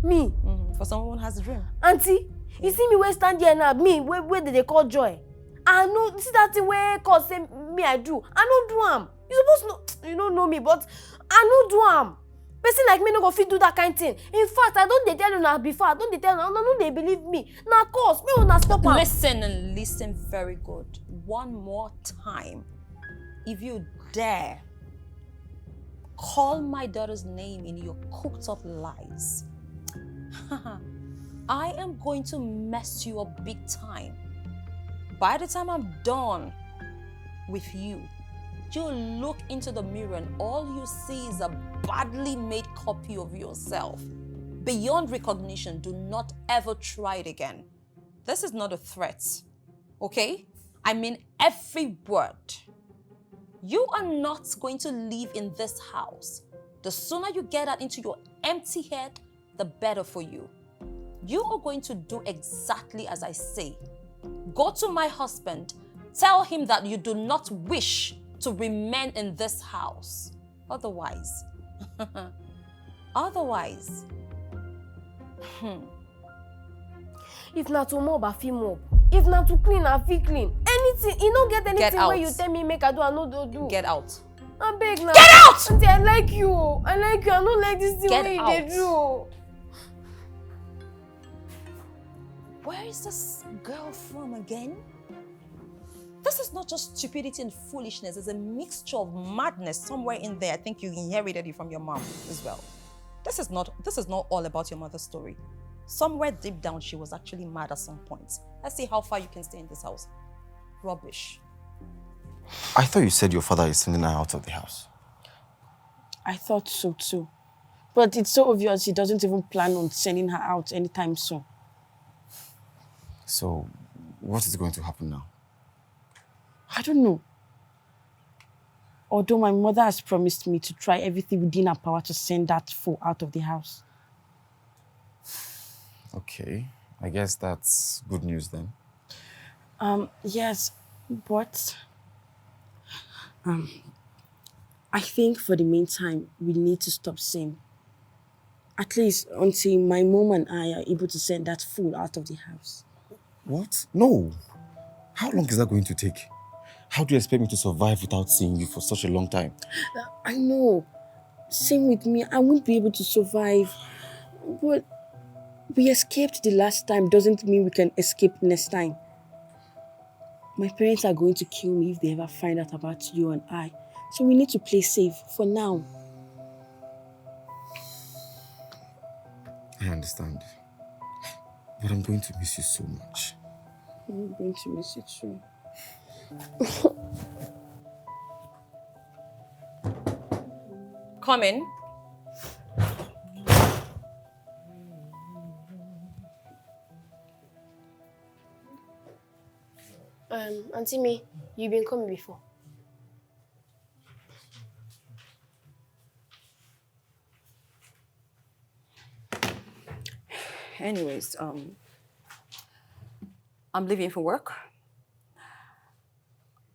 Me? For someone who has a dream. Auntie, you see me where stand here now, me, where did they call Joy? I know, see that thing where call say me I do. I no do am. You supposed to, you don't know me, but I no do am. Person like me no go fit do that kind of thing. In fact, I don't dey tell you now before. I don't dey tell you now. No, they believe me. Now, of course, me wanna stop am. Listen and listen very good. One more time. If you dare call my daughter's name in your cooked up lies, I am going to mess you up big time. By the time I'm done with you, you'll look into the mirror and all you see is a badly made copy of yourself. Beyond recognition, do not ever try it again. This is not a threat, okay? I mean every word. You are not going to live in this house. The sooner you get that into your empty head, the better for you. You are going to do exactly as I say. Go to my husband, tell him that you do not wish to remain in this house. Otherwise, If not to mob, I feel mob. If not to clean, I feel clean. Anything, you don't get anything where you tell me make I do, I no do. Get out. I'm beg now. Get out! Auntie, I like you. I like you. I don't like this thing where out. you do. Where is this girl from again? This is not just stupidity and foolishness. It's a mixture of madness somewhere in there. I think you inherited it from your mom as well. This is not all about your mother's story. Somewhere deep down, she was actually mad at some point. Let's see how far you can stay in this house. Rubbish. I thought you said your father is sending her out of the house. I thought so too. But it's so obvious he doesn't even plan on sending her out anytime soon. So, what is going to happen now? I don't know. Although my mother has promised me to try everything within her power to send that fool out of the house. Okay, I guess that's good news then. Yes, but I think for the meantime, we need to stop saying. At least until my mom and I are able to send that fool out of the house. What? No. How long is that going to take? How do you expect me to survive without seeing you for such a long time? I know. Same with me. I won't be able to survive. But we escaped the last time doesn't mean we can escape next time. My parents are going to kill me if they ever find out about you and I. So we need to play safe for now. I understand. But I'm going to miss you so much. I'm going to miss you too. Come in. Auntie May, you've been coming before. Anyways, I'm leaving for work.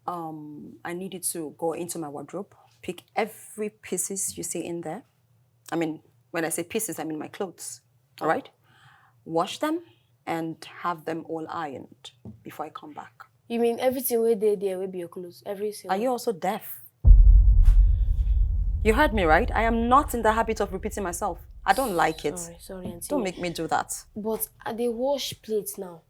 I needed to go into my wardrobe, pick every pieces you see in there. I mean, when I say pieces, I mean my clothes, all right? Wash them and have them all ironed before I come back. You mean everything where there will be your clothes? Everything. Are you also deaf? You heard me, right? I am not in the habit of repeating myself. I don't like it. Sorry, Auntie. Don't make me do that. But they wash plates now.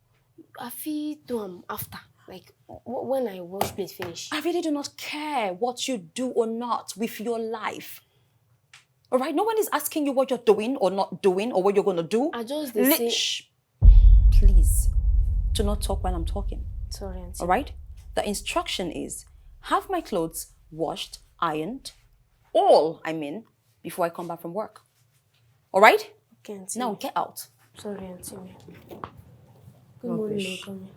I feel do them after. Like, when I wash plate finish. I really do not care what you do or not with your life. All right? No one is asking you what you're doing or not doing or what you're going to do. I just Shh. Please, do not talk while I'm talking. Sorry, Auntie. All right? The instruction is, have my clothes washed, ironed, all, before I come back from work. All right? Okay, Auntie. Now get out. Sorry, Auntie. Good morning, Come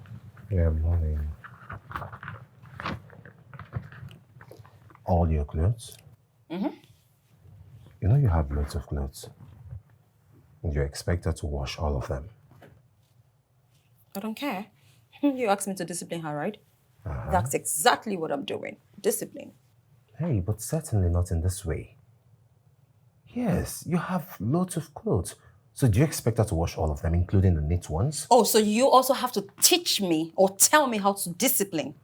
Yeah, morning. All your clothes? Mm-hmm. You know you have loads of clothes. And you're expected to wash all of them. I don't care. You asked me to discipline her, right? That's exactly what I'm doing. Discipline. Hey, but certainly not in this way. Yes, you have loads of clothes. So do you expect her to wash all of them, including the neat ones? Oh, so you also have to teach me or tell me how to discipline?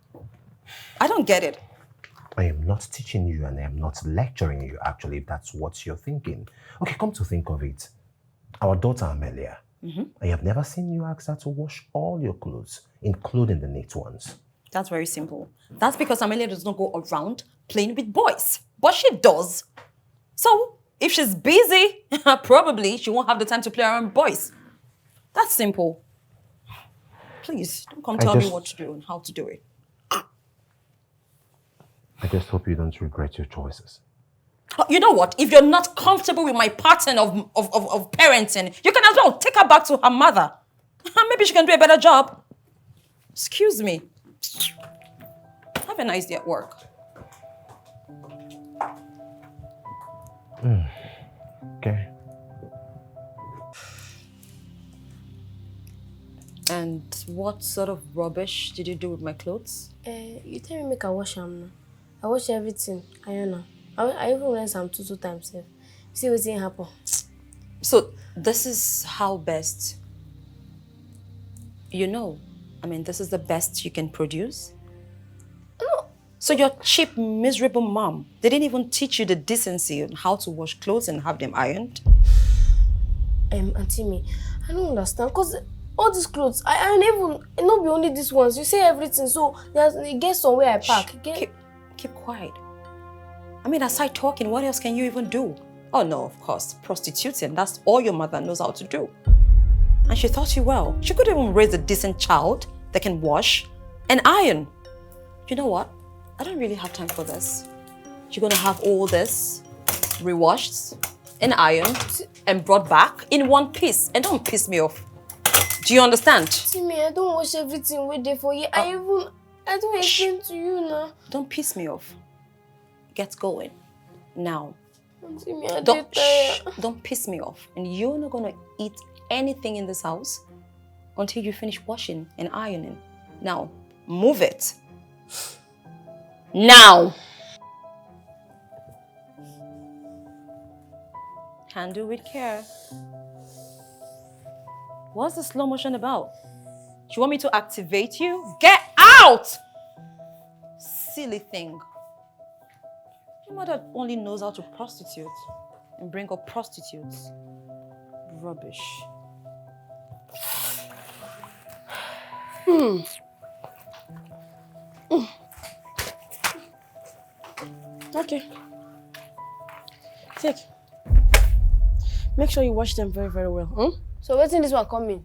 I don't get it. I am not teaching you and I am not lecturing you, actually, if that's what you're thinking. Okay, come to think of it. Our daughter, Amelia, I have never seen you ask her to wash all your clothes, including the neat ones. That's very simple. That's because Amelia does not go around playing with boys. But she does. So, if she's busy, probably she won't have the time to play around with boys. That's simple. Please, don't come tell me what to do and how to do it. I just hope you don't regret your choices. You know what? If you're not comfortable with my pattern of parenting, you can as well take her back to her mother. Maybe she can do a better job. Excuse me. Have a nice day at work. Okay. And what sort of rubbish did you do with my clothes? You tell me make I wash them now. I wash everything. I even rinse them two times. See what's happen. So this is how best you know. I mean, this is the best you can produce? No. So your cheap, miserable mom, they didn't even teach you the decency on how to wash clothes and have them ironed? Auntie me, I don't understand. Because all these clothes, I even, not be only these ones. You say everything, so you get somewhere I pack. Keep quiet. I mean, aside talking, what else can you even do? Oh no, of course, prostituting. That's all your mother knows how to do. And she taught you well. She could even raise a decent child that can wash and iron. You know what? I don't really have time for this. You're gonna have all this rewashed and ironed and brought back in one piece. And don't piss me off. Do you understand? Timmy, I don't wash everything wait there for you. I don't explain to you now. Don't piss me off. Get going. Now. Timmy, Don't piss me off. And you're not gonna eat anything in this house until you finish washing and ironing. Now, move it. Now! Handle with care. What's the slow motion about? Do you want me to activate you? Get out! Silly thing. Your mother only knows how to prostitute and bring up prostitutes. Rubbish. Okay. Take. Make sure you wash them very, very well. So what's in this one coming?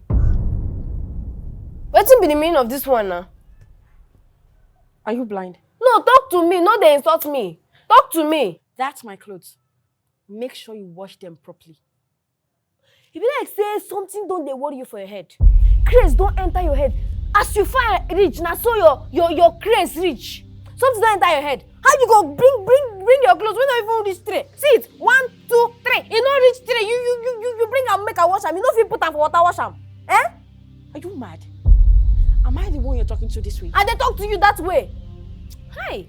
What's in the meaning of this one now? Are you blind? No, talk to me. No, they insult me. Talk to me. That's my clothes. Make sure you wash them properly. If you like say something don't they worry you for your head. Craze don't enter your head. As you find rich, now so your craze rich. Something don't enter your head. How you go bring your clothes when you even reach 3? See it. 1, 2, 3. You don't reach 3. You bring and make a wash them. You don't feel put them for water wash them. Eh? Are you mad? Am I the one you're talking to this way? And they talk to you that way. Hi.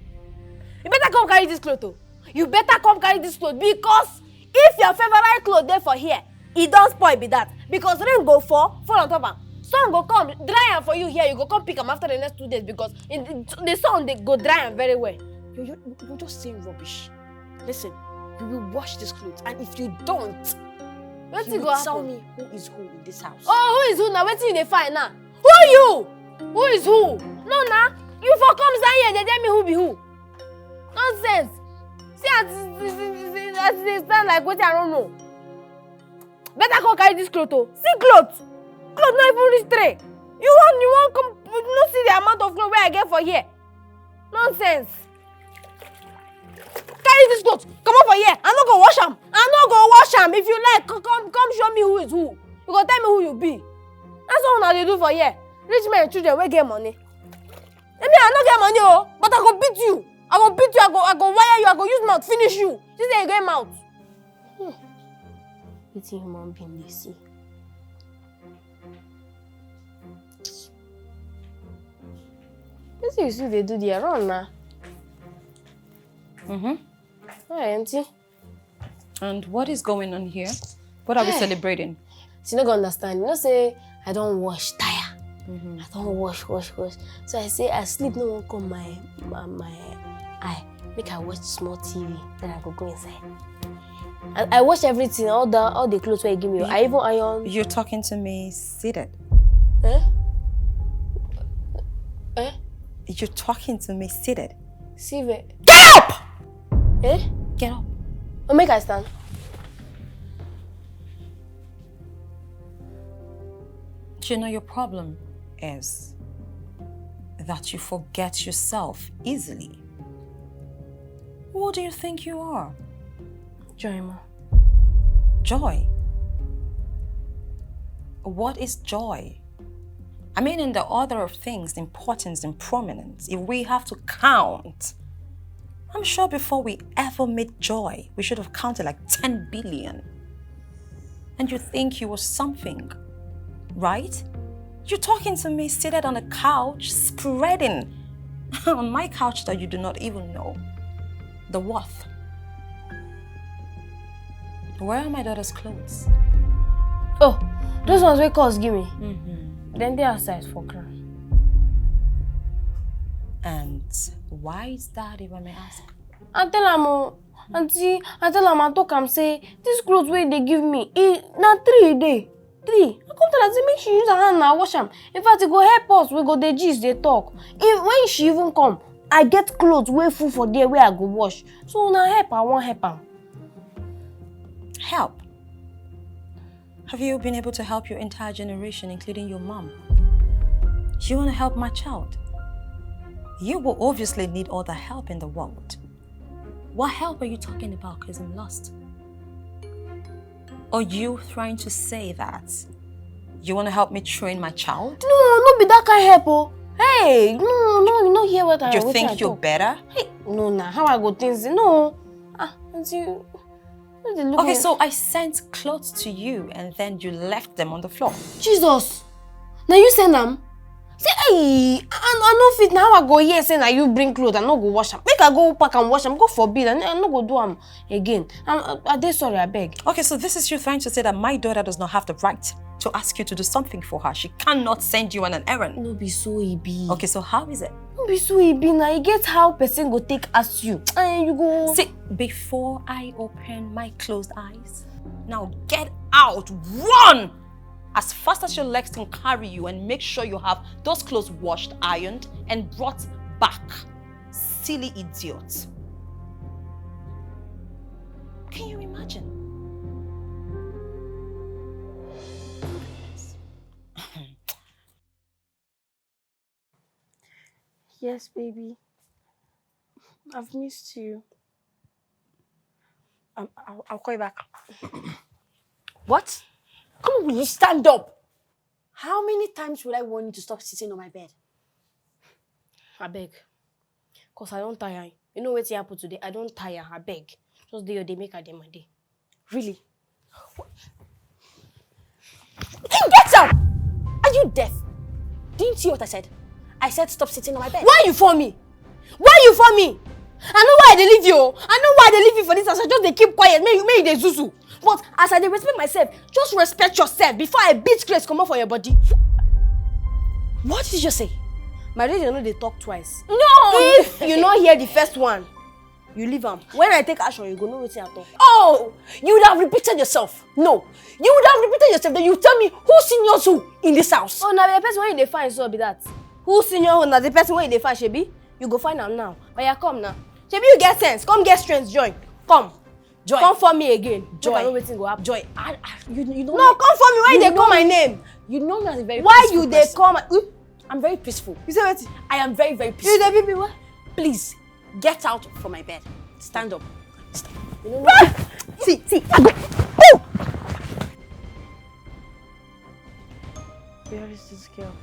You better come carry this clothes. You better come carry this clothes because if your favorite clothes there for here, it don't spoil be that. Because rain go fall on top of sun go come dry am for you here. You go come pick them after the next 2 days because the sun they go dry am very well. You're just saying rubbish. Listen, you will wash these clothes, and if you don't, you will tell me who is who in this house. Oh, who is who now? Wait till you find now. Who you? Who is who? No, nah. You for come stand here, they tell me who be who. Nonsense. See as they stand like what I don't know. Better come carry this clothes. See clothes. Clothes not even reach 3. You want come no see the amount of clothes where I get for here. Nonsense. Carry this clothes. Come over here. I'm not gonna wash them. I'm not gonna wash them. If you like, come show me who is who. You gonna tell me who you be. That's what they do for here. Rich men and children will get money. I mean, I don't get money, but I go beat you. I go beat you. I go wire you. I go use mouth finish you. This is a great mouth. It's a human being they see. This is you they do their run now. Hi, auntie. And what is going on here? What are we celebrating? She's not gonna understand. You know, say I don't wash tire. I don't wash. So I say I sleep no one come my eye. Make I watch small TV. Then I go inside. I wash everything, all the clothes where you give me. I even iron. You're talking to me seated. You're talking to me seated. See it. Get up! Get up. Oh, make I stand. Do you know your problem is that you forget yourself easily? Who do you think you are? Joy, ma. Joy? What is joy? I mean, in the order of things, importance and prominence, if we have to count, I'm sure before we ever made joy, we should have counted like 10 billion. And you think you were something, right? You're talking to me seated on a couch, spreading on my couch that you do not even know the worth. Where are my daughter's clothes? Oh, those ones we cause give me. Then they are size for crown. And why is that, if I may ask? I tell am, auntie, I tell am, I talk am say, this clothes wey they give me, na 3 a day. 3. I come tell her say make she use her hand now wash am. In fact, it go help us. We go the gist, they talk. When she even come, I get clothes way full for there where I go wash. So now help, I want help am. Help? Have you been able to help your entire generation, including your mom? You want to help my child? You will obviously need all the help in the world. What help are you talking about? Because I'm lost. Are you trying to say that you want to help me train my child? No be that kind help, oh. Hey, no, you don't hear what I You think you're better? Hey, no, how I go things? No. Auntie, okay, so I sent clothes to you and then you left them on the floor. Jesus. Now you send them? Say, hey, I no fit now. I go here say now you bring clothes and no go wash them. Make I go pack and wash them. Go forbid and I no go do them again. I dey sorry, I beg. Okay, so this is you trying to say that my daughter does not have the right to ask you to do something for her. She cannot send you on an errand. No be so e be. Okay, so how is it? No be so e be now. You get how person go take ask you and you go. See, before I open my closed eyes, now get out, run! As fast as your legs can carry you, and make sure you have those clothes washed, ironed, and brought back. Silly idiot. Can you imagine? Yes, baby. I've missed you. I'll call you back. What? Come on, will you stand up? How many times will I warn you to stop sitting on my bed? I beg. Cause I don't tire. You know what's happened today? I don't tire. I beg. Just do your day, make a day my day. Really? Get up! Are you deaf? Didn't you see what I said? I said stop sitting on my bed. Why you for me? Why you for me? I know why they leave you. I know why they leave you for this house. I just they keep quiet. May they zuzu. But as I respect myself, just respect yourself before I beat Grace come out for your body. What did you just say? My radio know they talk twice. No! If you not hear the first one, you leave them. When I take action, you go know what I talk. Oh! You would have repeated yourself. No. You would have repeated yourself. Then you tell me who seniors who in this house. Oh, now the person when you find so be that. Who senior who? Now the person when you find Shebi? You go find them now. But you come now. Shebi, you get sense. Come get strength, Joy. Come. Joy. Come for me again. Joy. I know waiting go happen. Joy. You know. No, come for me. Why they call my name? You know me as a very why peaceful you they person. call my? I'm very peaceful. You say what? I am very, very peaceful. You the baby what? Please, get out from my bed. Stand up. You know what? See, I go. Oh! Where is this girl?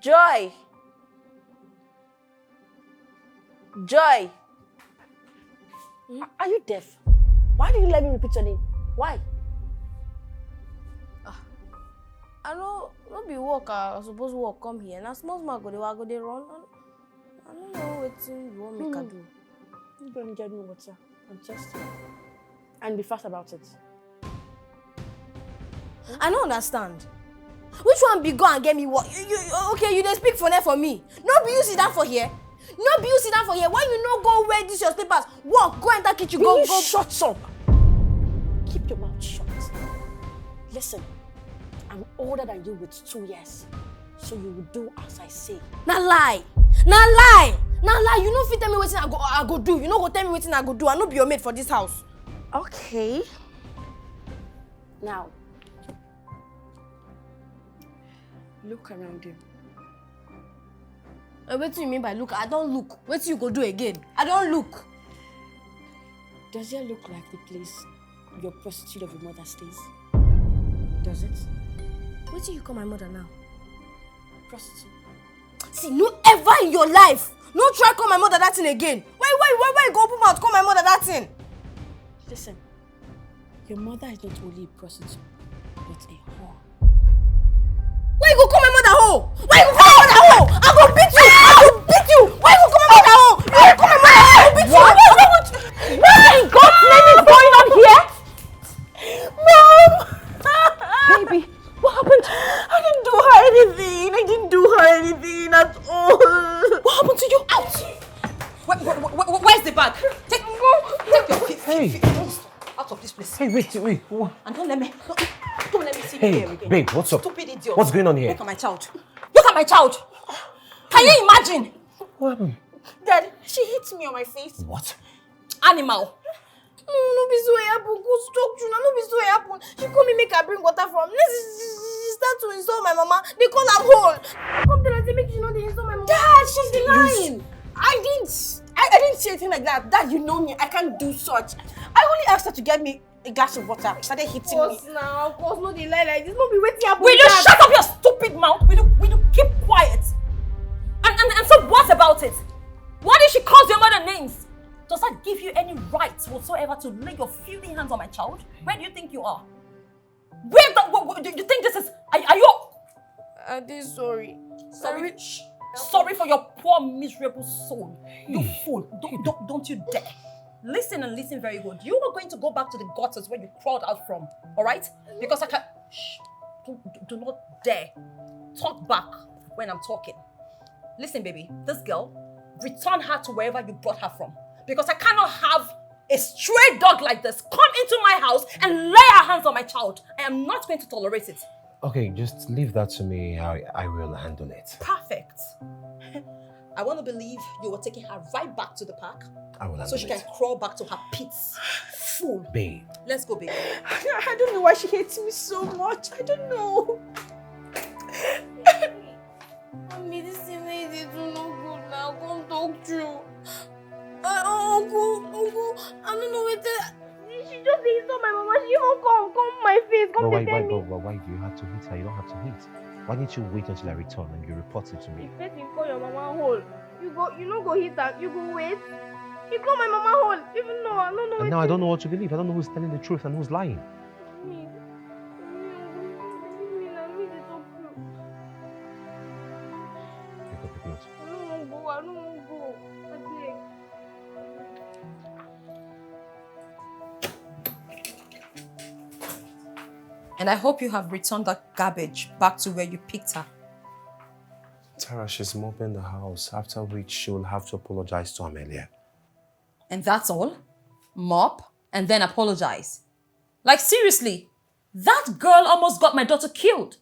Joy. Joy. Are you deaf? Why did you let me repeat your name? Why? I know not be work. I suppose work come here. Now small go they run. I don't know what you want me to do. You don't get me water. I'm just and be fast about it. I don't understand. Which one be go and get me what? Okay, you dey speak for there for me. No be you sit down for here. No be you sit down for here. Why you no go wear this your slippers? Walk, go enter kitchen, go. Shut up. Keep your mouth shut. Listen, I'm older than you with 2 years. So you will do as I say. Now lie. You no fit tell me wetin I go do. You no go tell me wetin I go do. I no be your mate for this house. Okay. Now, look around you. What do you mean by look? I don't look. What you go do again? I don't look. Does it look like the place your prostitute of your mother stays? Does it? What do you call my mother now? Prostitute. See, no ever in your life. No try call my mother that thing again. Why you go open mouth call my mother that thing? Listen, your mother is not only a prostitute, but a whore. Why you go call my mother hoe? Why you go call my mother hoe? I go beat you! Why you go call my mother hoe? Why you call my mother hoe? I go beat you! What in God's name is going on here? Hey. If you don't stop, out of this place. Hey, wait. What? And don't let me see you Hey, here again. babe, what's up? Stupid idiot. What's going on here? Look at my child. Look at my child. Can you imagine? What happened? Dad, she hits me on my face. What? Animal. No be so happen. Go talk to no be so happen. She call me make her bring water from. She start to insult my mama. They call am hole. Come tell her say make she know they insult my mama. Dad, she's lying. I didn't say anything like that. Dad, you know me. I can't do such. I only asked her to get me a glass of water. She started hitting me. Of course, no they lie like this. No be waiting happen. Will you shut up your stupid mouth? Will you keep quiet? And so what about it? Why did she call your mother names? Does that give you any rights whatsoever to lay your filthy hands on my child? Where do you think you are? Do you think this is... Are you... I'm sorry. Sorry for your poor, miserable soul. You fool. Don't you dare. Listen and listen very good. You are going to go back to the gutters where you crawled out from. Alright? Because I can't... Shh. Do not dare talk back when I'm talking. Listen, baby. This girl, return her to wherever you brought her from. Because I cannot have a stray dog like this come into my house and lay her hands on my child. I am not going to tolerate it. Okay, just leave that to me. I will handle it. Perfect. I want to believe you were taking her right back to the park. I will handle so she can crawl back to her pits. Fool. Babe. Let's go, baby. I don't know why she hates me so much. I don't know. Mommy, this thing made it do no good now. Come talk true. Uncle, I don't know where to... She just insult my mama. She even come my face. Come tell me. But why do you have to hit her? You don't have to hit. Why didn't you wait until I return and you report it to me? If person call your mama hole, you no go hit her. You go wait. He call my mama hole. Even though I don't know. And now I don't know what to believe. I don't know who's telling the truth and who's lying. Me, they talk true. Pick up the things. I don't want to go. I beg. And I hope you have returned that garbage back to where you picked her. Tara, she's mopping the house, after which she will have to apologize to Amelia. And that's all? Mop and then apologize? Like seriously, that girl almost got my daughter killed.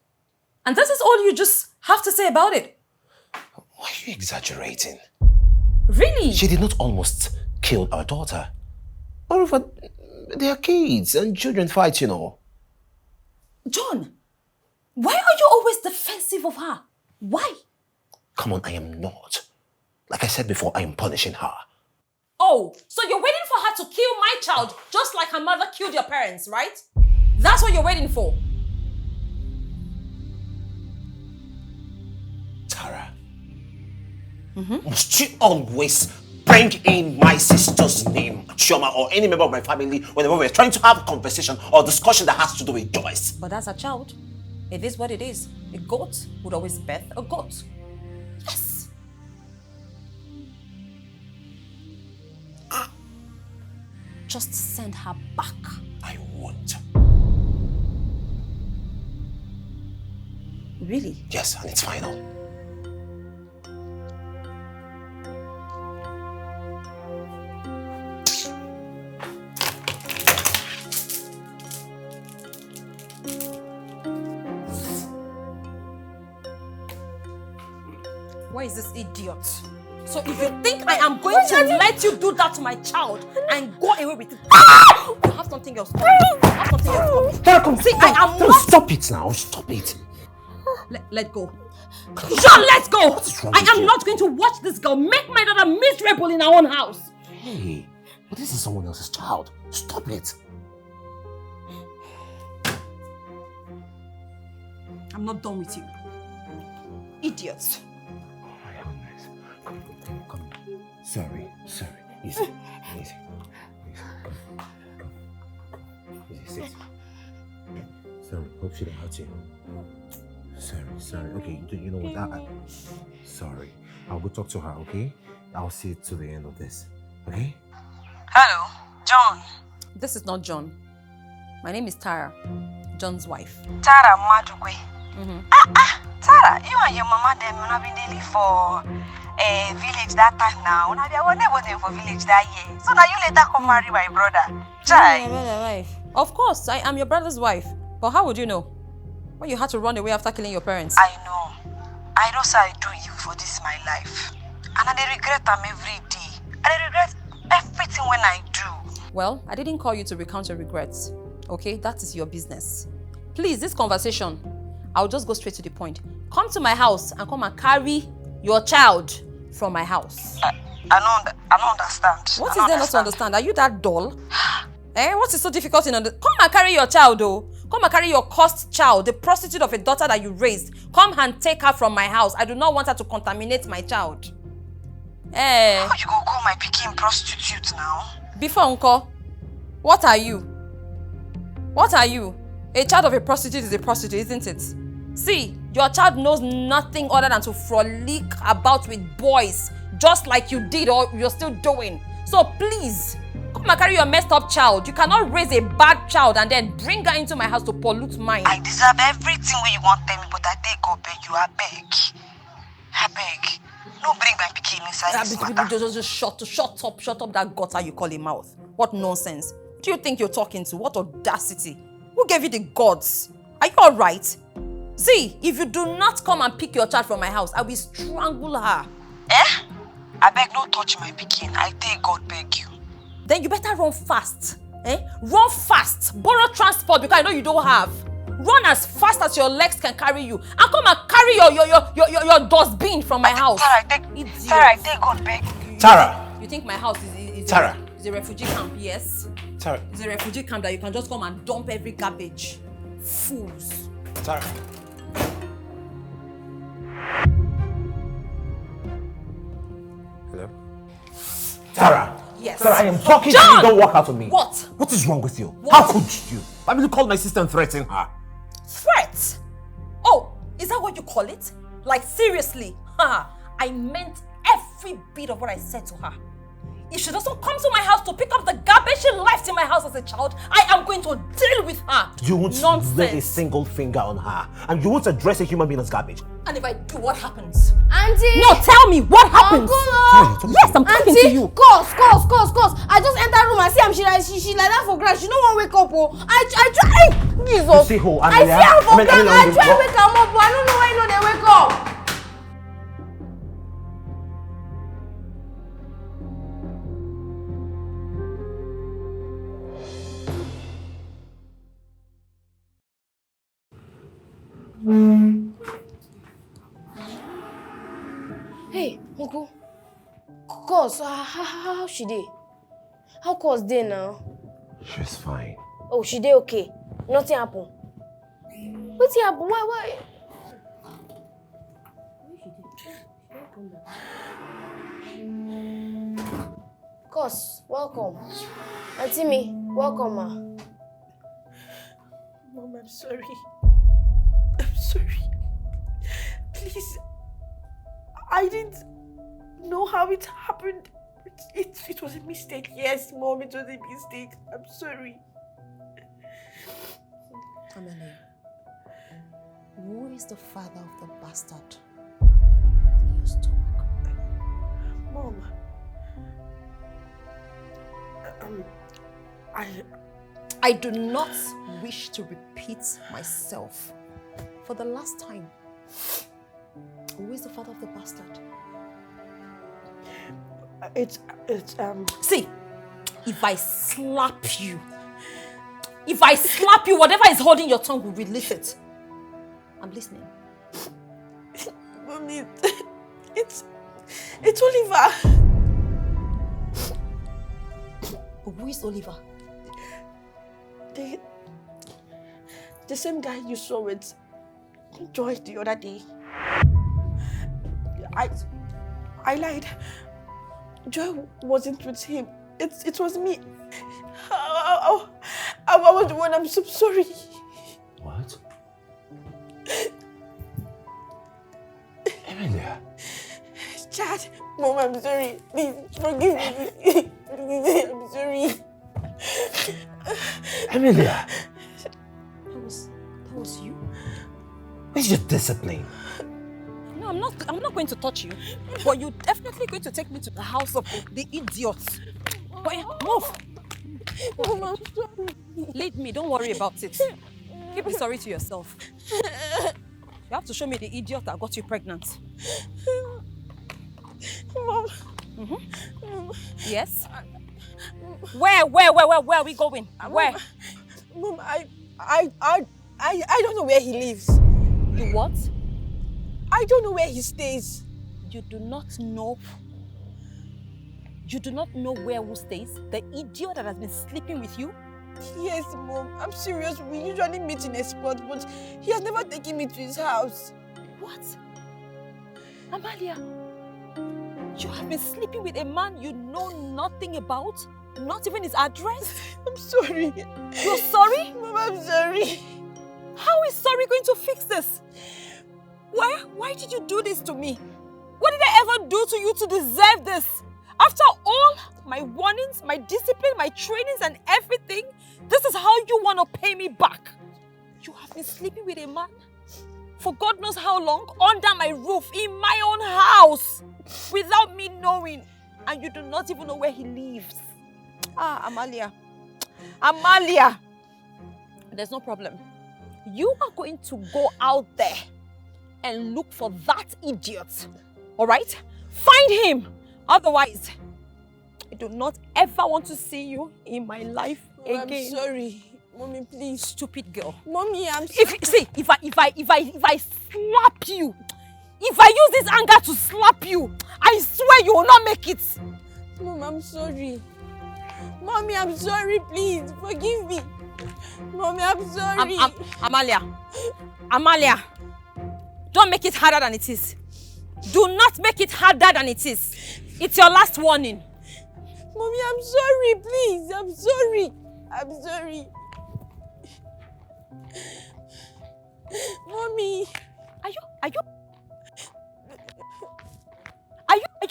And this is all you just have to say about it? Why are you exaggerating? Really? She did not almost kill our daughter. Moreover, they are kids and children fight, you know. John, why are you always defensive of her? Why? Come on, I am not. Like I said before, I am punishing her. Oh, so you're waiting for her to kill my child just like her mother killed your parents, right? That's what you're waiting for. Tara, must you always bring in my sister's name, Chioma, or any member of my family whenever we're trying to have a conversation or discussion that has to do with Joyce? But that's a child. It is what it is. A goat would always birth a goat. Yes. Just send her back. I won't. Really? Yes, and it's final. Where is this idiot? So if you think I am going to let you do that to my child and go away with it, you have something else coming. You have something else coming. See, I am not... Stop it now, stop it. Let go. John, let's go! wrong I with am you? not going to watch this girl make my daughter miserable in our own house. Hey, but this is someone else's child. Stop it. I'm not done with you. Idiots. Oh my goodness. Come. Sorry. Easy. Easy, sit. Sorry, hope she don't hurt you. Sorry. Okay, you know what? Sorry. I'll go talk to her, okay? I'll see it to the end of this, okay? Hello, John. This is not John. My name is Tara, John's wife. Tara Madugwe. Tara, you and your mama them when been they live for a village that time now. Now they were never there for village that year. So now you later come marry my brother. Chai. Wife. Of course, I am your brother's wife. But how would you know? When you had to run away after killing your parents. I know. I know so I do you for this my life. And I dey regret them every day. I dey regret everything when I do. Well, I didn't call you to recount your regrets. Okay, that is your business. Please, this conversation, I'll just go straight to the point. Come to my house and come and carry your child from my house. I don't understand. What is there not to understand? Are you that dull? What is so difficult in come and carry your child, though. Come and carry your cursed child, the prostitute of a daughter that you raised. Come and take her from my house. I do not want her to contaminate my child. How you go call my pikin prostitute now? Before, Uncle, what are you? What are you? A child of a prostitute is a prostitute, isn't it? See, your child knows nothing other than to frolic about with boys, just like you did or you're still doing. So please, come and carry your messed up child. You cannot raise a bad child and then bring her into my house to pollute mine. I deserve everything where you want tell me, but I take go beg you, I beg. No bring my pikin inside this matter. Just shut up that gutter you call a mouth. What nonsense. What do you think you're talking to? What audacity. Who gave you the gods? Are you alright? See, if you do not come and pick your child from my house, I will strangle her. I beg no touch my pikin. I take God beg you. Then you better run fast. Run fast. Borrow transport because I know you don't have. Run as fast as your legs can carry you. And come and carry your dustbin from my house. Tara, I take God beg you. Tara! You think my house is Tara! It's a refugee camp, yes? Tara! It's a refugee camp that you can just come and dump every garbage. Fools. Tara! Hello? Tara! Yes. Tara, I am talking John! to you. Don't walk out on me. What? What is wrong with you? What? How could you? I mean, you call my sister and threaten her. Threat? Oh, is that what you call it? Like seriously? I meant every bit of what I said to her. If she doesn't come to my house to pick up the garbage she left in my house as a child, I am going to deal with her. You won't lay a single finger on her. And you won't address a human being as garbage. And if I do, what happens? Auntie! No, tell me, what happens? Uncle! Yes, I'm talking to you. Cause. I just enter room and see she like that for grass. She no one wake up. I try. Jesus. You see who? I see her for grass. I try to wake her up, but I don't know why you know they wake up. Hey, Uncle. Cause, how she dey? How Cause dey now? She's fine. Oh, she dey okay. Nothing happen. What's happen? Why? Cause, welcome. Auntie me, welcome, ma. Mom, I'm sorry. I'm sorry. Please. I didn't know how it happened. It was a mistake. Yes, Mom, it was a mistake. I'm sorry. Amelia, who is the father of the bastard in your stomach? Mom, I do not wish to repeat myself for the last time. Who is the father of the bastard? See, if I slap you, whatever is holding your tongue will release it. I'm listening. Mommy, it's Oliver. Who is Oliver? The same guy you saw with Joy the other day. I lied. Joy wasn't with him. It was me. I was the one. I'm so sorry. What? Amelia. Chad, Mom, I'm sorry. Please forgive me. Please, I'm sorry. Amelia. That was you? Where's your discipline? No, I'm not going to touch you. But you're definitely going to take me to the house of the idiots. But move. Mom, I'm sorry. Lead me, don't worry about it. Keep it sorry to yourself. You have to show me the idiot that got you pregnant. Mom. Mm-hmm. Yes? Where are we going? Where? Mom, I don't know where he lives. You what? I don't know where he stays. You do not know? You do not know where who stays? The idiot that has been sleeping with you? Yes, Mom. I'm serious. We usually meet in a spot, but he has never taken me to his house. What? Amalia, you have been sleeping with a man you know nothing about? Not even his address? I'm sorry. You're sorry? Mom, I'm sorry. How is sorry going to fix this? Why did you do this to me? What did I ever do to you to deserve this? After all my warnings, my discipline, my trainings and everything, this is how you want to pay me back. You have been sleeping with a man for God knows how long under my roof in my own house without me knowing, and you do not even know where he lives. Ah, Amalia. Amalia! There's no problem. You are going to go out there and look for that idiot. Alright? Find him! Otherwise, I do not ever want to see you in my life again. I'm sorry. Mommy, please. Stupid girl. Mommy, I'm sorry. If I slap you, if I use this anger to slap you, I swear you will not make it. Mom, I'm sorry. Mommy, I'm sorry, please. Forgive me. Mommy, I'm sorry. Amalia, don't make it harder than it is. Do not make it harder than it is. It's your last warning. Mommy, I'm sorry, please. I'm sorry. I'm sorry. Mommy. Are you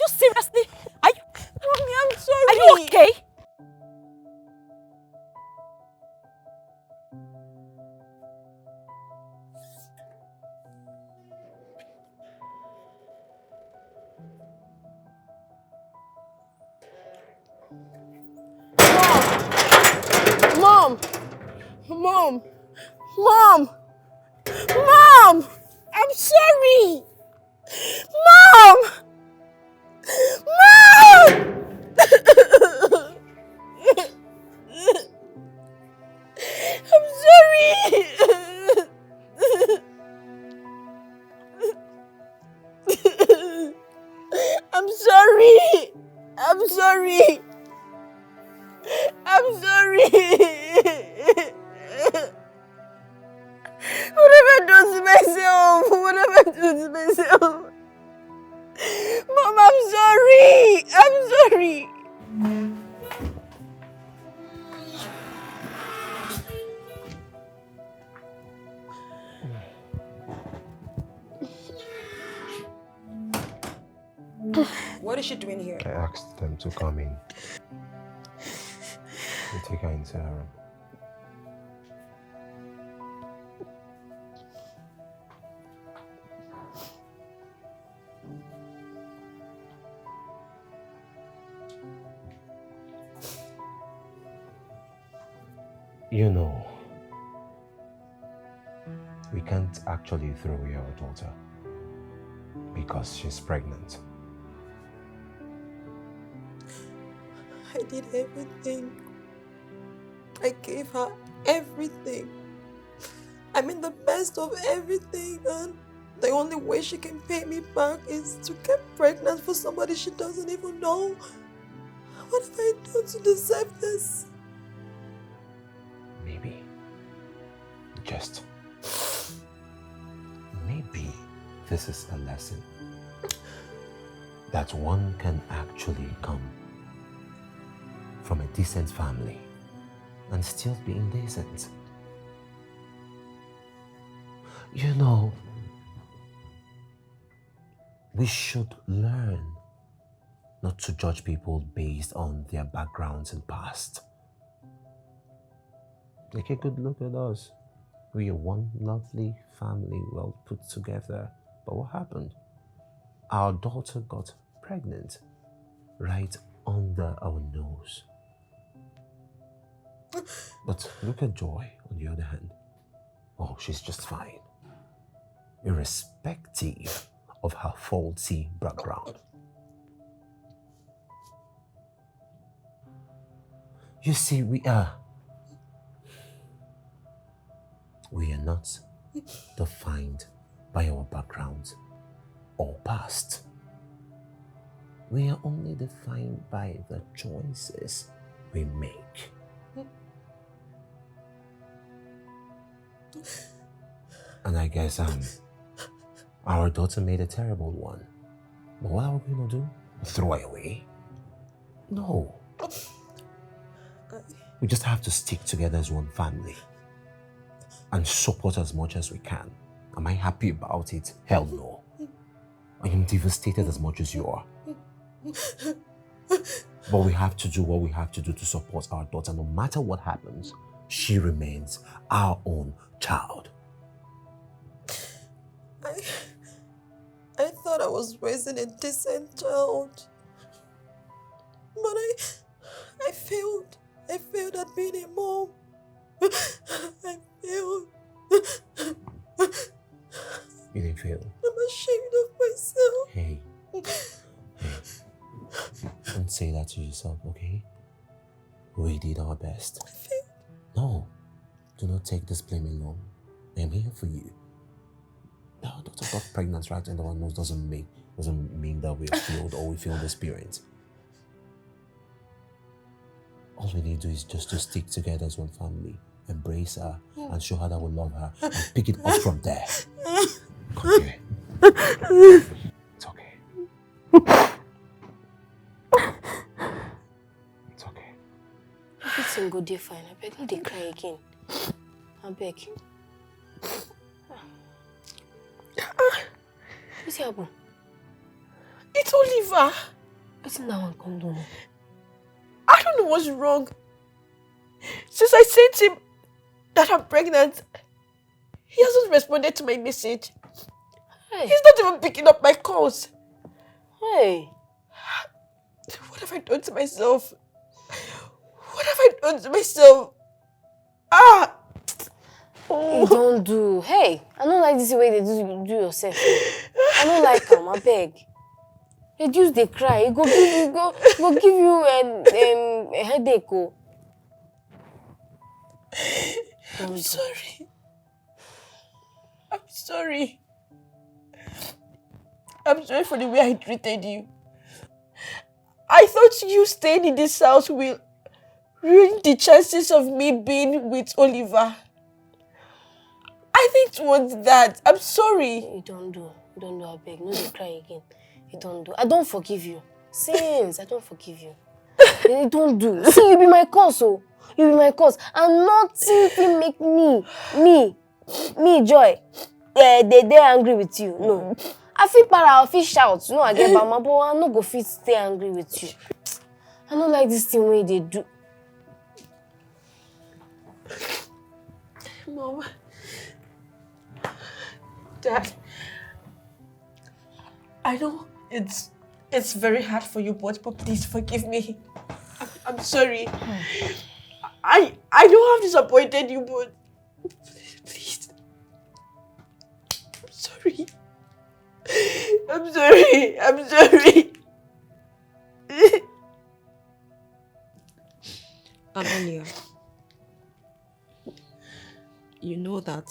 seriously? Mommy, I'm sorry. Are you okay? Mom! I'm sorry! Mom! I'm sorry! I'm sorry! I'm sorry! I'm sorry! What have I done to myself? What have I done to myself? Mom, I'm sorry! I'm sorry! What is she doing here? I asked them to come in. We take her into her room. You know, we can't actually throw your daughter because she's pregnant. I did everything. I gave her everything. I mean the best of everything, and the only way she can pay me back is to get pregnant for somebody she doesn't even know. What have I done to deserve this? Maybe, just maybe this is a lesson that one can actually come from a decent family and still be indecent. You know, we should learn not to judge people based on their backgrounds and past. Take a good look at us. We are one lovely family, well put together. But what happened? Our daughter got pregnant right under our nose. But look at Joy, on the other hand. Oh, she's just fine, irrespective of her faulty background. You see, we are not defined by our backgrounds or past. We are only defined by the choices we make. And I guess our daughter made a terrible one. But what are we gonna do? Throw it away? No. We just have to stick together as one family and support as much as we can. Am I happy about it? Hell no. I am devastated as much as you are. But we have to do what we have to do to support our daughter. No matter what happens, she remains our own child. I thought I was raising a decent child. But I failed. I failed at being a mom. I failed. You didn't fail. I'm ashamed of myself. Hey. Don't say that to yourself, okay? We did our best. I failed. No. Do not take this blame alone. I am here for you. Our daughter got pregnant right under our nose doesn't mean that we failed or we failed the spirit. All we need to do is just to stick together as one family, embrace her, and show her that we love her, and pick it up from there. Come here. It's okay. It's okay. Everything go dey fine. I beg, no dey cry again. I beg. What's happened? It's Oliver. What's that one come do? I don't know what's wrong. Since I sent him that I'm pregnant, he hasn't responded to my message. Hey. He's not even picking up my calls. Hey. What have I done to myself? What have I done to myself? Ah! Oh. You don't do. Hey, I don't like this way they do yourself. I don't like them, I beg. Reduce the cry. It go give you a headache. Oh. I'm sorry. I'm sorry. I'm sorry for the way I treated you. I thought you staying in this house will ruin the chances of me being with Oliver. I think it was that. I'm sorry. You don't do, I beg. No, they cry again. You don't do. I don't forgive you. Since I don't forgive you. You don't do. See, you be my cause, oh. You be my cause. And nothing will make me, Joy. They're angry with you. No. I feel para, I feel shout. No, I get mama, but I'm not going to stay angry with you. I don't like this thing way they do. Mom. Dad. I know it's very hard for you both, but please forgive me. I'm sorry. I know I've disappointed you, but please. I'm sorry. I'm sorry. I'm sorry. Amelia, you know that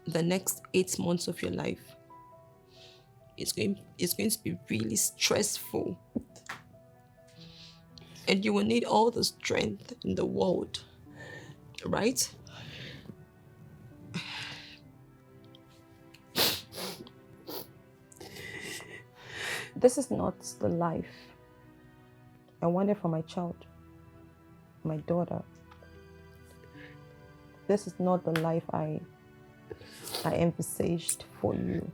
the next 8 months of your life is going to be really stressful. And you will need all the strength in the world, right? This is not the life I wanted for my child, my daughter. This is not the life I envisaged for you.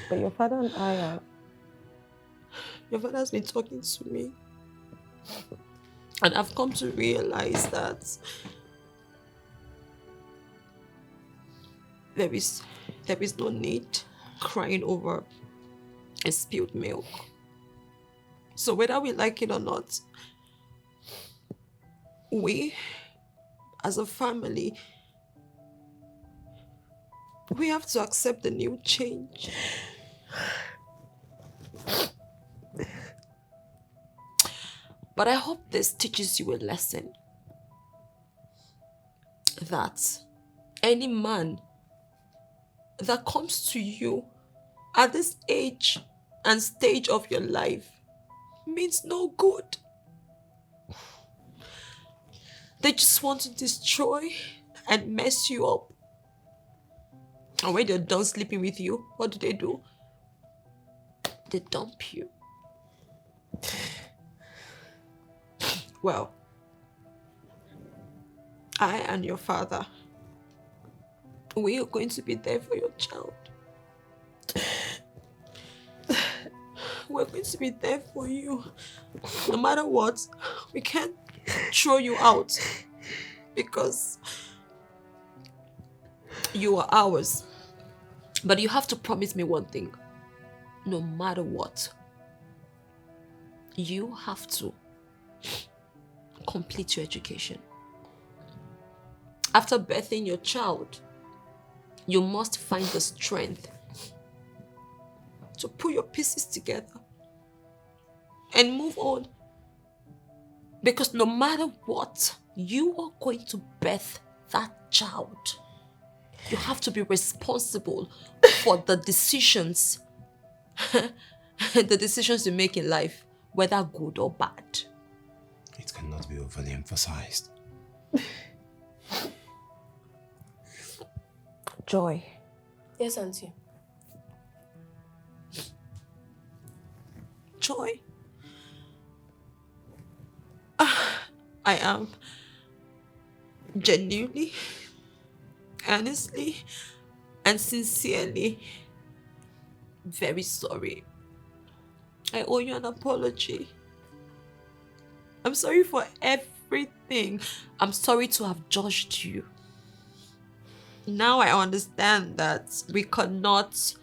But your father and I your father has been talking to me. And I've come to realize that there is no need crying over a spilled milk. So whether we like it or not, we, as a family, we have to accept the new change. But I hope this teaches you a lesson. That any man that comes to you at this age and stage of your life means no good. They just want to destroy and mess you up. And when they're done sleeping with you, what do? They dump you. Well, I and your father, we are going to be there for your child. We're going to be there for you. No matter what, we can't throw you out because you are ours. But you have to promise me one thing. No matter what, you have to complete your education. After birthing your child, you must find the strength to put your pieces together and move on. Because no matter what, you are going to birth that child. You have to be responsible for the decisions, the decisions you make in life, whether good or bad. It cannot be overly emphasized. Joy. Yes, Auntie. Joy. I am genuinely, honestly, and sincerely very sorry. I owe you an apology. I'm sorry for everything. I'm sorry to have judged you. Now I understand that we cannot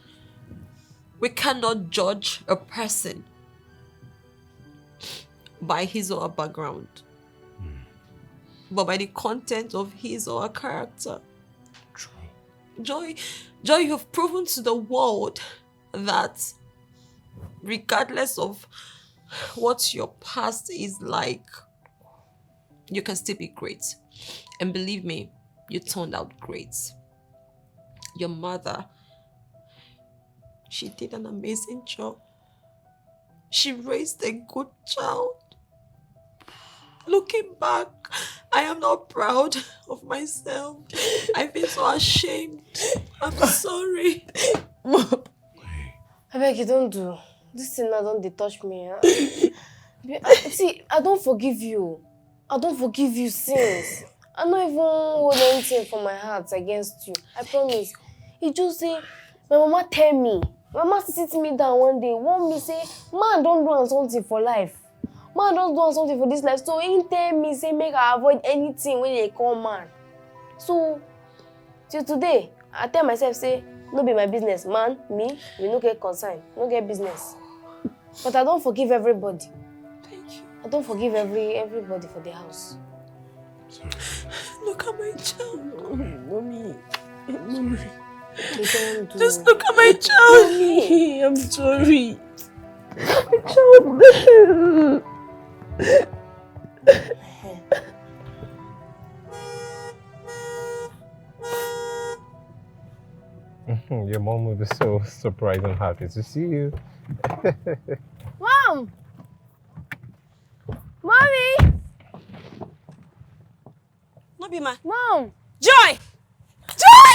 judge a person by his or her background, but by the content of his or her character. Joy, you have proven to the world that regardless of what your past is like, you can still be great. And believe me, you turned out great. Your mother, she did an amazing job. She raised a good child. Looking back, I am not proud of myself. I feel so ashamed. I'm sorry. I beg you, don't do. This thing now don't touch me. Huh? See, I don't forgive you. I don't forgive you since. I don't even hold anything from my heart against you. I promise. He just say, my mama tell me. Mama sit me down one day, want me say, man don't do something for life. Man don't do something for this life. So he tell me, say, make I avoid anything when they call man. So, till today, I tell myself, say, no be my business. Man, me, we no get concern. No get business. But I don't forgive everybody. Thank you. I don't forgive everybody for the house. Sorry. Look at my child. Mommy. Just look at my child. Mommy, I'm sorry. My child. Your mom will be so surprised and happy to see you. Mom! Mommy! No be ma. Mom! Joy! Joy!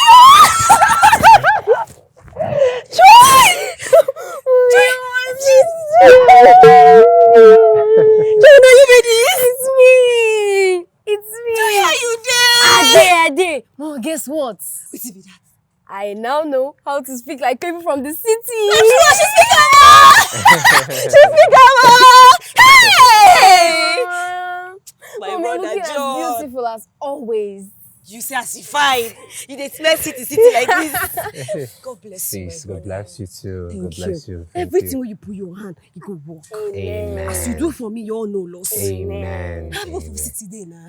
Joy! Joy! Joy, are you ready? It's me! It's me! Joy, are you there? Ade! Mom, guess what? Wait till be that. I now know how to speak like people from the city. She speak Ama! She speak Ama! Hey! My Mom, brother you're looking John. as beautiful as always. You say as you fine. You dey smell city like this. God bless you. Sis, God bless you too. Thank God bless you. Thank Everything you. when you put your hand, you go walk. Amen. As you do for me, you all know loss. Amen. How about Amen. city day now?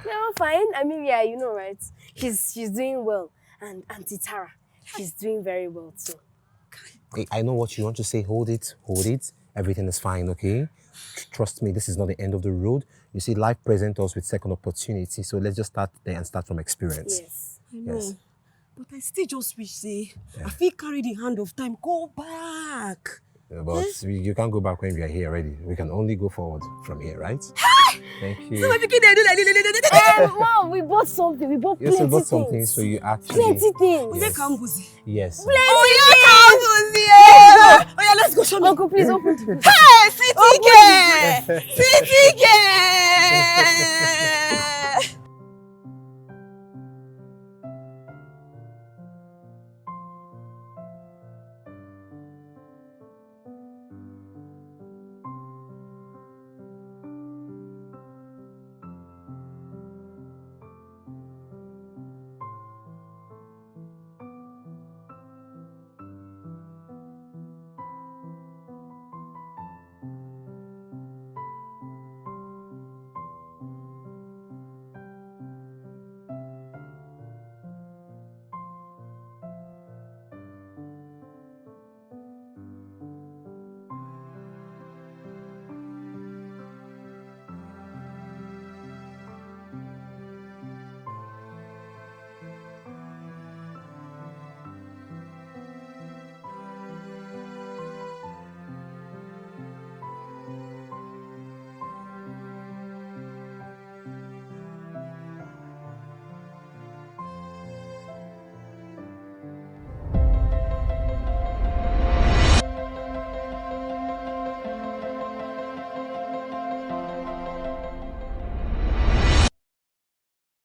Yeah, fine. Amelia, you know, right? She's doing well. And Auntie Tara, she's doing very well too. Hey, I know what you want to say. Hold it. Everything is fine, okay? Trust me, this is not the end of the road. You see, life presents us with second opportunity. So let's just start there and start from experience. Yes. I know. Yes. But I still just wish, say, I feel carry the hand of time. Go back. But you can't go back when we are here already. We can only go forward from here, right? Thank you. So my pikin dey do like Mom, we bought something. We bought plenty Yes, we bought things. something, so you actually... Plenty things. Yes. Kambuzi. Yes. Kambuzi. Oh yeah, let's go show me. Uncle, please open the door. Hey, city girl. City girl.